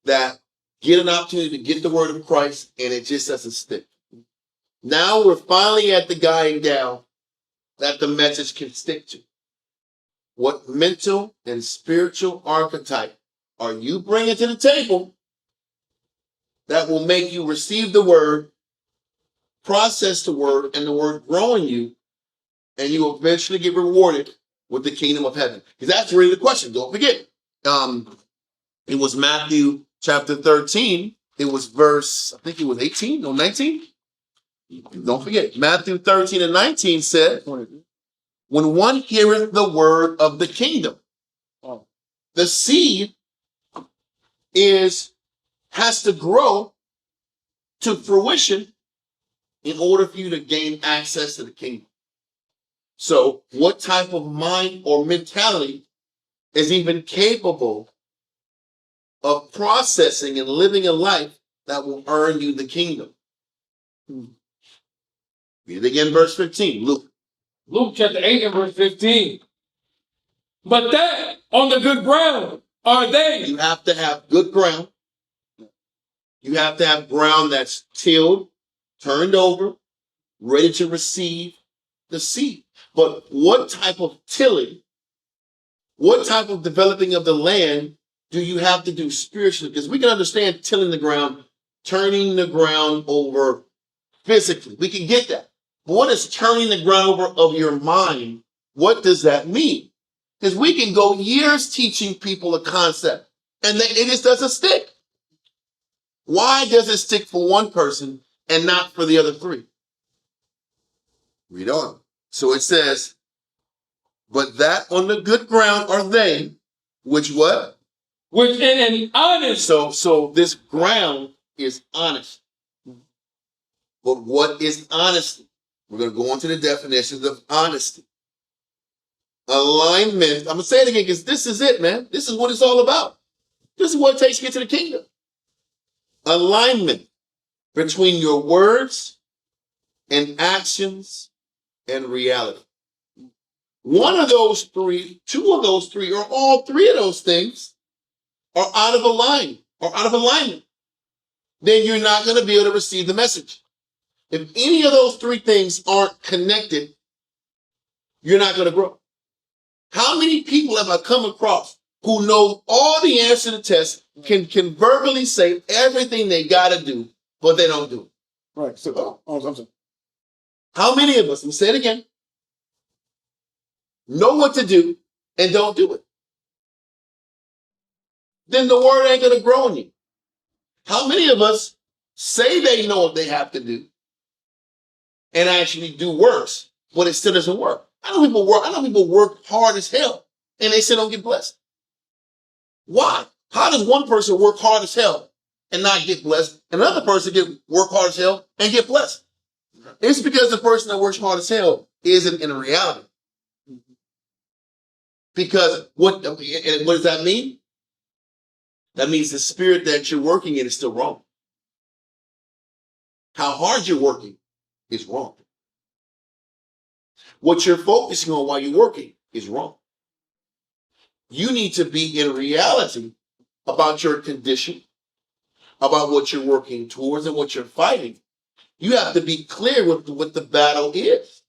that get an opportunity to get the word of Christ and it just doesn't stick. Now we're finally at the guy and gal that the message can stick to. What mental and spiritual archetype are you bringing to the table that will make you receive the word, process the word, and the word grow in you, and you will eventually get rewarded with the kingdom of heaven? Because that's really the question. Don't forget. It was Matthew chapter 13. It was verse, I think it was 18 or 19. Don't forget. Matthew 13 and 19 said, when one heareth the word of the kingdom, the seed has to grow to fruition in order for you to gain access to the kingdom. So what type of mind or mentality is even capable of processing and living a life that will earn you the kingdom? Read it again, verse 15. Luke chapter 8 and verse 15. But that on the good ground are they. You have to have good ground. You have to have ground that's tilled, turned over, ready to receive the seed. But what type of tilling, what type of developing of the land do you have to do spiritually? Because we can understand tilling the ground, turning the ground over physically. We can get that. But what is turning the ground over of your mind? What does that mean? Because we can go years teaching people a concept and it just doesn't stick. Why does it stick for one person and not for the other three? Read on. So it says, but that on the good ground are they, which what? Which in an honest. So this ground is honest. But what is honesty? We're going to go on to the definitions of honesty. Alignment. I'm going to say it again because this is it, man. This is what it's all about. This is what it takes to get to the kingdom. Alignment between your words and actions and reality. One of those three, two of those three, or all three of those things are out of alignment. Then you're not going to be able to receive the message. If any of those three things aren't connected, you're not going to grow. How many people have I come across who know all the answers to the test, can verbally say everything they got to do, but they don't do it? Right. So, I'm sorry. How many of us, let me say it again, know what to do and don't do it? Then the word ain't going to grow in you. How many of us say they know what they have to do and actually do works, but it still doesn't work? I know people work hard as hell and they still don't get blessed. Why? How does one person work hard as hell and not get blessed, and another person work hard as hell and get blessed? It's because the person that works hard as hell isn't in reality. Because what does that mean? That means the spirit that you're working in is still wrong. How hard you're working is wrong. What you're focusing on while you're working is wrong. You need to be in reality about your condition, about what you're working towards and what you're fighting. You have to be clear with what the battle is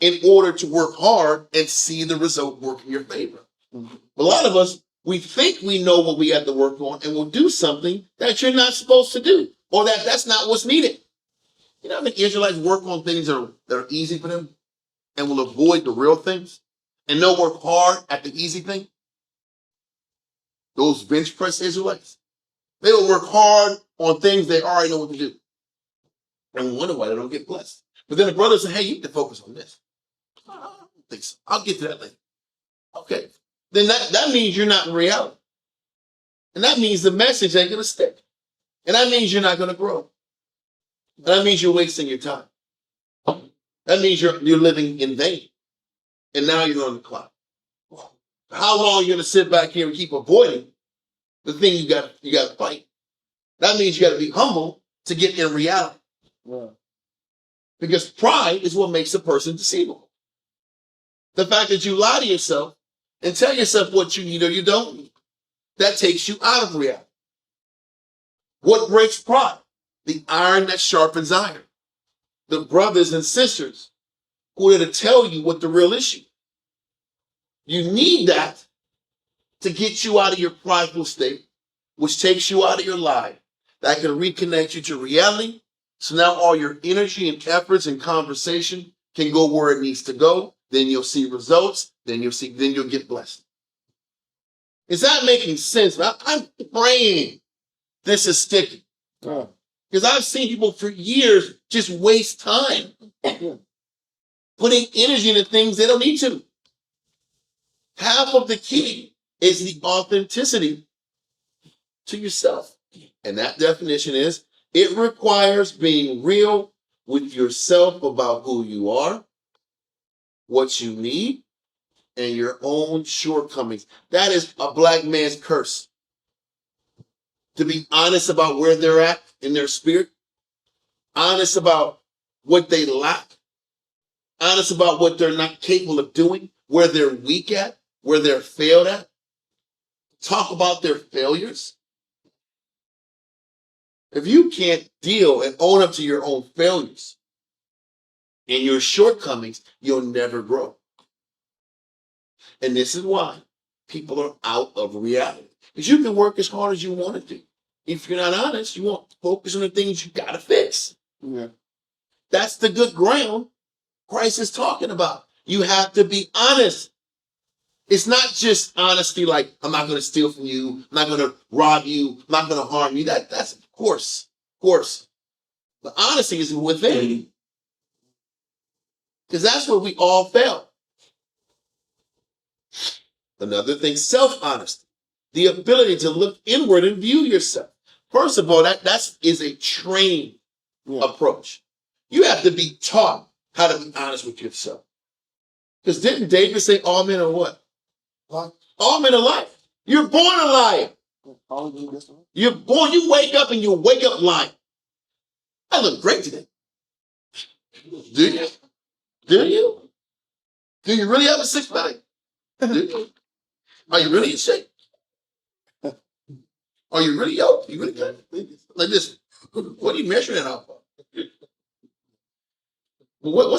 in order to work hard and see the result work in your favor. A lot of us, we think we know what we have to work on and we'll do something that you're not supposed to do or that's not what's needed. You know how many Israelites work on things that are easy for them and will avoid the real things? And they'll work hard at the easy thing? Those bench press Israelites. They will work hard on things they already know what to do. And we wonder why they don't get blessed. But then the brother said, hey, you need to focus on this. I don't think so. I'll get to that later. Okay. Then that means you're not in reality. And that means the message ain't going to stick. And that means you're not going to grow. And that means you're wasting your time. That means you're living in vain. And now you're on the clock. How long are you going to sit back here and keep avoiding the thing you got to fight? That means you got to be humble to get in reality. Yeah. Because pride is what makes a person deceivable. The fact that you lie to yourself and tell yourself what you need or you don't need, that takes you out of reality. What breaks pride? The iron that sharpens iron. The brothers and sisters who are to tell you what the real issue is. You need that to get you out of your prideful state, which takes you out of your life, that can reconnect you to reality. So now all your energy and efforts and conversation can go where it needs to go. Then you'll see results. Then you'll get blessed. Is that making sense? I'm praying this is sticking. Because I've seen people for years just waste time putting energy into things they don't need to. Half of the key is the authenticity to yourself. And that definition is it requires being real with yourself about who you are, what you need, and your own shortcomings. That is a black man's curse. To be honest about where they're at in their spirit, honest about what they lack, honest about what they're not capable of doing, where they're weak at, where they're failed at. Talk about their failures. If you can't deal and own up to your own failures and your shortcomings, you'll never grow. And this is why people are out of reality. Because you can work as hard as you want to do. If you're not honest, you won't focus on the things you got to fix. Yeah. That's the good ground Christ is talking about. You have to be honest. It's not just honesty like, I'm not going to steal from you. I'm not going to rob you. I'm not going to harm you. That's of course. But honesty is within. Because that's where we all fail. Another thing, self-honesty. The ability to look inward and view yourself. First of all, that is a trained approach. You have to be taught how to be honest with yourself. Because didn't David say all men are what? All men are liars. You're born a liar. You're born, you wake up and you wake up lying. I look great today. Do you? Do you? Do you really have a six-pack? Do you? Are you really in shape? Are you really yoked? You really good? Like this. What are you measuring it out for? What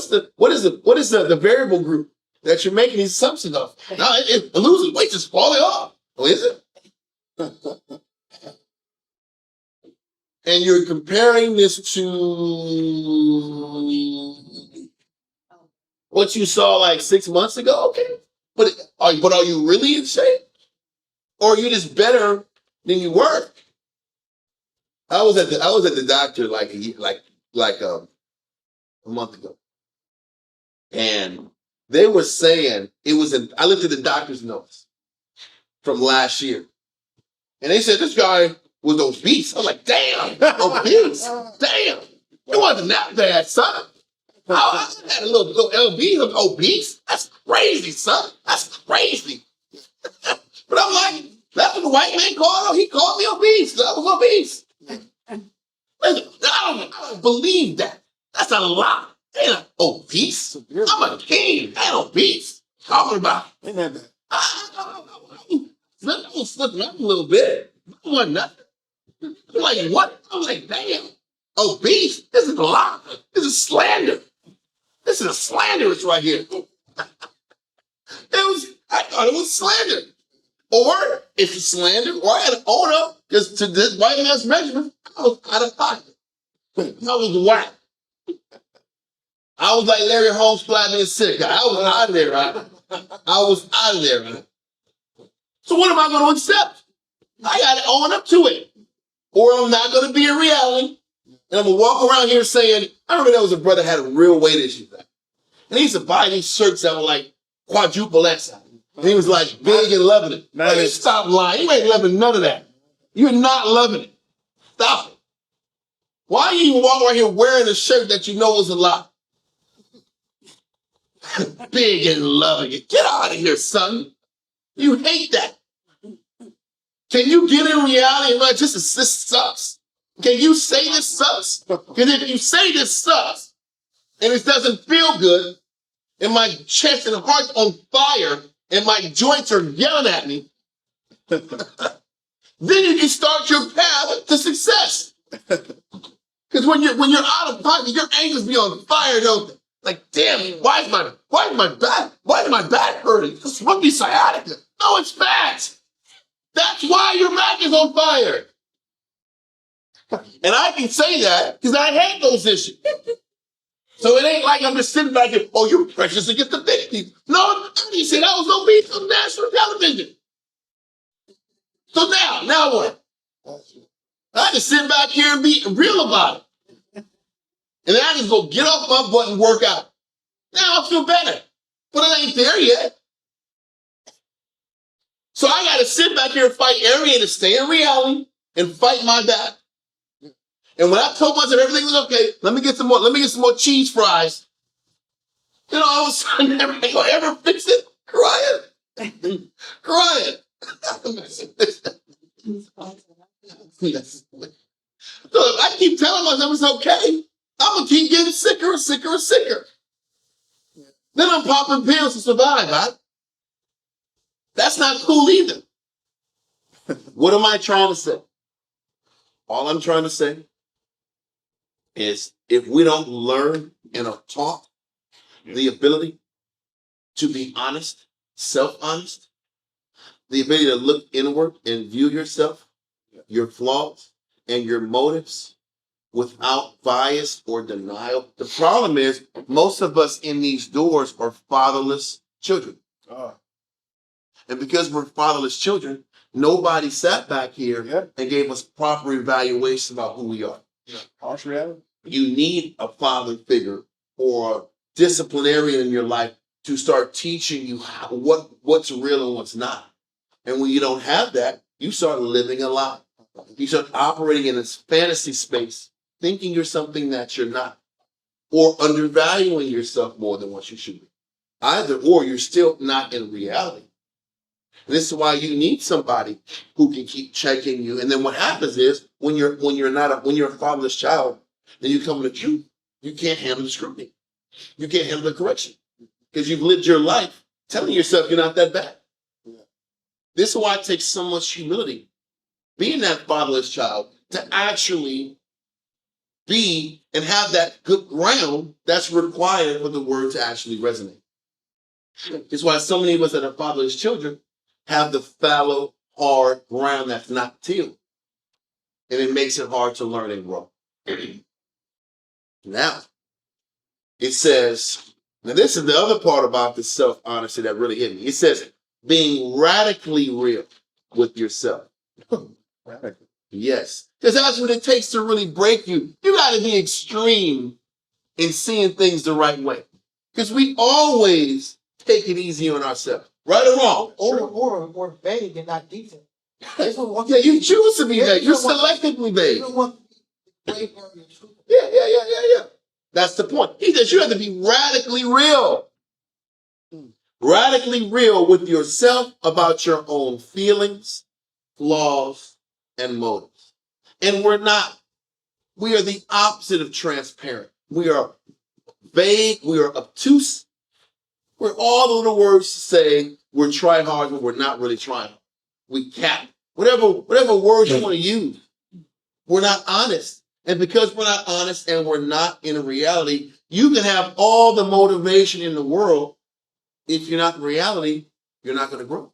is the variable group that you're making these assumptions of? No, losing weight is falling off. Oh, is it? And you're comparing this to what you saw like 6 months ago. Okay, but are you really in shape, or are you just better than you were? I was at the doctor like a month ago, and they were saying I looked at the doctor's notes from last year, and they said this guy was obese. I was like, damn, obese, damn. It wasn't that bad, son. I had a little LB, look obese. That's crazy, son. That's crazy. But I'm like, that's what the white man called him. He called me obese. I was obese. Listen, I don't believe that. That's a lie. I ain't obese. I'm a king. I ain't obese. Talking about. Ain't that bad? I was slipping up a little bit. I wasn't nothing. I'm like, what? I'm like, damn. Obese? This is a lie. This is slander. This is a slanderous right here. I thought it was slander. Or if it's slander, or I had to own up, because to this white man's measurement, I was out of pocket. I was whack. I was like Larry Holmes flattening his sick guy. I was out of there, right? I was out of there, right? So what am I going to accept? I got to own up to it. Or I'm not going to be a reality. And I'm going to walk around here saying, I remember there was a brother had a real weight issue. And he used to buy these shirts that were like quadruple X. And he was like big and loving it. Man, you stop lying. You ain't loving none of that. You're not loving it. Stop it. Why are you even walking around here wearing a shirt that you know is a lie? Big and loving it. Get out of here, son. You hate that. Can you get in reality and like, this sucks? Can you say this sucks? Because if you say this sucks, and it doesn't feel good, and my chest and heart's on fire, and my joints are yelling at me, then you can start your path to success. Because when you're out of pocket, your ankles be on fire, don't they? Like, damn, why is my back hurting? This must be sciatica. No, it's fat. That's why your back is on fire. And I can say that because I had those issues. So it ain't like I'm just sitting back and, oh, you're precious against the big people. No, he said I was obese on national television. So now what? I just sit back here and be real about it. And then I just go get off my butt and work out. Now I feel better. But it ain't there yet. So I got to sit back here and fight every day to stay in reality and fight my battle. And when I told myself everything was okay, let me get some more cheese fries. You know, all of a sudden everything will ever fix it. Crying. Crying. So if I keep telling myself it's okay, I'm gonna keep getting sicker and sicker and sicker. Then I'm popping pills to survive, right? That's not cool either. What am I trying to say? All I'm trying to say is if we don't learn and are taught the ability to be honest, self-honest, the ability to look inward and view yourself, your flaws, and your motives without bias or denial. The problem is most of us in these doors are fatherless children. And because we're fatherless children, nobody sat back here and gave us proper evaluation about who we are. Harsh reality. You need a father figure or a disciplinarian in your life to start teaching you what's real and what's not. And when you don't have that, you start living a lie. You start operating in this fantasy space, thinking you're something that you're not, or undervaluing yourself more than what you should be. Either or, you're still not in reality. And this is why you need somebody who can keep checking you. And then what happens is when you're a fatherless child, and you come to the truth, you can't handle the scrutiny. You can't handle the correction because you've lived your life telling yourself you're not that bad. This is why it takes so much humility, being that fatherless child, to actually be and have that good ground that's required for the word to actually resonate. It's why so many of us that are fatherless children have the fallow, hard ground that's not tilled. And it makes it hard to learn and grow. Now, it says, now this is the other part about the self-honesty that really hit me. It says, being radically real with yourself. Radically. Yes. Because that's what it takes to really break you. You got to be extreme in seeing things the right way. Because we always take it easy on ourselves. Right or wrong? Or vague and not detailed. Yeah, you choose to be vague. You're selectively vague. Yeah. That's the point. He says you have to be radically real. Radically real with yourself about your own feelings, flaws, and motives. And we're not. We are the opposite of transparent. We are vague. We are obtuse. We're all the little words to say we're trying hard, but we're not really trying. We cap. Whatever words you want to use. We're not honest. And because we're not honest and we're not in reality, you can have all the motivation in the world. If you're not in reality, you're not going to grow.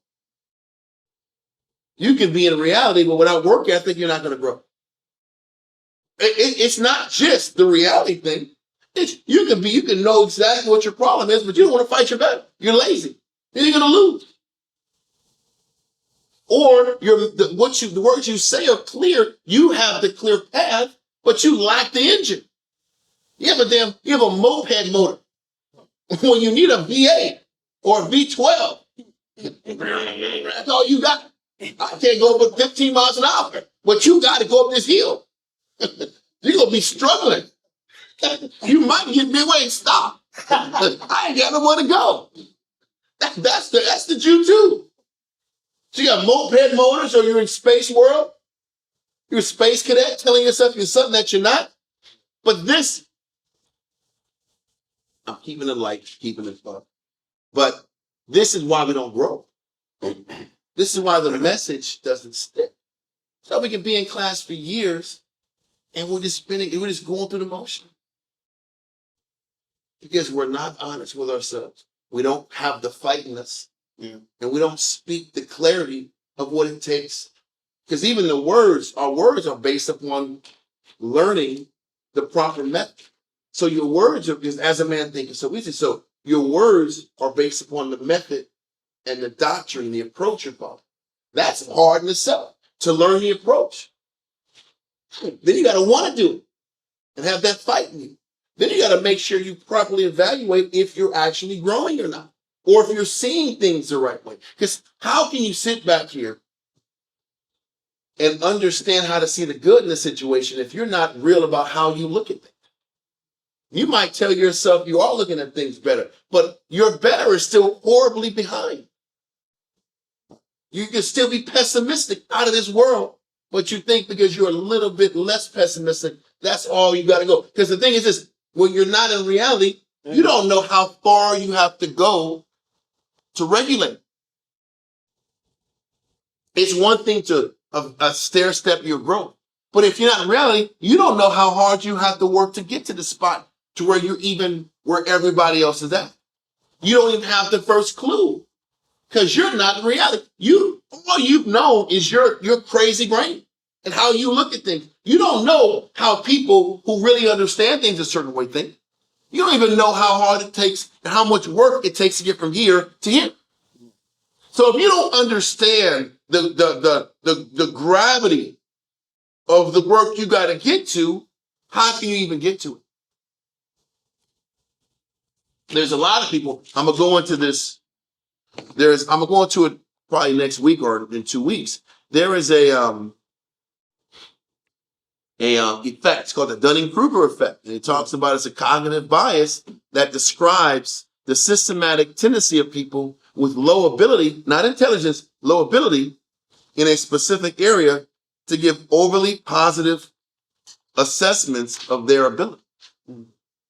You can be in reality, but without work ethic, you're not going to grow. It's not just the reality thing. You can know exactly what your problem is, but you don't want to fight your battle. You're lazy. Then you're going to lose. Or the words you say are clear. You have the clear path, but you lack the engine. You have a moped motor when you need a V8 or a V12. That's all you got. I can't go over 15 miles an hour, but you got to go up this hill. You're going to be struggling. You might get midway and stop. I ain't got nowhere to go. That's the Jew too. So you got moped motors, or you're in space world. You're a space cadet telling yourself you're something that you're not. But this, I'm keeping it light, keeping it fun. But this is why we don't grow. This is why the message doesn't stick. So we can be in class for years and we're just going through the motion. Because we're not honest with ourselves. We don't have the fight in us. Yeah. And we don't speak the clarity of what it takes. Because even our words are based upon learning the proper method. So your words are just as a man thinketh, so is it. So your words are based upon the method and the doctrine, the approach you're following. That's hard in itself, to learn the approach. Then you got to want to do it and have that fight in you. Then you got to make sure you properly evaluate if you're actually growing or not, or if you're seeing things the right way. Because how can you sit back here and understand how to see the good in the situation if you're not real about how you look at things? You might tell yourself you are looking at things better, but your better is still horribly behind. You can still be pessimistic out of this world, but you think because you're a little bit less pessimistic, that's all you got to go. Because the thing is this, when you're not in reality, you don't know how far you have to go to regulate. It's one thing to a stair step your growth, but if you're not in reality, you don't know how hard you have to work to get to the spot to where you're even where everybody else is at. You don't even have the first clue because you're not in reality. All you've known is your crazy brain and how you look at things. You don't know how people who really understand things a certain way think. You don't even know how hard it takes and how much work it takes to get from here to here. So if you don't understand the gravity of the work you got to get to, how can you even get to it? There's a lot of people. I'm gonna go into this. I'm gonna go into it probably next week or in 2 weeks. There is a effect. It's called the Dunning-Kruger effect. And it talks about it's a cognitive bias that describes the systematic tendency of people with low ability, not intelligence, low ability in a specific area to give overly positive assessments of their ability.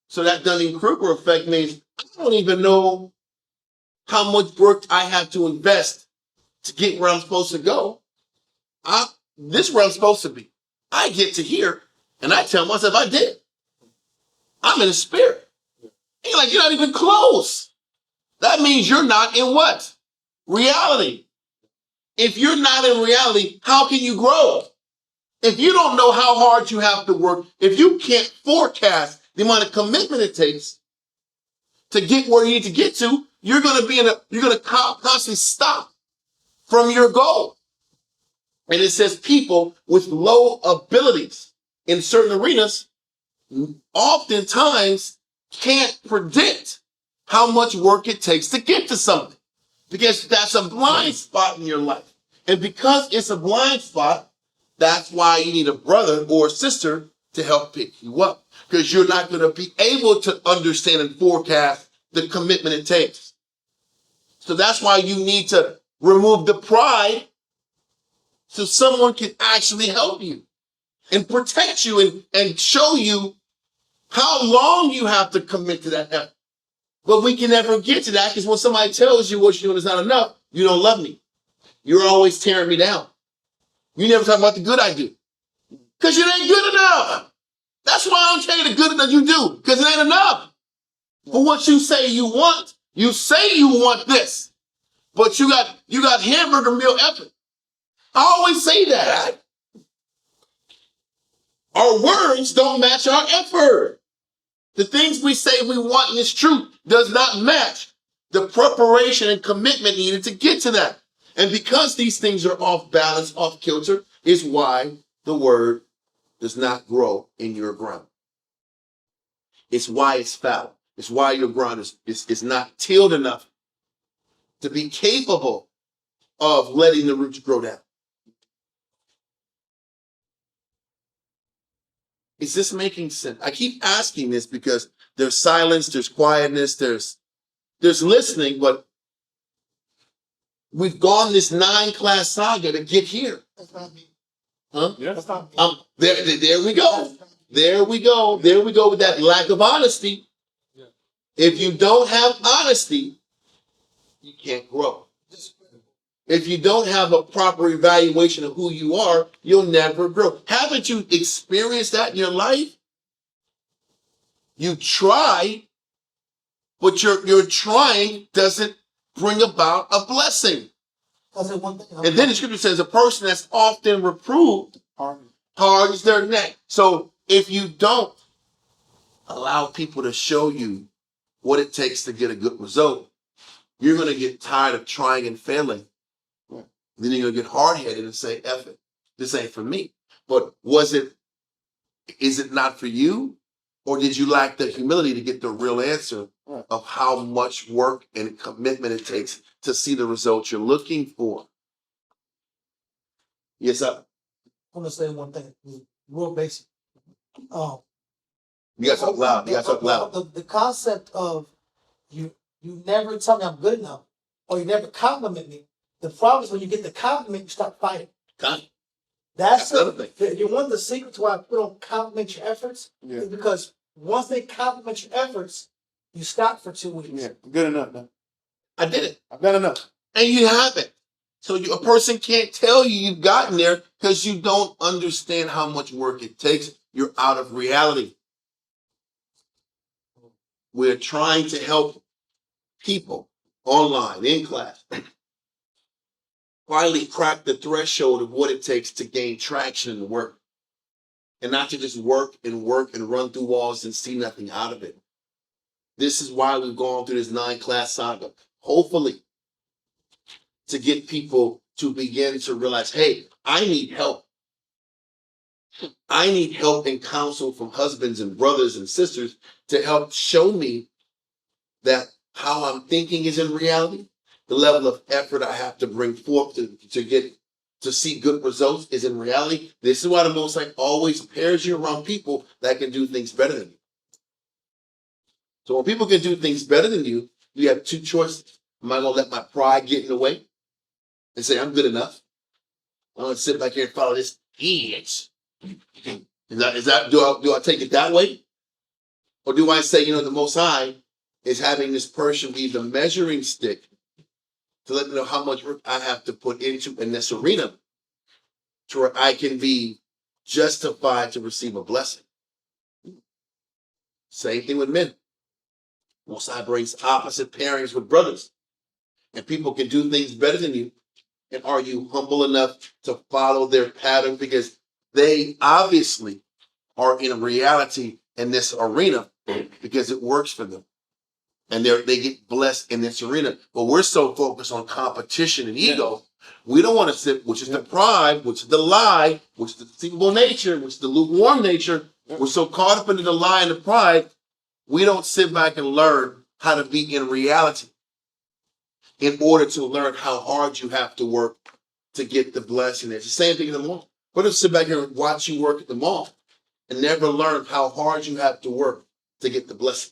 So that Dunning-Kruger effect means I don't even know how much work I have to invest to get where I'm supposed to go. This is where I'm supposed to be. I get to here and I tell myself I did. I'm in the spirit. You're like, you're not even close. That means you're not in what? Reality. If you're not in reality, how can you grow? If you don't know how hard you have to work, if you can't forecast the amount of commitment it takes to get where you need to get to, you're going to constantly stop from your goal. And it says people with low abilities in certain arenas oftentimes can't predict how much work it takes to get to something, because that's a blind spot in your life. And because it's a blind spot, that's why you need a brother or a sister to help pick you up because you're not going to be able to understand and forecast the commitment it takes. So that's why you need to remove the pride so someone can actually help you and protect you and show you how long you have to commit to that effort. But we can never get to that because when somebody tells you what you're doing is not enough, you don't love me. You're always tearing me down. You never talk about the good I do because it ain't good enough. That's why I don't tell you the good that you do because it ain't enough. For what you say you want, you say you want this, but you got hamburger meal effort. I always say that. Our words don't match our effort. The things we say we want in this truth does not match the preparation and commitment needed to get to that. And because these things are off balance, off kilter, is why the word does not grow in your ground. It's why it's foul. It's why your ground is not tilled enough to be capable of letting the roots grow down. Is this making sense? I keep asking this because there's silence, there's quietness, there's listening, but we've gone this 9-class saga to get here. That's not me. Huh? Yeah. That's not me. There we go. There we go. There we go with that lack of honesty. Yeah. If you don't have honesty, you can't grow. If you don't have a proper evaluation of who you are, you'll never grow. Haven't you experienced that in your life? You try, but your trying doesn't bring about a blessing. And then the scripture says a person that's often reproved hardens their neck. So if you don't allow people to show you what it takes to get a good result, you're going to get tired of trying and failing. Then you're going to get hard-headed and say, F it, this ain't for me. But is it not for you? Or did you lack the humility to get the real answer of how much work and commitment it takes to see the results you're looking for? Yes, sir. I want to say one thing, real basic. You got to talk loud. You got to talk loud. The concept of you never tell me I'm good enough, or you never compliment me. The problem is when you get the compliment, you start fighting. Got it. That's another thing. You want the secret to why people don't compliment your efforts? Yeah. Is because once they compliment your efforts, you stop for 2 weeks. Yeah. Good enough. Man. I did it. I've done enough. And you haven't. So a person can't tell you you've gotten there because you don't understand how much work it takes. You're out of reality. We're trying to help people online, in class, finally crack the threshold of what it takes to gain traction in the work. And not to just work and run through walls and see nothing out of it. This is why we've gone through this 9-class saga. Hopefully, to get people to begin to realize, hey, I need help. I need help and counsel from husbands and brothers and sisters to help show me that how I'm thinking is in reality. The level of effort I have to bring forth to see good results is in reality. This is why the Most High always pairs you around people that can do things better than you. So when people can do things better than you, you have two choices. Am I going to let my pride get in the way and say I'm good enough? I'm going to sit back here and follow this idiot. Do I take it that way? Or do I say, the Most High is having this person be the measuring stick to let me know how much work I have to put into in this arena to where I can be justified to receive a blessing. Same thing with men. Most High brings opposite pairings with brothers. And people can do things better than you. And are you humble enough to follow their pattern? Because they obviously are in a reality in this arena because it works for them. And they get blessed in this arena. But we're so focused on competition and ego, we don't want to sit, which is the pride, which is the lie, which is the deceivable nature, which is the lukewarm nature. We're so caught up into the lie and the pride, we don't sit back and learn how to be in reality in order to learn how hard you have to work to get the blessing. It's the same thing in the mall. But if sit back here and watch you work at the mall and never learn how hard you have to work to get the blessing,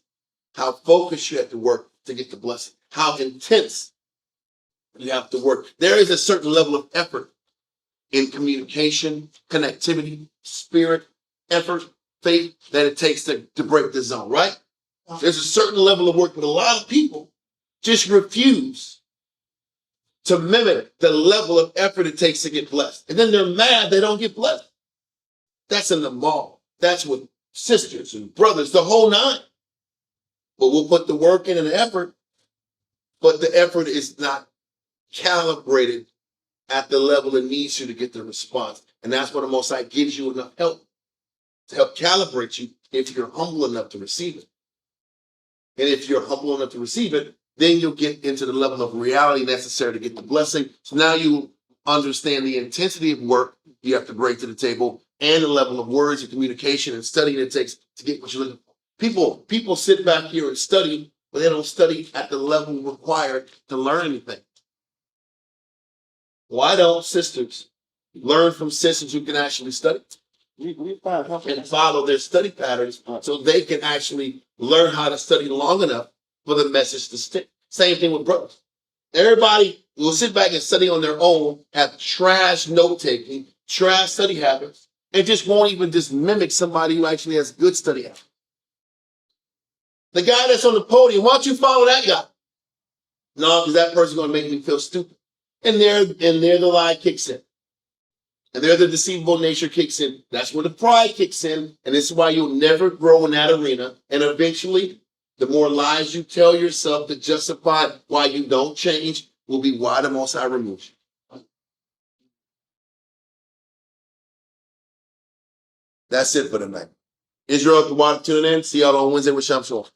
how focused you have to work to get the blessing, how intense you have to work. There is a certain level of effort in communication, connectivity, spirit, effort, faith that it takes to break the zone, right? There's a certain level of work, but a lot of people just refuse to mimic the level of effort it takes to get blessed. And then they're mad they don't get blessed. That's in the mall. That's with sisters and brothers, the whole nine. But we'll put the work in and the effort, but the effort is not calibrated at the level it needs to get the response. And that's what the Most High gives you enough help to help calibrate you if you're humble enough to receive it. And if you're humble enough to receive it, then you'll get into the level of reality necessary to get the blessing. So now you understand the intensity of work you have to bring to the table and the level of words and communication and studying it takes to get what you're looking for. People sit back here and study, but they don't study at the level required to learn anything. Why don't sisters learn from sisters who can actually study and follow their study patterns so they can actually learn how to study long enough for the message to stick? Same thing with brothers. Everybody will sit back and study on their own, have trash note-taking, trash study habits, and just won't even just mimic somebody who actually has good study habits. The guy that's on the podium, why don't you follow that guy? No, because that person's going to make me feel stupid. And there the lie kicks in. And there the deceivable nature kicks in. That's where the pride kicks in. And this is why you'll never grow in that arena. And eventually, the more lies you tell yourself to justify why you don't change will be why the Most High removes you. That's it for tonight. Israel, at the water tuning in. See y'all on Wednesday with Shamshon.